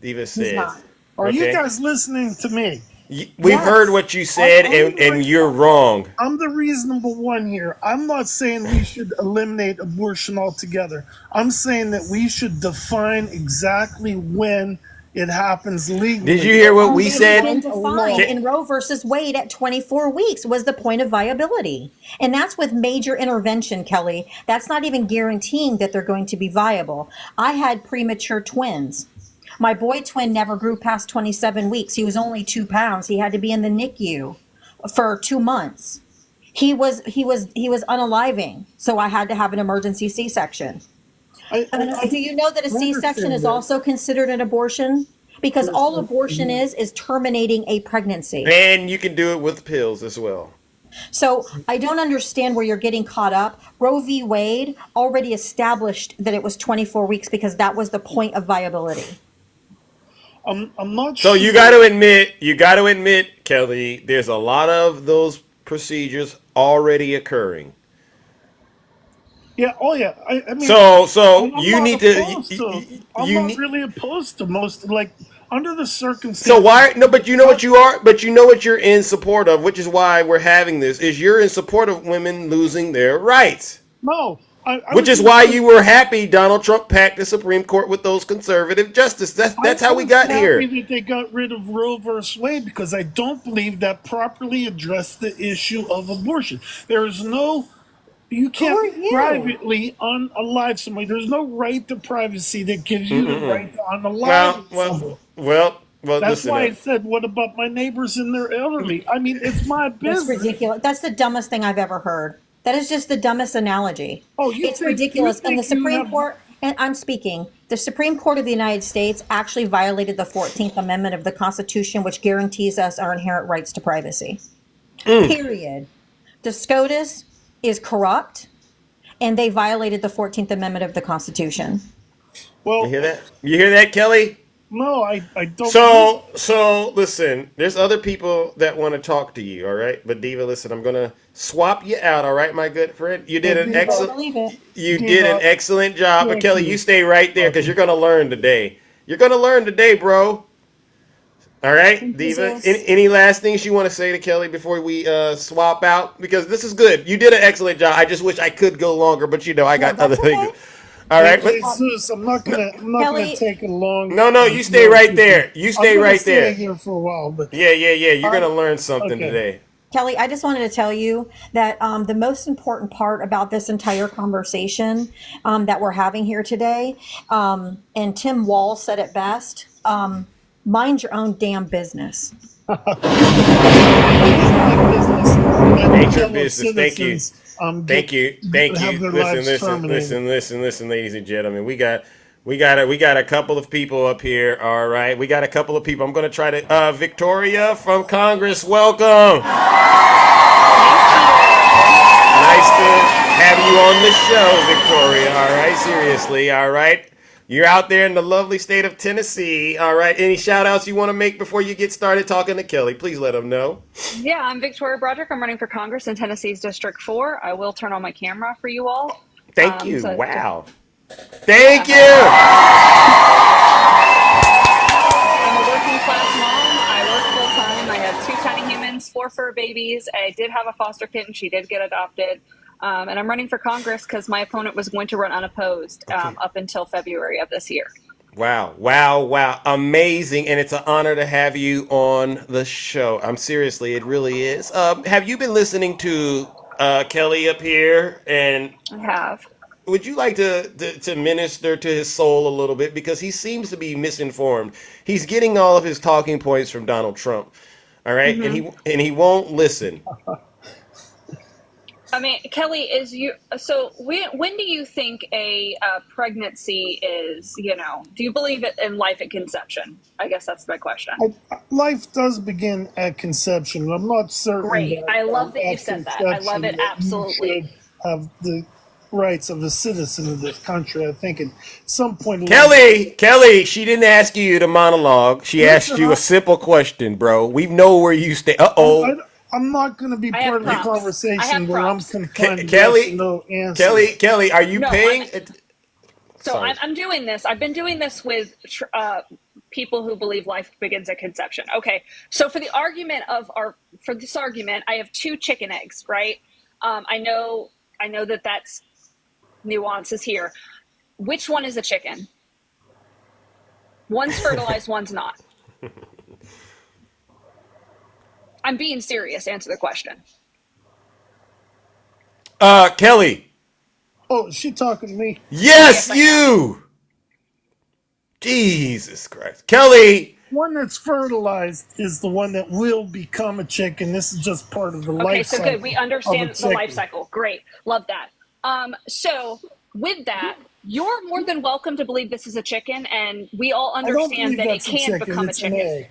Diva says. not. Are you okay? guys listening to me? We've Yes. heard what you said, and you're wrong. I'm the reasonable one here. I'm not saying we should eliminate abortion altogether. I'm saying that we should define exactly when it happens legally. Did you hear what we It's said? been defined in Roe versus Wade at 24 weeks was the point of viability. And that's with major intervention, Kelly. That's not even guaranteeing that they're going to be viable. I had premature twins. My boy twin never grew past 27 weeks. He was only 2 pounds. He had to be in the NICU for 2 months. He was unaliving, so I had to have an emergency C-section. Do you know that a C-section is also considered an abortion? Because all abortion is terminating a pregnancy. And you can do it with pills as well. So I don't understand where you're getting caught up. Roe v. Wade already established that it was 24 weeks because that was the point of viability. I'm not So sure. you got to admit, Kelly, there's a lot of those procedures already occurring. Yeah. Oh, yeah. I mean, So I'm you not need to. opposed I'm You not need. really opposed to most, like, under the circumstances. So why? No, but you know what you are. But you know what you're in support of, which is why we're having this. Is you're in support of women losing their rights. No. Which is why you were happy Donald Trump packed the Supreme Court with those conservative justices. That's how we got here. I'm happy that they got rid of Roe versus Wade because I don't believe that properly addressed the issue of abortion. There is no, you can't privately unalive somebody. There's no right to privacy that gives you the right to unalive someone. Well. That's listen why I up. said, what about my neighbors and their elderly? I mean, it's my That's business. ridiculous. That's the dumbest thing I've ever heard. That is just the dumbest analogy. Oh, you It's think- ridiculous. you And the think you Supreme have- Court, and I'm speaking, the Supreme Court of the United States actually violated the 14th Amendment of the Constitution, which guarantees us our inherent rights to privacy. Period. The SCOTUS is corrupt, and they violated the 14th Amendment of the Constitution. Well, You hear that? You hear that, Kelly? no, I don't. So listen, there's other people that want to talk to you, all right? But Diva, listen, I'm gonna swap you out, all right, my good friend? You did an excellent job. But Kelly, you stay right there because you're gonna learn today. You're gonna learn today, bro. All right, Diva. Any last things you want to say to Kelly before we swap out? Because this is good. You did an excellent job. I just wish I could go longer, but I got other things. All right. Hey, Jesus, I'm not gonna Kelly- take a long. No, you stay right there. You stay I'm gonna right stay there. here for a while, but Yeah. You're gonna learn something okay. today. Kelly, I just wanted to tell you that the most important part about this entire conversation that we're having here today, and Tim Wall said it best, mind your own damn business. Nature business. Thank you. Thank you. Have their lives terminated. Listen, ladies and gentlemen. We got a couple of people up here. All right. We got a couple of people. I'm going to try to Victoria from Congress. Welcome. Nice to have you on the show, Victoria. All right. Seriously. All right. You're out there in the lovely state of Tennessee. All right. Any shout outs you want to make before you get started talking to Kelly? Please let them know. Yeah, I'm Victoria Broderick. I'm running for Congress in Tennessee's District 4. I will turn on my camera for you all. Thank you. Wow. Thank you. I'm a working class mom. I work full time. I have 2 tiny humans, 4 fur babies. I did have a foster kitten. She did get adopted. And I'm running for Congress because my opponent was going to run unopposed up until February of this year. Wow. Amazing. And it's an honor to have you on the show. Seriously, it really is. Have you been listening to Kelly up here? And I have. Would you like to minister to his soul a little bit? Because he seems to be misinformed. He's getting all of his talking points from Donald Trump. All right. Mm-hmm. And he won't listen. I mean, Kelly, when do you think a pregnancy is, do you believe it in life at conception? I guess that's my question. Life does begin at conception. I'm not certain. Great. I love that you said that. I love it. Absolutely. You should have the rights of a citizen of this country. I think at some point. Kelly, she didn't ask you to monologue. She asked you a simple question, bro. We know where you stay. I'm not going to be part of the conversation where I'm confined to Kelly, no answer. Kelly, are you paying? I'm doing this. I've been doing this with people who believe life begins at conception. Okay, so for this argument, I have 2 chicken eggs, right? I know that that's nuances here. Which one is a chicken? One's fertilized, one's not. I'm being serious. Answer the question. Kelly. Oh, is she talking to me? Yes, you. Jesus Christ. Kelly. One that's fertilized is the one that will become a chicken. This is just part of the life cycle. Okay, so good. We understand the life cycle. Great. Love that. So with that, you're more than welcome to believe this is a chicken, and we all understand that it can become a chicken. An egg.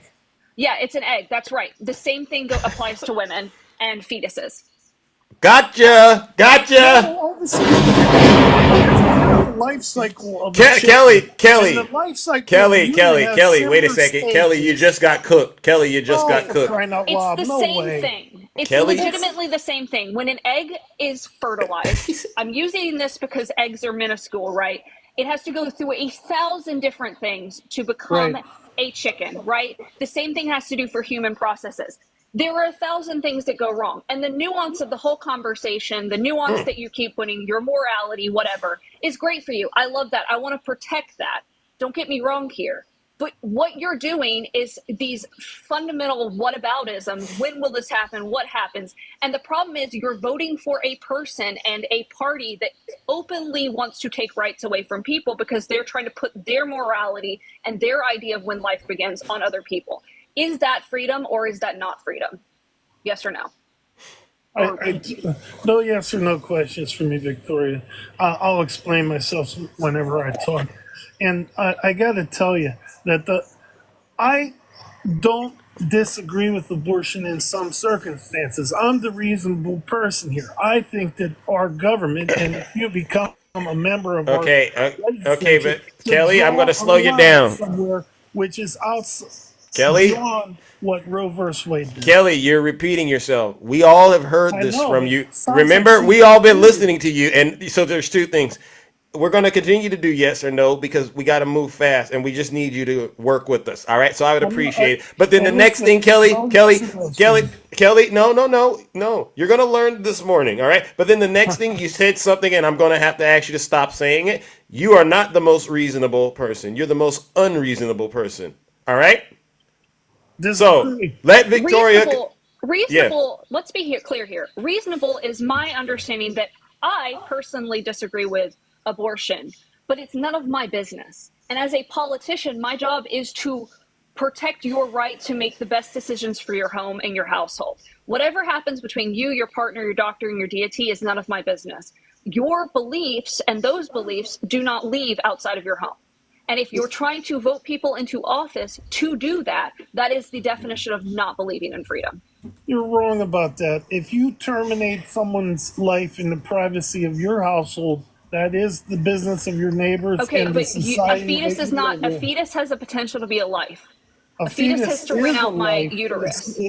Yeah, it's an egg. That's right. The same thing applies to women and fetuses. Gotcha. Life cycle of Kelly. Wait a second. Stages. Kelly, you just got cooked. It's the same thing. It's legitimately the same thing. When an egg is fertilized, I'm using this because eggs are minuscule, right? It has to go through 1,000 different things to become a chicken, right? The same thing has to do for human processes. There are 1,000 things that go wrong. And the nuance of the whole conversation, the nuance that you keep putting, your morality, whatever, is great for you. I love that. I want to protect that. Don't get me wrong here. But what you're doing is these fundamental whataboutisms. When will this happen? What happens? And the problem is you're voting for a person and a party that openly wants to take rights away from people because they're trying to put their morality and their idea of when life begins on other people. Is that freedom or is that not freedom? Yes or no? No yes or no questions for me, Victoria. I'll explain myself whenever I talk. And I got to tell you that I don't disagree with abortion in some circumstances. I'm the reasonable person here. I think that our government, and if you become a member of okay, but Kelly, I'm going to slow you down. Somewhere which is outside. Kelly, beyond what Roe versus Wade did. Kelly, you're repeating yourself. We all have heard this from you. Sounds Remember, we all been listening to you. And so there's 2 things. we're going to continue to do yes or no because we got to move fast and we just need you to work with us. All right. So I would appreciate it. But then the next thing, Kelly, no. You're going to learn this morning. All right. But then the next thing you said something and I'm going to have to ask you to stop saying it. You are not the most reasonable person. You're the most unreasonable person. All right. So let Victoria. Reasonable. Yeah. Let's be clear here. Reasonable is my understanding that I personally disagree with abortion, but it's none of my business. And as a politician, my job is to protect your right to make the best decisions for your home and your household. Whatever happens between you, your partner, your doctor, and your deity is none of my business. Your beliefs and those beliefs do not leave outside of your home. And if you're trying to vote people into office to do that, that is the definition of not believing in freedom. You're wrong about that. If you terminate someone's life in the privacy of your household, that is the business of your neighbors. Okay, and but the society a fetus is not. A fetus has the potential to be a life. A fetus has to ring out my uterus.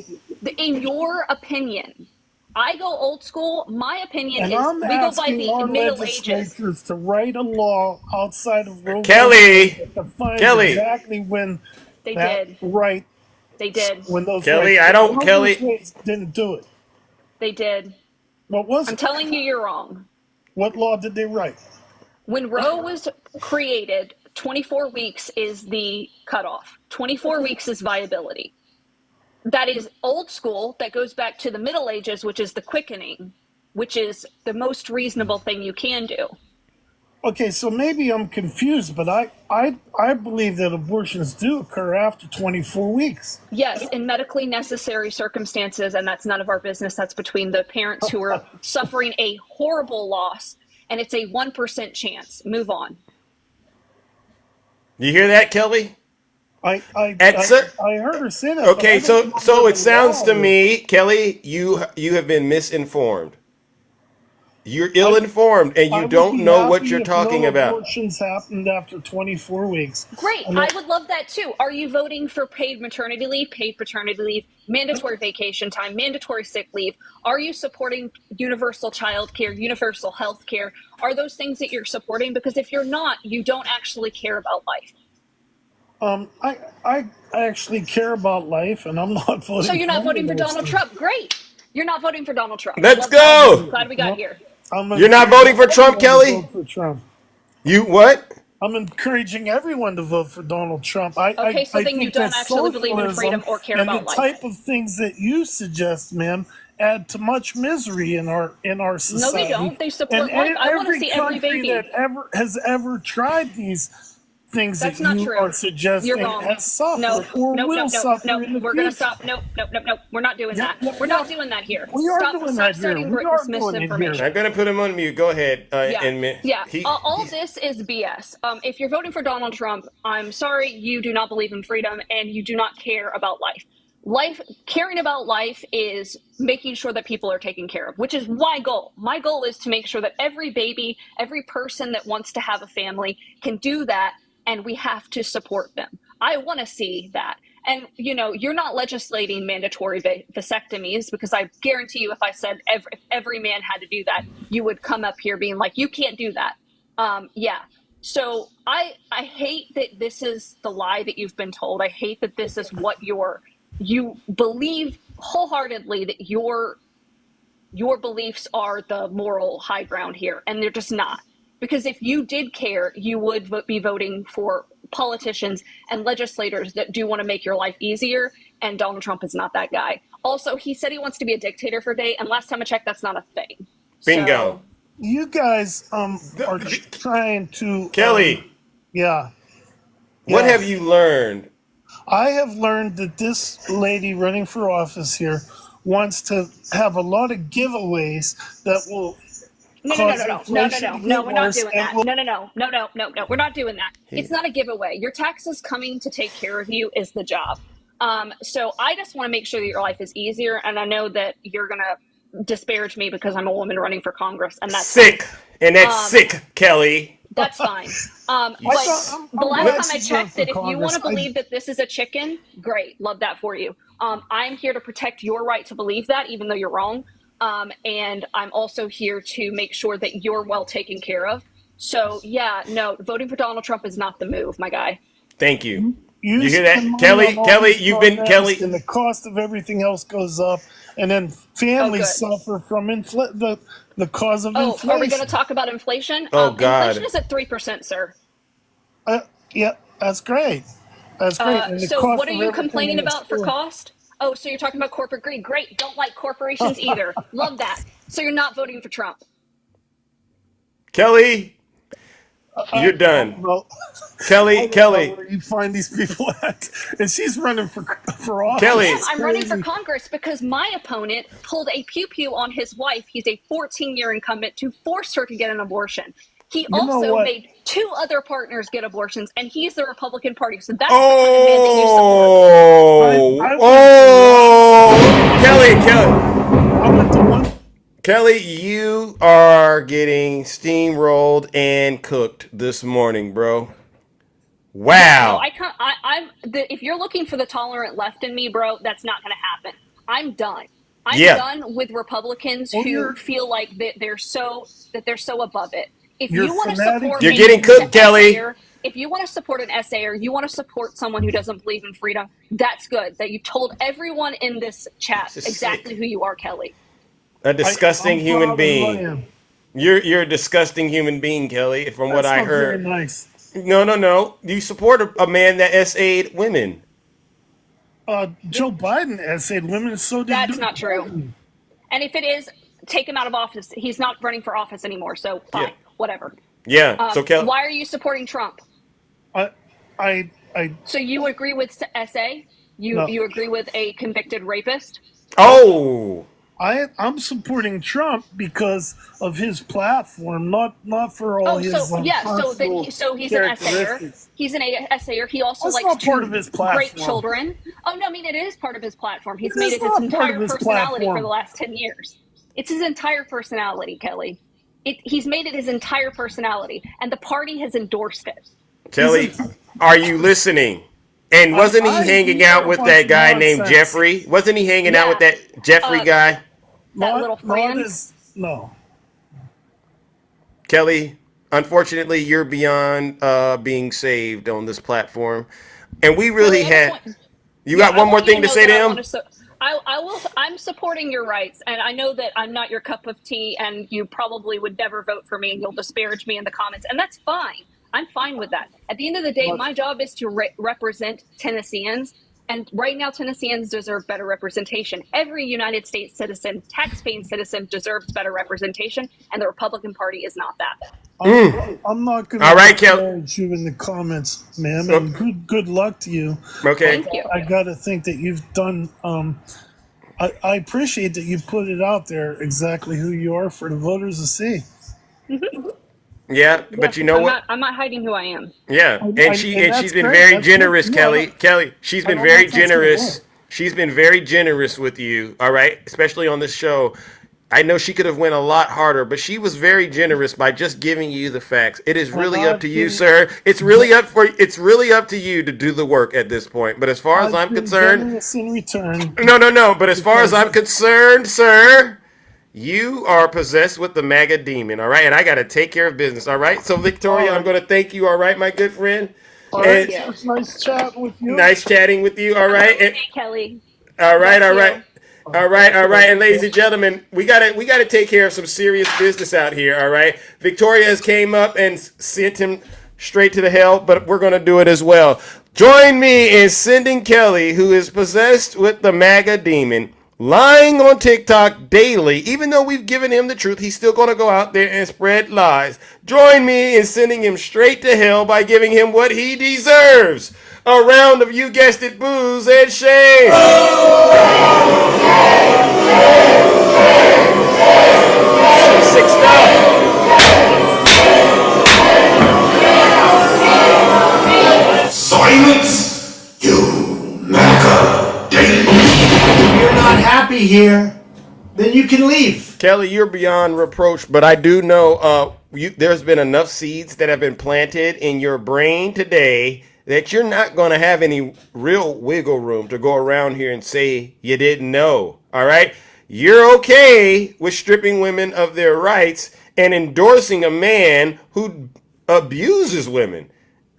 In your opinion, I go old school. My opinion and is I'm we go by the our Middle Ages. To write a law outside of Roe Kelly, exactly when they did. Right. They did. When those Kelly, didn't do it. They did. What was it? I'm telling you, you're wrong. What law did they write? When Roe was created, 24 weeks is the cutoff. 24 weeks is viability. That is old school. That goes back to the Middle Ages, which is the quickening, which is the most reasonable thing you can do. Okay, so maybe I'm confused, but I believe that abortions do occur after 24 weeks. Yes, in medically necessary circumstances, and that's none of our business. That's between the parents who are suffering a horrible loss, and it's a 1% chance. Move on. You hear that, Kelly? I heard her say that. Okay, so it sounds to me, Kelly, you have been misinformed. You're ill-informed, and you don't know what you're talking about. Abortions happened after 24 weeks. Great. I would love that, too. Are you voting for paid maternity leave, paid paternity leave, mandatory vacation time, mandatory sick leave? Are you supporting universal child care, universal health care? Are those things that you're supporting? Because if you're not, you don't actually care about life. I actually care about life, and I'm not voting. So you're not voting for Donald Trump? Great. You're not voting for Donald Trump. Let's go. I'm glad we got here. You're not voting for Trump, Kelly? Vote for Trump. You what? I'm encouraging everyone to vote for Donald Trump. So then you don't actually believe in freedom or care about life. And the type of things that you suggest, ma'am, add to much misery in our society. No, they don't. They support life. I want to see every baby that has ever tried these things That's that not you true. are suggesting has suffered will suffer in the We're going to stop. No. We're not doing that. We're not doing that here. We are doing that here. We are doing it here. I'm going to put him on mute. Go ahead. All this is BS. If you're voting for Donald Trump, I'm sorry, you do not believe in freedom and you do not care about life. Caring about life is making sure that people are taken care of, which is my goal. My goal is to make sure that every baby, every person that wants to have a family can do that, and we have to support them. I want to see that. And, you're not legislating mandatory vasectomies, because I guarantee you if I said every man had to do that, you would come up here being like, you can't do that. So I hate that this is the lie that you've been told. I hate that this is what you believe wholeheartedly, that your beliefs are the moral high ground here, and they're just not. Because if you did care, you would be voting for politicians and legislators that do want to make your life easier, and Donald Trump is not that guy. Also, he said he wants to be a dictator for a day, and last time I checked, that's not a thing. Bingo. So, you guys are trying to... Kelly. What have you learned? I have learned that this lady running for office here wants to have a lot of giveaways that will... No, we're not doing that. No, we're not doing that. It's not a giveaway. Your taxes coming to take care of you is the job. So I just want to make sure that your life is easier, and I know that you're going to disparage me because I'm a woman running for Congress, and that's sick. Fine. And that's sick, Kelly. That's fine. But the last time I checked, that if you want to believe that this is a chicken, great. Love that for you. I'm here to protect your right to believe that, even though you're wrong. And I'm also here to make sure that you're well taken care of. So yeah, no, voting for Donald Trump is not the move, my guy. Thank you. You You hear that, spend money Kelly? on all Kelly, these you've been programs Kelly. and the cost of everything else goes up, and then families suffer from the cause of inflation. Are we going to talk about inflation? Oh, God. Inflation is at 3%, sir. Yeah, that's great. That's great. And the So cost what are of you everything complaining in the about for store. cost? Oh, so you're talking about corporate greed. Great. Don't like corporations either. Love that. So you're not voting for Trump. Kelly, you're done. Well, Kelly, I don't Kelly. know where you find these people at, and she's running for office. Kelly. Yes, I'm running for Congress because my opponent pulled a pew-pew on his wife. He's a 14-year incumbent to force her to get an abortion. He know also what? made 2 other partners get abortions, and he's the Republican Party. So that's the kind of man that you support. Kelly, Kelly, you are getting steamrolled and cooked this morning, bro. Wow. No, if you're looking for the tolerant left in me, bro, that's not going to happen. I'm done. I'm done with Republicans who feel like they're so above it. If you want to support, you're getting cooked, Kelly. If you want to support an essayer, you want to support someone who doesn't believe in freedom, that's good. That you told everyone in this chat exactly who you are, Kelly. A disgusting human being. You're a disgusting human being, Kelly, from what I heard. Very nice. No. You support a man that SA'd women. Joe Biden essayed women, so did That's not true. And if it is, take him out of office. He's not running for office anymore, so fine, whatever. Yeah. So Kelly, why are you supporting Trump? I. So you agree with SA? You agree with a convicted rapist? Oh. I'm supporting Trump because of his platform, not for all his. So he's an essayer. He's an essayer. He also likes to rape children. Oh no, I mean it is part of his platform. He's made it his entire personality for the last 10 years. It's his entire personality, Kelly. He's made it his entire personality, and the party has endorsed it. Kelly, are you listening? And wasn't he hanging out with that guy named Jeffrey? Wasn't he hanging out with that Jeffrey guy? That little friend? No. Kelly, unfortunately, you're beyond being saved on this platform. And we really You got one more thing to say to him? I'm supporting your rights, and I know that I'm not your cup of tea, and you probably would never vote for me, and you'll disparage me in the comments, and that's fine. I'm fine with that. At the end of the day, my job is to represent Tennesseans, and right now Tennesseans deserve better representation. Every United States citizen, tax-paying citizen, deserves better representation, and the Republican Party is not that. I'm not going to disparage you in the comments, ma'am, and good luck to you. Okay. Thank you. I got to think that you've done. I appreciate that you put it out there exactly who you are for the voters to see. Yeah, but you know what? I'm not hiding who I am. Yeah, and she's been very generous, Kelly. Kelly, she's been very generous. She's been very generous with you, all right? Especially on this show. I know she could have went a lot harder, but she was very generous by just giving you the facts. It is really up to you, sir. It's really up to you to do the work at this point. But as far as I'm concerned, in return. No. But as far as I'm concerned, sir, you are possessed with the MAGA demon, all right? And I got to take care of business, all right? So, Victoria, I'm going to thank you, all right, my good friend? All right, it's nice chatting with you. Nice chatting with you, all right? Okay, Kelly. All right. All right. And ladies and gentlemen, we gotta take care of some serious business out here, all right? Victoria has came up and sent him straight to the hell, but we're gonna do it as well. Join me in sending Kelly, who is possessed with the MAGA demon, lying on TikTok daily. Even though we've given him the truth, he's still going to go out there and spread lies. Join me in sending him straight to hell by giving him what he deserves. A round of, you guessed it, booze and shame. Sick stuff. Silence, you MAGA demon. If you're not happy here, then you can leave. Kelly, you're beyond reproach, but I do know there's been enough seeds that have been planted in your brain today that you're not going to have any real wiggle room to go around here and say you didn't know, all right? You're okay with stripping women of their rights and endorsing a man who abuses women.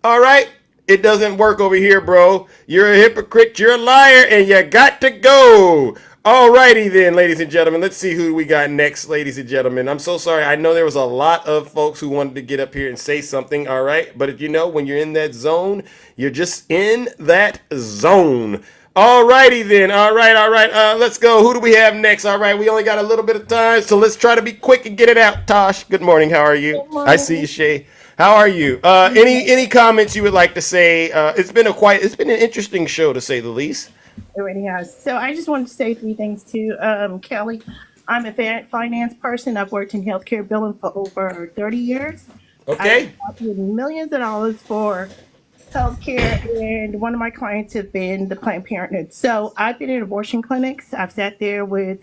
All right? It doesn't work over here, bro. You're a hypocrite, you're a liar, and you got to go. Alrighty then, ladies and gentlemen. Let's see who we got next, ladies and gentlemen. I'm so sorry. I know there was a lot of folks who wanted to get up here and say something, all right? But you know, when you're in that zone, you're just in that zone. Alrighty then. All right. Let's go. Who do we have next? All right, we only got a little bit of time, so let's try to be quick and get it out. Tosh, good morning. How are you? I see you, Shay. How are you? Any comments you would like to say? It's been an interesting show, to say the least. It really has. So I just wanted to say three things to Kelly. I'm a finance person. I've worked in healthcare billing for over 30 years. Okay. I've paid millions of dollars for healthcare, and one of my clients have been the Planned Parenthood. So I've been in abortion clinics. I've sat there with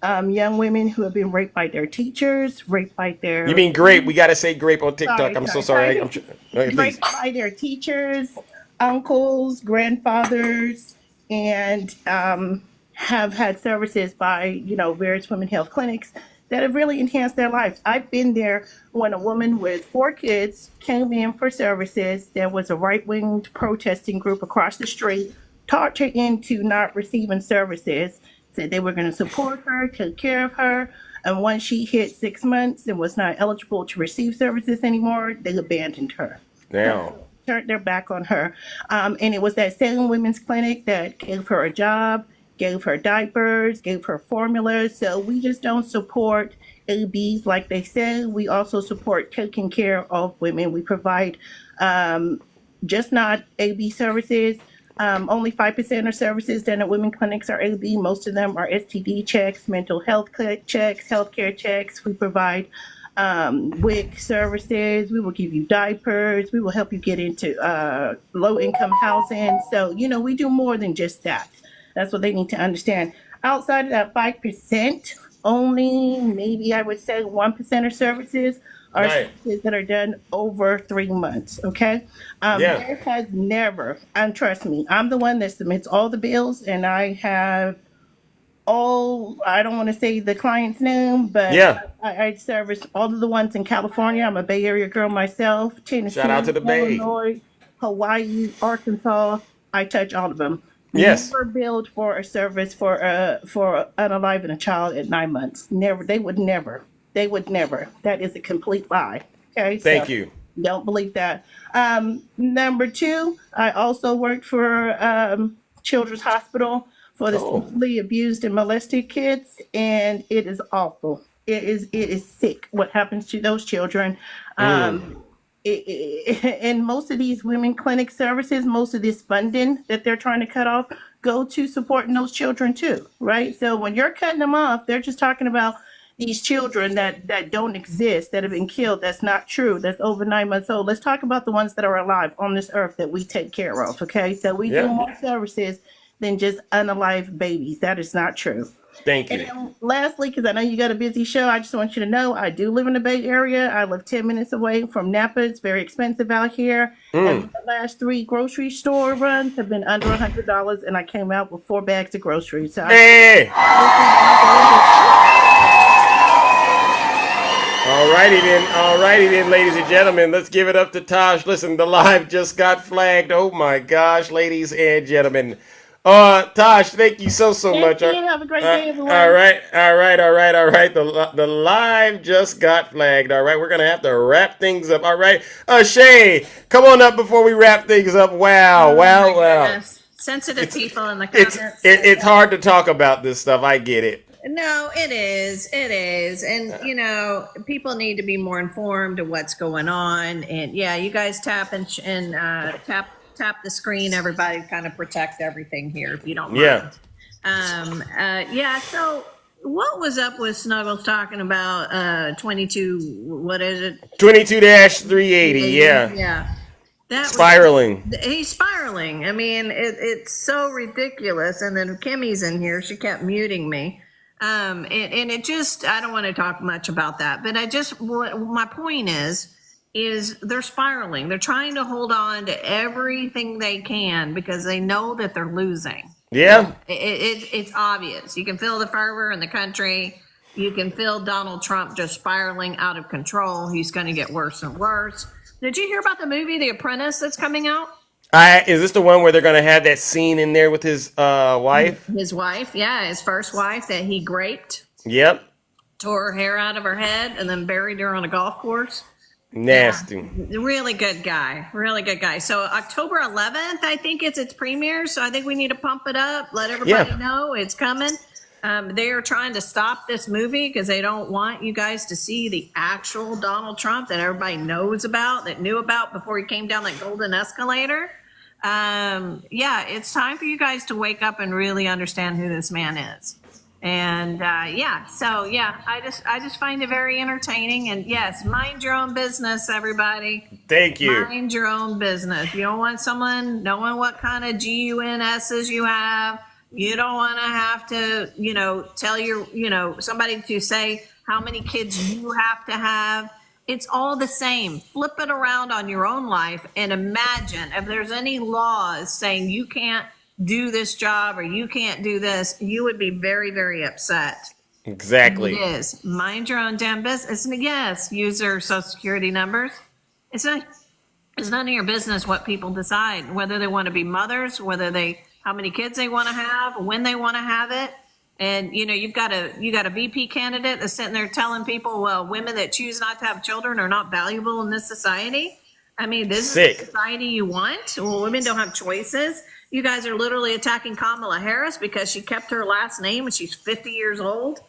young women who have been raped by their teachers, raped by their... You mean grape? We got to say grape on TikTok. I'm so sorry. Raped by their teachers, uncles, grandfathers, and have had services by, various women health clinics that have really enhanced their lives. I've been there when a woman with 4 kids came in for services. There was a right-wing protesting group across the street, talked her into not receiving services, said they were going to support her, take care of her, and once she hit 6 months and was not eligible to receive services anymore, they abandoned her. Now. Turned their back on her. And it was that same women's clinic that gave her a job, gave her diapers, gave her formulas. So we just don't support ABs like they said. We also support taking care of women. We provide just not AB services. Only 5% of services done at women clinics are AB. Most of them are STD checks, mental health checks, healthcare checks. We provide WIC services. We will give you diapers. We will help you get into low-income housing. So, we do more than just that. That's what they need to understand. Outside of that 5%, only maybe I would say 1% of services are services that are done over 3 months, okay? There has never, and trust me, I'm the one that submits all the bills, and I have I don't want to say the client's name, but I service all of the ones in California. I'm a Bay Area girl myself. Tennessee, shout out to the Bay. Illinois, Hawaii, Arkansas. I touch all of them. Yes. Never billed for a service for unaliving a child at 9 months. Never. They would never. That is a complete lie. Okay. Thank you. Don't believe that. Number 2, I also worked for Children's Hospital for the sexually abused and molested kids, and it is awful. It is sick what happens to those children. And most of these women clinic services, most of this funding that they're trying to cut off go to supporting those children too, right? So when you're cutting them off, they're just talking about these children that don't exist, that have been killed. That's not true. That's over 9 months old. Let's talk about the ones that are alive on this earth that we take care of, okay? So we do more services than just unalive babies. That is not true. Thank you. And lastly, because I know you got a busy show, I just want you to know I do live in the Bay Area. I live 10 minutes away from Napa. It's very expensive out here. And the last 3 grocery store runs have been under $100, and I came out with 4 bags of groceries. So hey! Alrighty then, ladies and gentlemen. Let's give it up to Tosh. Listen, the live just got flagged. Oh my gosh, ladies and gentlemen. Tosh, thank you so much. Have a great day, everyone. All right. The live just got flagged. All right, we're gonna have to wrap things up. All right, Shay, come on up before we wrap things up. Wow. Goodness. Sensitive people in the comments. It's hard to talk about this stuff. I get it. No, it is, and people need to be more informed of what's going on. And you guys tap tap the screen, everybody, kind of protect everything here if you don't mind. So what was up with Snuggles talking about 22, what is it? 22-380, spiraling. He's spiraling. I mean, it's so ridiculous. And then Kimmy's in here. She kept muting me. And it just, I don't want to talk much about that, but my point is they're spiraling. They're trying to hold on to everything they can because they know that they're losing. Yeah. It's obvious. You can feel the fervor in the country. You can feel Donald Trump just spiraling out of control. He's going to get worse and worse. Did you hear about the movie The Apprentice that's coming out? Is this the one where they're going to have that scene in there with his wife? His wife, yeah, his first wife that he raped, Yep. tore her hair out of her head, and then buried her on a golf course. Nasty. Really good guy. Really good guy. So October 11th, I think it's its premiere. So I think we need to pump it up. Let everybody know it's coming. They are trying to stop this movie because they don't want you guys to see the actual Donald Trump that everybody knows about, that knew about before he came down that golden escalator. Yeah, it's time for you guys to wake up and really understand who this man is. And I just find it very entertaining. And yes, mind your own business, everybody. Thank you. Mind your own business. You don't want someone knowing what kind of GUNSs you have. You don't want to have to, tell your, somebody to say how many kids you have to have. It's all the same. Flip it around on your own life and imagine if there's any laws saying you can't do this job or you can't do this, you would be very, very upset. Exactly. It is. Mind your own damn business. And yes, use their social security numbers. It's none of your business what people decide, whether they want to be mothers, how many kids they want to have, when they want to have it. And you got a VP candidate that's sitting there telling people, well, women that choose not to have children are not valuable in this society. I mean, this is the society you want. Well, women don't have choices. You guys are literally attacking Kamala Harris because she kept her last name and she's 50 years old.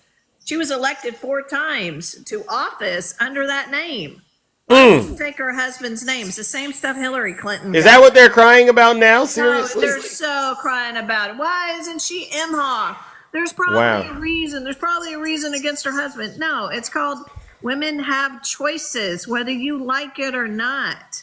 She was elected 4 times to office under that name. Why did she take her husband's name? It's the same stuff Hillary Clinton Is got. that what they're crying about now? Seriously? No, they're so crying about it. Why isn't she Imhoff? There's probably a reason. There's probably a reason against her husband. No, it's called women have choices, whether you like it or not.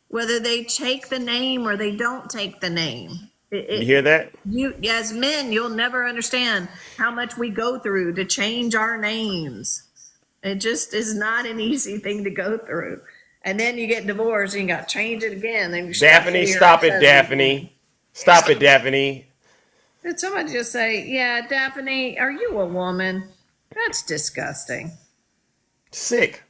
Whether they take the name or they don't take the name. You hear that? You, as men, you'll never understand how much we go through to change our names. It just is not an easy thing to go through. And then you get divorced and you got to change it again. Then Daphne, stop it, Daphne. Stop it, Daphne. Did somebody just say, yeah, Daphne, are you a woman? That's disgusting. Sick.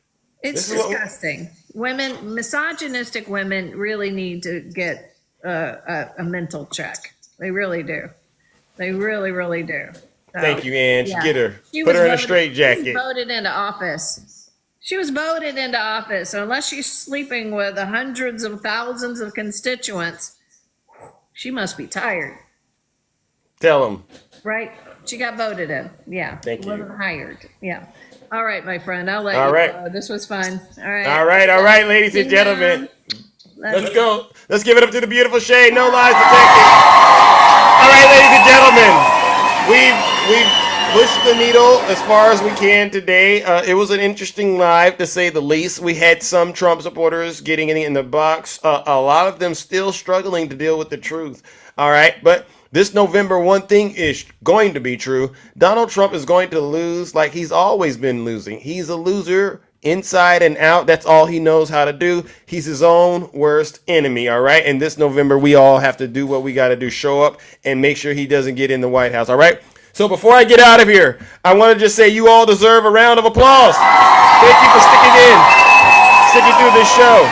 It's disgusting. Women, misogynistic women really need to get a mental check. They really do. They really, really do. So, thank you, Ange. yeah. Get her. Put her in a straight jacket. She was voted into office. She was voted into office. So unless she's sleeping with hundreds of thousands of constituents, she must be tired. Tell them. Right? She got voted in. Yeah. Thank you. Wasn't hired. Yeah. All right, my friend. I'll let All you right. go. This was fun. All right. All right, ladies and gentlemen. Let's go. Let's give it up to the beautiful Shay. No lies detected. All right, ladies and gentlemen. We've pushed the needle as far as we can today. It was an interesting live, to say the least. We had some Trump supporters getting in the box. A lot of them still struggling to deal with the truth. All right, but this November, one thing is going to be true. Donald Trump is going to lose like he's always been losing. He's a loser inside and out. That's all he knows how to do. He's his own worst enemy, all right? And this November, we all have to do what we got to do. Show up and make sure he doesn't get in the White House, all right? So before I get out of here, I want to just say you all deserve a round of applause. Thank you for sticking through this show.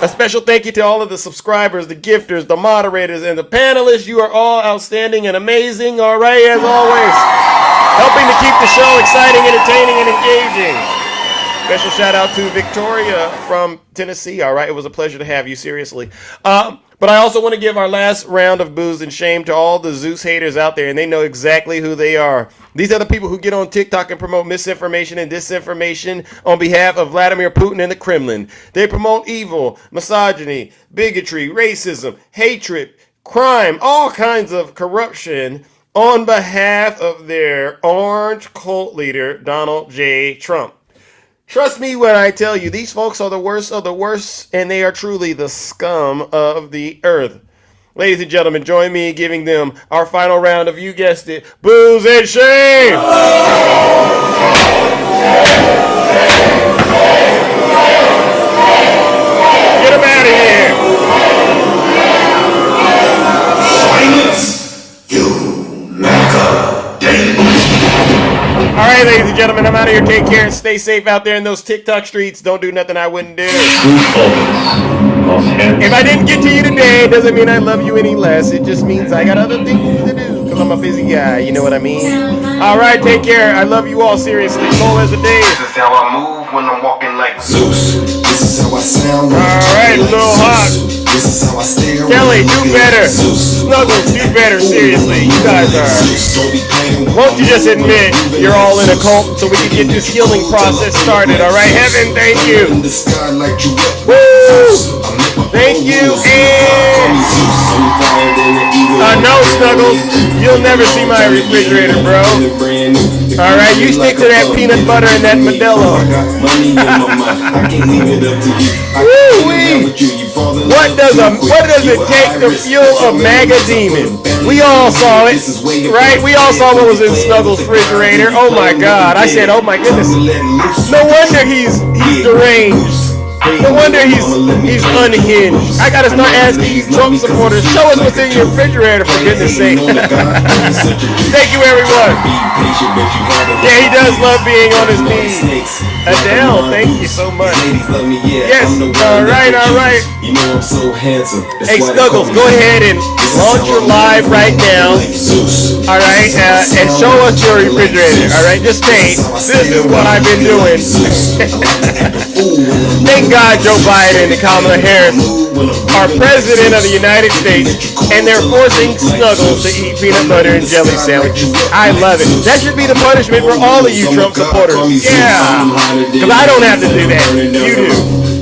A special thank you to all of the subscribers, the gifters, the moderators, and the panelists. You are all outstanding and amazing, all right, as always. Helping to keep the show exciting, entertaining, and engaging. Special shout out to Victoria from Tennessee, all right? It was a pleasure to have you, seriously. But I also want to give our last round of booze and shame to all the Zeus haters out there, and they know exactly who they are. These are the people who get on TikTok and promote misinformation and disinformation on behalf of Vladimir Putin and the Kremlin. They promote evil, misogyny, bigotry, racism, hatred, crime, all kinds of corruption on behalf of their orange cult leader, Donald J. Trump. Trust me when I tell you, these folks are the worst of the worst, and they are truly the scum of the earth. Ladies and gentlemen, join me in giving them our final round of, you guessed it, booze and shame! Get them out of here! Silence, you macadamia. and gentlemen, I'm out of here. Take care and stay safe out there in those TikTok streets. Don't do nothing I wouldn't do. If I didn't get to you today, it doesn't mean I love you any less. It just means I got other things to do because I'm a busy guy. You know what I mean? All right, take care. I love you all seriously. Cold as a day. This is how I move when I'm walking like Zeus. This is how I sound. All right, a little hot. This is how I stay. Kelly, do better. Snuggles, do better. Seriously, you guys are. Won't you just admit you're all in a cult so we can get this healing process started? All right, Heaven, thank you. Woo! Thank you, and no, Snuggles, you'll never see my refrigerator, bro. All right, you stick to that peanut butter and that Modelo. Woo-wee! What does it take to fuel a MAGA demon? We all saw it, right? We all saw what was in Snuggles' refrigerator. Oh my God! I said, oh my goodness. No wonder he's deranged. No wonder he's unhinged. I gotta start asking you Trump supporters, show us what's in your refrigerator for goodness sake. Thank you, everyone. Yeah, he does love being on his knees. Adele, thank you so much. Yes, all right. You know I'm so handsome. Hey, Snuggles, go ahead and launch your live right now. All right, and show us your refrigerator. All right, just state, this is what I've been doing. Thank God Joe Biden and Kamala Harris are president of the United States, and they're forcing Snuggles to eat peanut butter and jelly sandwiches. I love it. That should be the punishment for all of you Trump supporters. Yeah, because I don't have to do that. You do.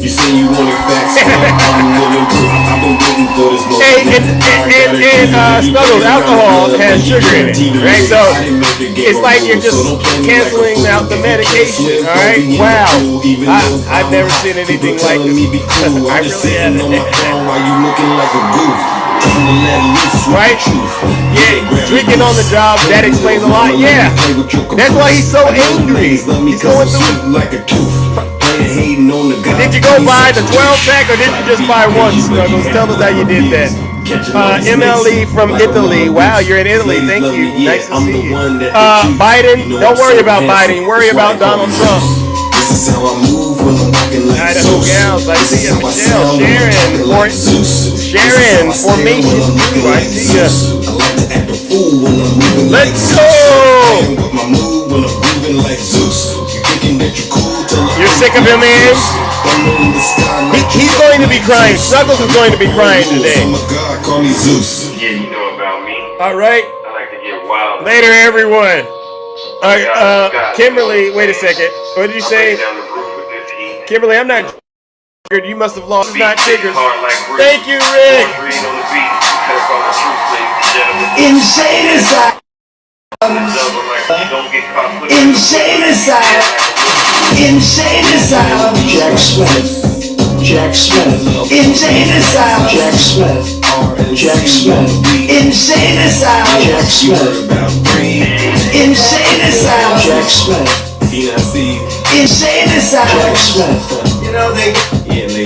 You say you wanted facts, I'm living proof. I've been waiting for this moment. And Snuggles, alcohol has sugar in it, right? So it's like you're just canceling out the medication, all right? Wow, I've never seen anything like this. I really haven't. Why you looking like a goof? Right? Yeah, drinking on the job, that explains a lot. Yeah, that's why he's so angry. He's going through like a tooth. Did you go buy the 12-pack or did you just buy one, Snuggles? Tell us how you did that. MLE from Italy. Wow, you're in Italy. Thank you. Nice to see you. Biden, don't worry about Biden. Worry about Donald Trump. Idaho gals, I see you. Michelle, Sharon, Formation 2, I see you. Let's go! You're sick of him, man? He's going to be crying. Snuggles is going to be crying today. Yeah, you know about me. All right. I like to get wild. Later, everyone. Kimberly, wait a second. What did you say? Kimberly, I'm not triggered. You must have lost. Not triggered. Thank you, Rick. Insane asylum. Insane asylum. Insane asylum. Jack Smith. Jack Smith. Insane asylum. Jack Smith. Jack Smith. Insane asylum. Jack Smith. Insane asylum. Jack Smith. Insane asylum. Jack Smith. You know they.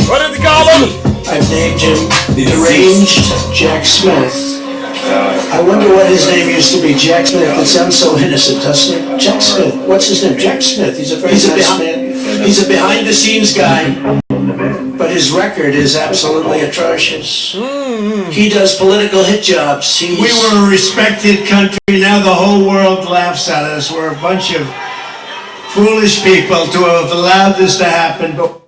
What did they call him? I've named him Deranged Jack Smith. I wonder what his name used to be. Jack Smith. It sounds so innocent, doesn't it? Jack Smith. What's his name? Jack Smith. He's a very nice man. He's a behind-the-scenes guy, but his record is absolutely atrocious. He does political hit jobs. We were a respected country. Now the whole world laughs at us. We're a bunch of foolish people to have allowed this to happen. But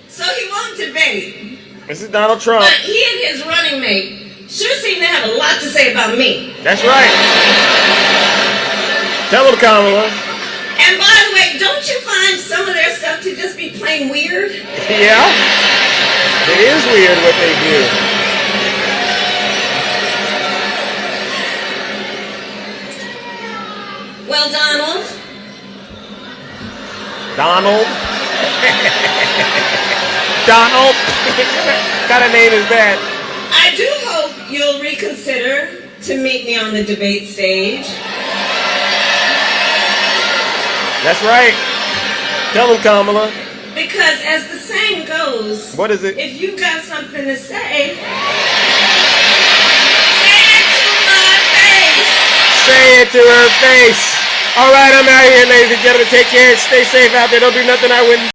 So he won't debate. This is Donald Trump. But he and his running mate sure seem to have a lot to say about me. That's right. Tell him, Kamala. And by the way, don't you find some of their stuff to just be plain weird? Yeah. It is weird what they do. Well, Donald. Donald? What kind of name is that? I do hope you'll reconsider to meet me on the debate stage. That's right. Tell him, Kamala. Because as the saying goes, what is it? If you got something to say, say it to my face. Say it to her face. All right, I'm out here, ladies and gentlemen. Take care. Stay safe out there. Don't do nothing I wouldn't